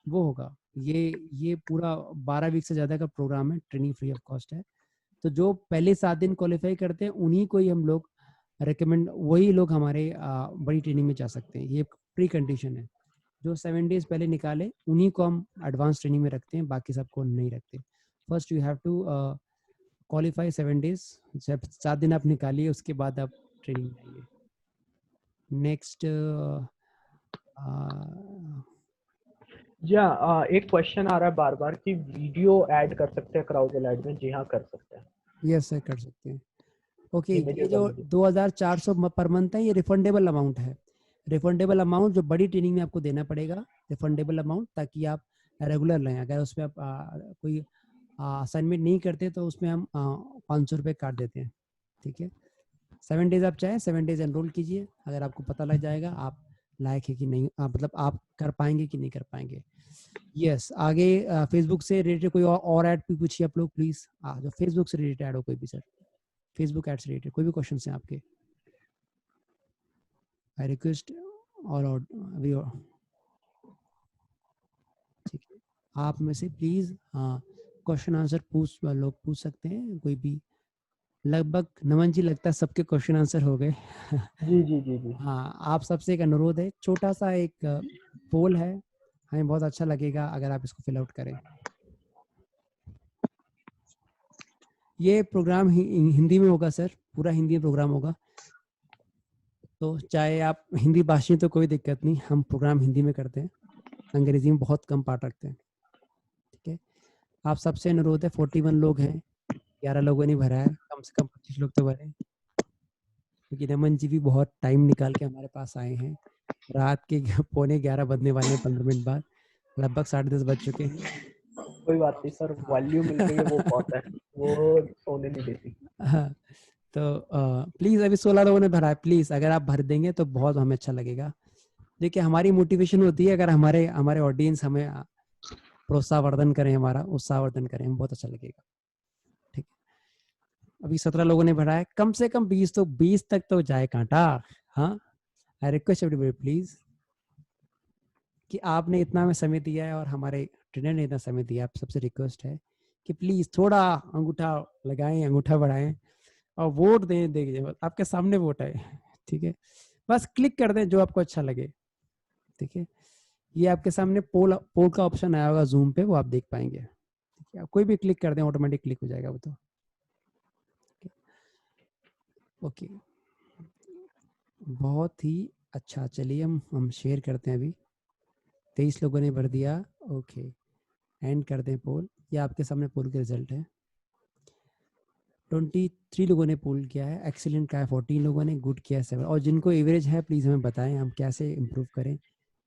[SPEAKER 3] वो होगा। ये पूरा 12 वीक से ज़्यादा का प्रोग्राम है, ट्रेनिंग फ्री ऑफ कॉस्ट है। तो जो पहले 7 दिन क्वालिफाई करते हैं उन्हीं को ही हम लोग रिकमेंड, वही लोग हमारे बड़ी ट्रेनिंग में जा सकते हैं, ये प्री कंडीशन है। जो 7 डेज पहले निकाले उन्हीं को हम एडवांस ट्रेनिंग में रखते हैं, बाकी सबको नहीं रखते। First you have to qualify 7 days, जब 7 दिन आप निकालिए उसके बाद आप ट्रेनिंग में आइए। नेक्स्ट
[SPEAKER 1] जी हाँ, एक क्वेश्चन आ रहा है बार बार कि वीडियो ऐड कर सकते हैं क्राउजल ऐड में। जी हाँ, कर सकते हैं।
[SPEAKER 3] यस सर, कर सकते हैं। ओके, ये जो 2400 पर मंथ है ये रिफंडेबल अमाउंट है। रिफंडेबल अमाउंट जो बड़ी ट्रेनिंग में आपको देना पड़ेगा, रिफंडेबल अमाउंट, ताकि आप रेगुलर लें। अगर उसमें आप कोई असाइनमेंट नहीं करते तो उसमें हम 500 रुपये काट देते हैं। ठीक है, 7 डेज आप चाहें 7 डेज एनरोल कीजिए, अगर आपको पता लग जाएगा आप लायक है कि नहीं, मतलब आप कर पाएंगे कि नहीं कर पाएंगे। यस, आगे फेसबुक से रिलेटेड कोई और ऐड भी पूछिए आप लोग प्लीज, जो फेसबुक से रिलेटेड ऐड हो कोई भी सर, फेसबुक एड्स रिलेटेड कोई भी क्वेश्चन हैं आपके। आई रिक्वेस्ट और अभी ठीक है, आप में से प्लीज क्वेश्चन आंसर लोग पूछ सकते हैं कोई भी। लगभग नमन जी लगता है सबके क्वेश्चन आंसर हो गए।
[SPEAKER 1] जी जी जी जी।
[SPEAKER 3] हाँ, आप सबसे एक अनुरोध है, छोटा सा एक पोल है, हमें बहुत अच्छा लगेगा अगर आप इसको फिल आउट करें। ये प्रोग्राम हिंदी में होगा सर, पूरा हिंदी प्रोग्राम होगा, तो चाहे आप हिंदी भाषी तो कोई दिक्कत नहीं, हम प्रोग्राम हिंदी में करते हैं, अंग्रेजी में बहुत कम पार्ट रखते हैं। ठीक है, आप सबसे अनुरोध है, 41 लोग हैं, 11 लोगों ने भरा है, कम से कम 25 लोग तो भरे, क्योंकि रमन जी भी बहुत टाइम निकाल के हमारे पास आए हैं। रात के 11:15 बजने वाले हैं, 15 मिनट बाद, लगभग 10:30 बज चुके हैं।
[SPEAKER 1] कोई बात नहीं सर, वॉल्यूम मिल गई है वो बहुत है, वो सोने नहीं देती।
[SPEAKER 3] हाँ, तो प्लीज अभी 16 लोगों ने भरा है, प्लीज अगर आप भर देंगे तो बहुत हमें अच्छा लगेगा। देखिए हमारी मोटिवेशन होती है अगर हमारे ऑडियंस हमें प्रोत्साहवर्धन करें, हमारा उत्साहवर्धन करें, हमें बहुत अच्छा लगेगा। ठीक है, अभी 17 लोगों ने भरा है, कम से कम 20 तक तो जाए कांटा। हाँ, आई रिक्वेस्ट एवरीबॉडी प्लीज कि आपने इतना हमें समय दिया है और हमारे ट्रेनर ने इतना समय दिया, आप सबसे रिक्वेस्ट है कि प्लीज थोड़ा अंगूठा लगाएं, अंगूठा बढ़ाएं और वोट दें। देखिए आपके सामने वोट है, ठीक है, बस क्लिक कर दें जो आपको अच्छा लगे, ठीक है। ये आपके सामने पोल पोल का ऑप्शन आया होगा जूम पे, वो आप देख पाएंगे, ठीक है। कोई भी क्लिक कर दें ऑटोमेटिक क्लिक हो जाएगा वो तो। ओके, बहुत ही अच्छा। चलिए हम शेयर करते हैं। अभी 23 लोगों ने भर दिया। ओके, एंड कर दें पोल। ये आपके सामने पोल के रिजल्ट है। 23 लोगों ने पोल किया है, एक्सीलेंट का है 14 लोगों ने, गुड किया है 7। और जिनको एवरेज है प्लीज़ हमें बताएं, हम कैसे इम्प्रूव करें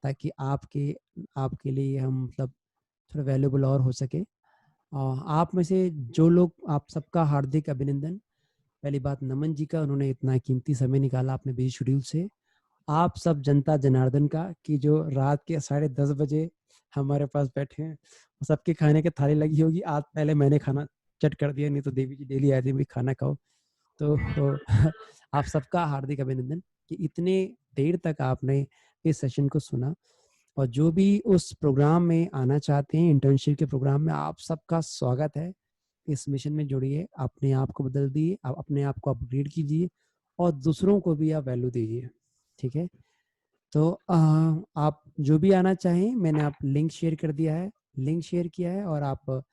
[SPEAKER 3] ताकि आपके लिए हम मतलब थोड़ा वैल्यूबल और हो सके। आप में से जो लोग, आप सबका हार्दिक अभिनंदन। पहली बात नमन जी का, उन्होंने इतना कीमती समय निकाला अपने बिजी शेड्यूल से। आप सब जनता जनार्दन का कि जो रात के 10:30 बजे हमारे पास बैठे हैं, सबके खाने की थाली लगी होगी। आज पहले मैंने खाना चट कर दिया, नहीं तो देवी जी डेली आती है खाना खाओ। तो आप सबका हार्दिक अभिनंदन कि इतने देर तक आपने इस सेशन को सुना। और जो भी उस प्रोग्राम में आना चाहते हैं, इंटर्नशिप के प्रोग्राम में, आप सबका स्वागत है। इस मिशन में जुड़िए, अपने आप को बदल दिए, आप अपने आप को अपग्रेड कीजिए और दूसरों को भी आप वैल्यू दीजिए, ठीक है। तो आप जो भी आना चाहें, मैंने आप लिंक शेयर कर दिया है, लिंक शेयर किया है और आप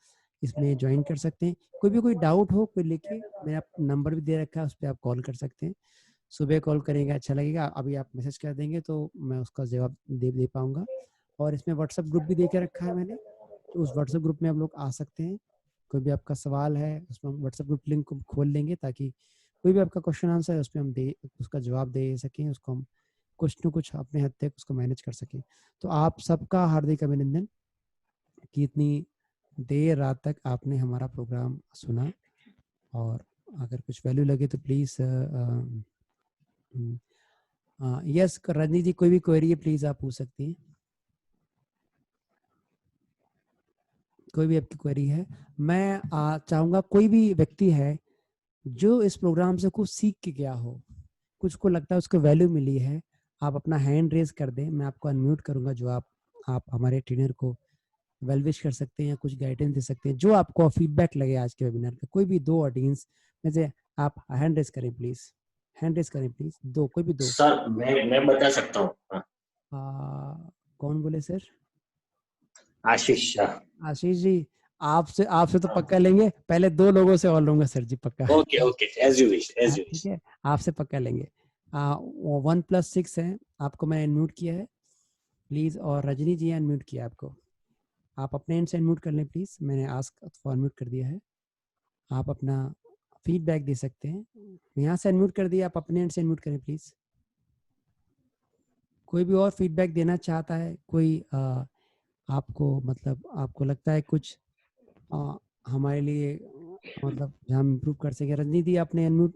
[SPEAKER 3] इसमें ज्वाइन कर सकते हैं। कोई डाउट हो कोई लेके, मैंने आप नंबर भी दे रखा है, उस पर आप कॉल कर सकते हैं। सुबह कॉल करेंगे अच्छा लगेगा, अभी आप मैसेज कर देंगे तो मैं उसका जवाब दे पाऊंगा। और इसमें व्हाट्सएप ग्रुप भी दे के रखा है मैंने, तो उस व्हाट्सएप ग्रुप में आप लोग आ सकते हैं। कोई भी आपका सवाल है उसमें हम व्हाट्सएप ग्रुप लिंक को खोल लेंगे ताकि कोई भी आपका क्वेश्चन आंसर है उसमें हम उसका जवाब दे सकें, उसको हम कुछ न कुछ अपने हद तक उसको मैनेज कर सकें। तो आप सबका हार्दिक अभिनंदन कि इतनी देर रात तक आपने हमारा प्रोग्राम सुना। और अगर कुछ वैल्यू लगे तो प्लीज़ यस रजनी जी, कोई भी क्वेरी है प्लीज़ आप पूछ सकती हैं, कोई भी आपकी क्वेरी है। मैं चाहूँगा कोई भी व्यक्ति है जो इस प्रोग्राम से कुछ सीख के गया हो, कुछ को लगता है उसको वैल्यू मिली है, आप अपना हैंड रेज कर दें, मैं आपको अनम्यूट करूंगा। जो आप हमारे ट्रेनर को वेलविश कर सकते हैं या कुछ गाइडेंस दे सकते हैं, जो आपको फीडबैक लगे आज के वेबिनार का। कोई भी दो ऑडियंस में से आप हैंड रेज करें प्लीज, हैंड रेज करें प्लीज, दो, कोई भी दो।
[SPEAKER 4] सर मैं बता सकता हूँ।
[SPEAKER 3] कौन बोले सर?
[SPEAKER 4] आशीष शाह।
[SPEAKER 3] आशीष जी, आपसे तो पक्का लेंगे, पहले 2 लोगों से और लूंगा सर जी, पक्का।
[SPEAKER 4] Okay okay, as you wish, as you wish.
[SPEAKER 3] ठीक है, आपसे पक्का लेंगे। 1+6 है, आपको मैंने अनम्यूट किया है प्लीज, और रजनी जी अनम्यूट किया आपको। आप अपने एंड से अनम्यूट कर लें प्लीज, मैंने आस्क फॉर अनम्यूट कर दिया है। आप अपना फीडबैक दे सकते हैं, यहाँ से अनम्यूट कर दिया, आप अपने एंड से अनम्यूट करें प्लीज। कोई भी और फीडबैक देना चाहता है, कोई आपको मतलब आपको लगता है कुछ हमारे लिए मतलब जहाँ हम इम्प्रूव कर सके। रजनी दी आपने अनम्यूट,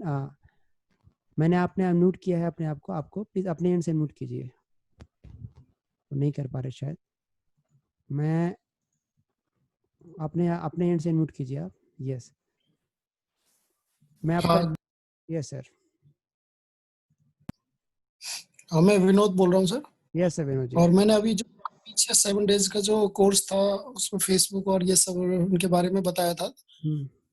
[SPEAKER 3] मैंने आपने अनम्यूट किया है अपने आपको प्लीज अपने एंड से अनम्यूट कीजिए। नहीं कर पा रहे शायद, मैं अपने एंड से अनम्यूट कीजिए आप। यस, मैं आपका। Yes sir.
[SPEAKER 5] हाँ, मैं विनोद बोल रहा हूँ sir.
[SPEAKER 3] Yes sir Vinod ji.
[SPEAKER 5] और मैंने अभी जो पीछे 7 डेज का जो कोर्स था उसमें फेसबुक और ये सब उनके बारे में बताया था,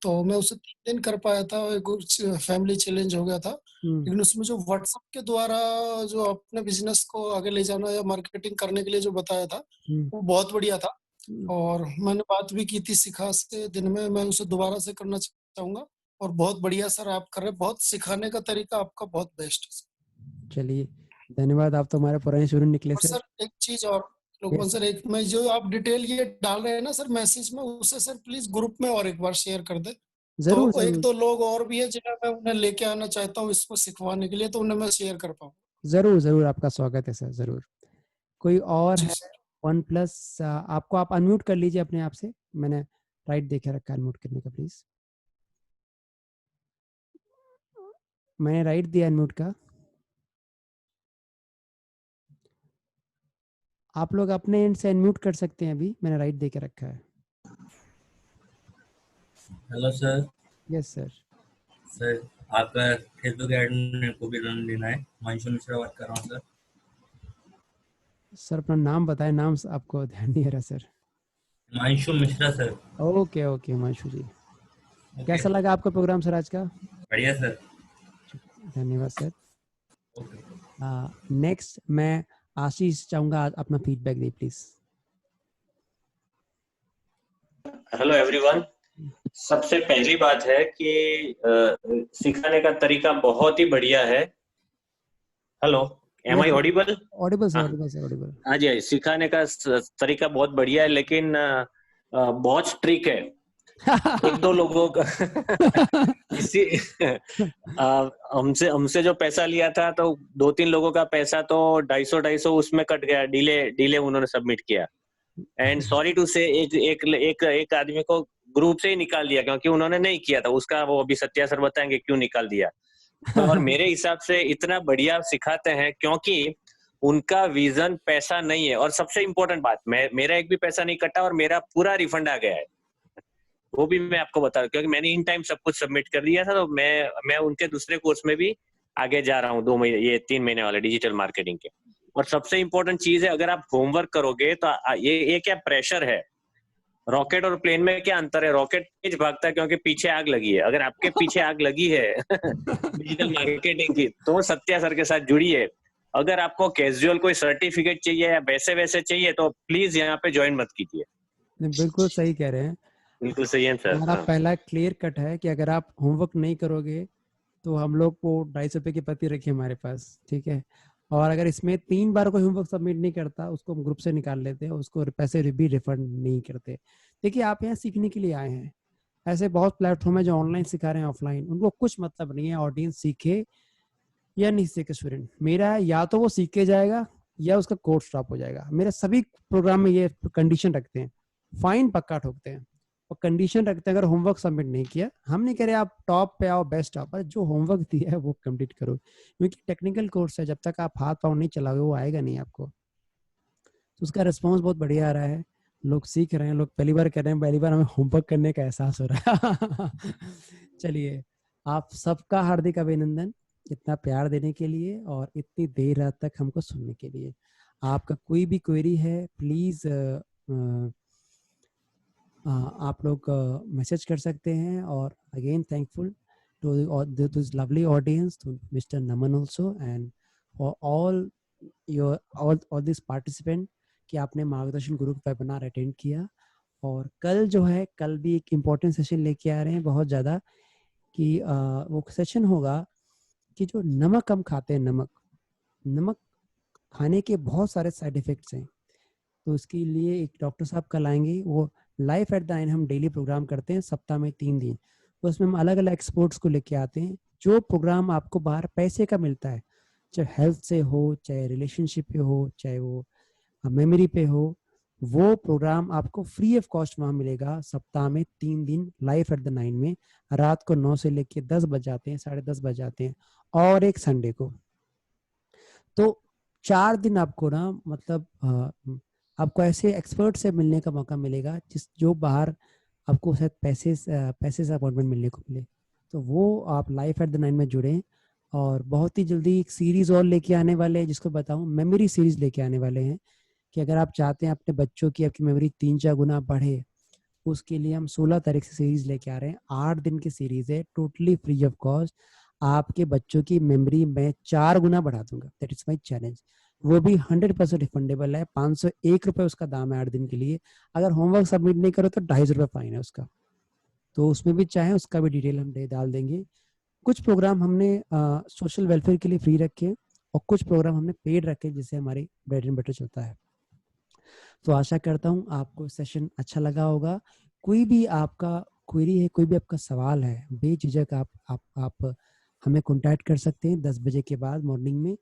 [SPEAKER 5] तो मैं उसे 3 दिन कर पाया था, कुछ फैमिली चैलेंज हो गया था। लेकिन उसमें जो व्हाट्सएप के द्वारा जो अपने बिजनेस को आगे ले जाना या मार्केटिंग करने के लिए जो बताया था वो बहुत बढ़िया था। और मैंने बात भी की थी शिखा से दिन में, मैं उसे दोबारा से करना चाहूंगा। और बहुत बढ़िया सर आप कर रहे हैं, बहुत सिखाने का तरीका आपका बहुत बेस्ट है।
[SPEAKER 3] चलिए धन्यवाद, आप तो हमारे पुराने स्टूडेंट निकले सर।
[SPEAKER 5] सर एक चीज और लोगों सर, एक मैं जो आप डिटेल ये डाल रहे हैं ना सर मैसेज में, उसे सर प्लीज ग्रुप में और एक बार शेयर कर दे।
[SPEAKER 3] जरूर
[SPEAKER 5] तो
[SPEAKER 3] जरूर।
[SPEAKER 5] 1-2 लोग और भी है जिन्हें मैं उन्हें लेके आना चाहता हूँ इसको सिखवाने के लिए, तो उन्हें मैं शेयर कर पाऊँ।
[SPEAKER 3] जरूर जरूर, आपका स्वागत है सर, जरूर। कोई और है? 1+, आपको आप अनम्यूट कर लीजिए अपने आप से, मैंने राइट देखे रखा है अनम्यूट करने का, प्लीज। मैंने राइट दिया अनम्यूट का, आप लोग अपने एंड से अनम्यूट कर सकते हैं, अभी मैंने राइट देके रखा है।
[SPEAKER 6] Hello sir.
[SPEAKER 3] Yes sir.
[SPEAKER 6] Sir आपका फेसबुक एडमिन को भी रन लेना है, मंशु मिश्रा बात कर रहा हूँ सर।
[SPEAKER 3] सर अपना नाम बताएं, नाम आपको ध्यान नहीं आ रहा sir.
[SPEAKER 6] Himanshu Mishra sir.
[SPEAKER 3] Okay okay Himanshu ji, कैसा लगा आपका प्रोग्राम सर आज का?
[SPEAKER 6] बढ़िया सर।
[SPEAKER 3] धन्यवाद सर। नेक्स्ट मैं आशीष चाहूंगा अपना feedback they please.
[SPEAKER 4] Hello everyone. सबसे पहली बात है कि सिखाने का तरीका बहुत ही बढ़िया है। Hello, am I audible?
[SPEAKER 3] Audible sir, audible sir, audible.
[SPEAKER 4] हाँ जी, सिखाने का तरीका बहुत बढ़िया है, लेकिन बहुत स्ट्रिक है। एक दो लोगों का इसी हमसे जो पैसा लिया था, तो 2-3 लोगों का पैसा तो 250 उसमें कट गया। डीले उन्होंने सबमिट किया। एंड सॉरी टू से एक आदमी को ग्रुप से ही निकाल दिया, क्योंकि उन्होंने नहीं किया था उसका। वो अभी सत्या सर बताएंगे क्यों निकाल दिया। और मेरे हिसाब से इतना बढ़िया सिखाते हैं क्योंकि उनका विजन पैसा नहीं है। और सबसे इम्पोर्टेंट बात, मेरा एक भी पैसा नहीं कटा और मेरा पूरा रिफंड आ गया है। वो भी मैं आपको बता रहा हूँ, क्योंकि मैंने इन टाइम सब कुछ सबमिट कर दिया था। तो मैं उनके दूसरे कोर्स में भी आगे जा रहा हूँ 2 महीने, ये 3 महीने वाले डिजिटल मार्केटिंग के। और सबसे इम्पोर्टेंट चीज है, अगर आप होमवर्क करोगे तो ये क्या प्रेशर है। रॉकेट और प्लेन में क्या अंतर है? रॉकेट तेज भागता है क्योंकि पीछे आग लगी है। अगर आपके पीछे आग लगी है डिजिटल मार्केटिंग की, तो सत्या सर के साथ जुड़िए। अगर आपको कैजुअल कोई सर्टिफिकेट चाहिए या वैसे चाहिए, तो प्लीज यहाँ पे ज्वाइन मत कीजिए।
[SPEAKER 3] बिल्कुल सही कह रहे हैं,
[SPEAKER 4] बिल्कुल सही है सर।
[SPEAKER 3] हमारा पहला क्लियर कट है कि अगर आप होमवर्क नहीं करोगे तो हम लोग को 250 रुपए की पति रखिए हमारे पास, ठीक है। और अगर इसमें 3 बार कोई होमवर्क सबमिट नहीं करता, उसको हम ग्रुप से निकाल लेते हैं, उसको पैसे भी रिफंड नहीं करते। देखिए, आप यहाँ सीखने के लिए आए हैं। ऐसे बहुत प्लेटफॉर्म है जो ऑनलाइन सिखा रहे हैं, ऑफलाइन, उनको कुछ मतलब नहीं है ऑडियंस सीखे या नहीं सीखे स्टूडेंट। मेरा या तो वो सीख के जाएगा या उसका कोर्स ड्रॉप हो जाएगा। मेरे सभी प्रोग्राम में ये कंडीशन रखते हैं, फाइन पक्का ठोकते हैं और कंडीशन रखते हैं, अगर होमवर्क सबमिट नहीं किया, हम नहीं कह रहे आप टॉप पे आओ, बेस्ट आओ, पर जो होमवर्क दिया है वो कंप्लीट करो, क्योंकि टेक्निकल कोर्स है। जब तक आप हाथ पाँव नहीं चलाओगे वो आएगा नहीं आपको। तो उसका रिस्पॉन्स बहुत बढ़िया आ रहा है, लोग सीख रहे हैं, लोग पहली बार कर रहे हैं, पहली बार हमें होमवर्क करने का एहसास हो रहा है। चलिए, आप सबका हार्दिक अभिनंदन इतना प्यार देने के लिए और इतनी देर रात तक हमको सुनने के लिए। आपका कोई भी क्वेरी है प्लीज आप लोग मैसेज कर सकते हैं। और again thankful to this lovely audience, to mister Naman also, and for all this participant कि आपने मार्गदर्शन ग्रुप वेबिनार अटेंड किया। और कल जो है, कल भी एक इम्पोर्टेंट सेशन लेके आ रहे हैं बहुत ज़्यादा, कि वो सेशन होगा कि जो नमक हम खाते हैं, नमक खाने के बहुत सारे साइड इफेक्ट्स हैं। तो उसके लिए एक डॉक्टर साहब कल आएंगे। वो लाइफ एट द आइन हम डेली प्रोग्राम करते हैं, सप्ताह में 3 दिन। तो उसमें हम अलग अलग एक्सपर्ट्स को लेके आते हैं। जो प्रोग्राम आपको बाहर पैसे का मिलता है, चाहे हेल्थ से हो, चाहे रिलेशनशिप पे हो, चाहे वो मेमोरी पे हो, वो प्रोग्राम आपको फ्री ऑफ कॉस्ट वहाँ मिलेगा सप्ताह में 3 दिन लाइफ एट द 9 में। रात को 9 से लेके 10 बज जाते हैं, 10:30 बज जाते हैं, और एक संडे को। तो 4 दिन आपको ना, मतलब आपको ऐसे एक्सपर्ट से मिलने का मौका मिलेगा जो बाहर आपको शायद पैसे से अपॉइंटमेंट मिलने को मिले। तो वो आप लाइफ एट द 9 में जुड़ें। और बहुत ही जल्दी एक सीरीज और लेके आने वाले हैं, जिसको बताऊं, मेमोरी सीरीज लेके आने वाले हैं। कि अगर आप चाहते हैं अपने बच्चों की आपकी मेमोरी 3-4 गुना बढ़े, उसके लिए हम 16 तारीख से सीरीज लेके आ रहे हैं। 8 दिन की सीरीज है, टोटली फ्री ऑफ कॉस्ट। आपके बच्चों की मेमोरी मैं 4 गुना बढ़ा दूंगा, दैट इज माई चैलेंज। वो भी 100% रिफंडेबल है। 501 रुपए उसका दाम है 8 दिन के लिए। अगर होमवर्क सबमिट नहीं करो तो 250 रुपए फाइन है उसका। तो उसमें भी चाहे उसका भी डिटेल हम डाल देंगे। कुछ प्रोग्राम हमने सोशल वेलफेयर के लिए फ्री रखे और कुछ प्रोग्राम हमने पेड रखे, जिससे हमारी ब्रेड एंड बटर चलता है। तो आशा करता हूँ आपको सेशन अच्छा लगा होगा। कोई भी आपका क्वेरी है, कोई भी आपका सवाल है, बेझिझक आप हमें कांटेक्ट कर सकते हैं 10 बजे के बाद मॉर्निंग में।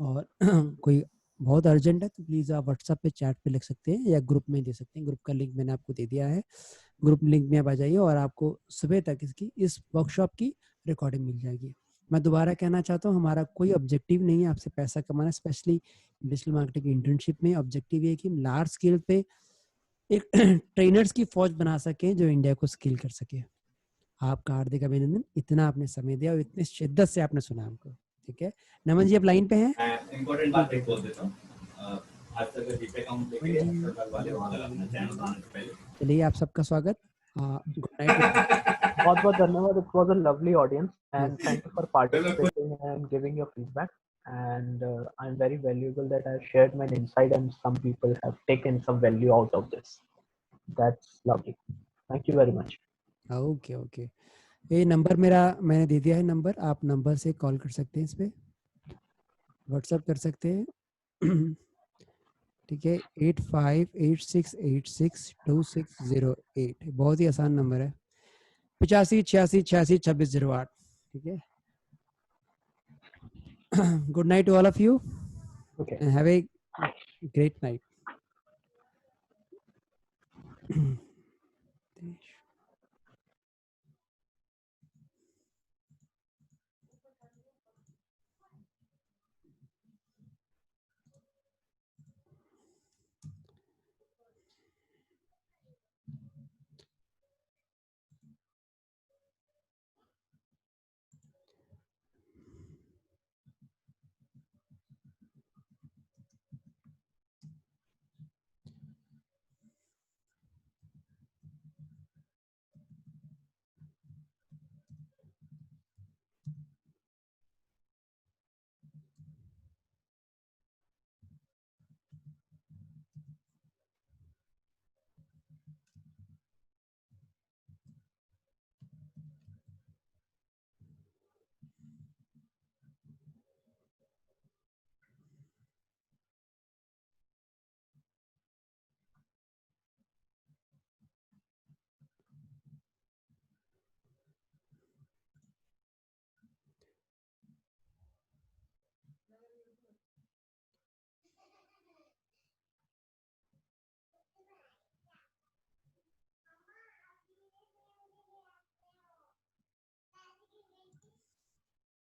[SPEAKER 3] और कोई बहुत अर्जेंट है तो प्लीज़ आप व्हाट्सएप पे चैट पे लिख सकते हैं या ग्रुप में दे सकते हैं। ग्रुप का लिंक मैंने आपको दे दिया है, ग्रुप लिंक में आप आ जाइए और आपको सुबह तक इस वर्कशॉप की रिकॉर्डिंग मिल जाएगी। मैं दोबारा कहना चाहता हूँ, हमारा कोई ऑब्जेक्टिव नहीं है आपसे पैसा कमाना। स्पेशली डिजिटल मार्केटिंग इंटर्नशिप में ऑब्जेक्टिव ये है कि हम लार्ज स्केल पे एक ट्रेनर्स की फौज बना सके जो इंडिया को स्किल कर सके। आपका हार्दिक अभिनंदन, इतना आपने समय दिया और इतने शिद्दत से आपने सुना हमको। ठीक है, नमन जी आप लाइन पे हैं?
[SPEAKER 6] इम्पोर्टेंट बात एक बोल देता हूँ। आज तक जीपे अकाउंट लेके सरकार वाले वहाँ अपना चैनल बनाने से पहले।
[SPEAKER 3] चलिए आप सबका स्वागत। Good night.
[SPEAKER 1] बहुत बहुत धन्यवाद. It was a lovely audience and thank you for participating and giving your feedback. And I'm very valuable that I've shared my insight and some people have taken some value out of this. That's lovely. Thank you very much.
[SPEAKER 3] Okay okay, ये number मेरा मैंने दे दिया है number, आप number से call कर सकते हैं, इस पे व्हाट्सएप कर सकते हैं। ठीक है, 8586862608, बहुत ही आसान नंबर है। 8586862608। ठीक है, good night to all of you
[SPEAKER 1] Okay.
[SPEAKER 3] and have a great night.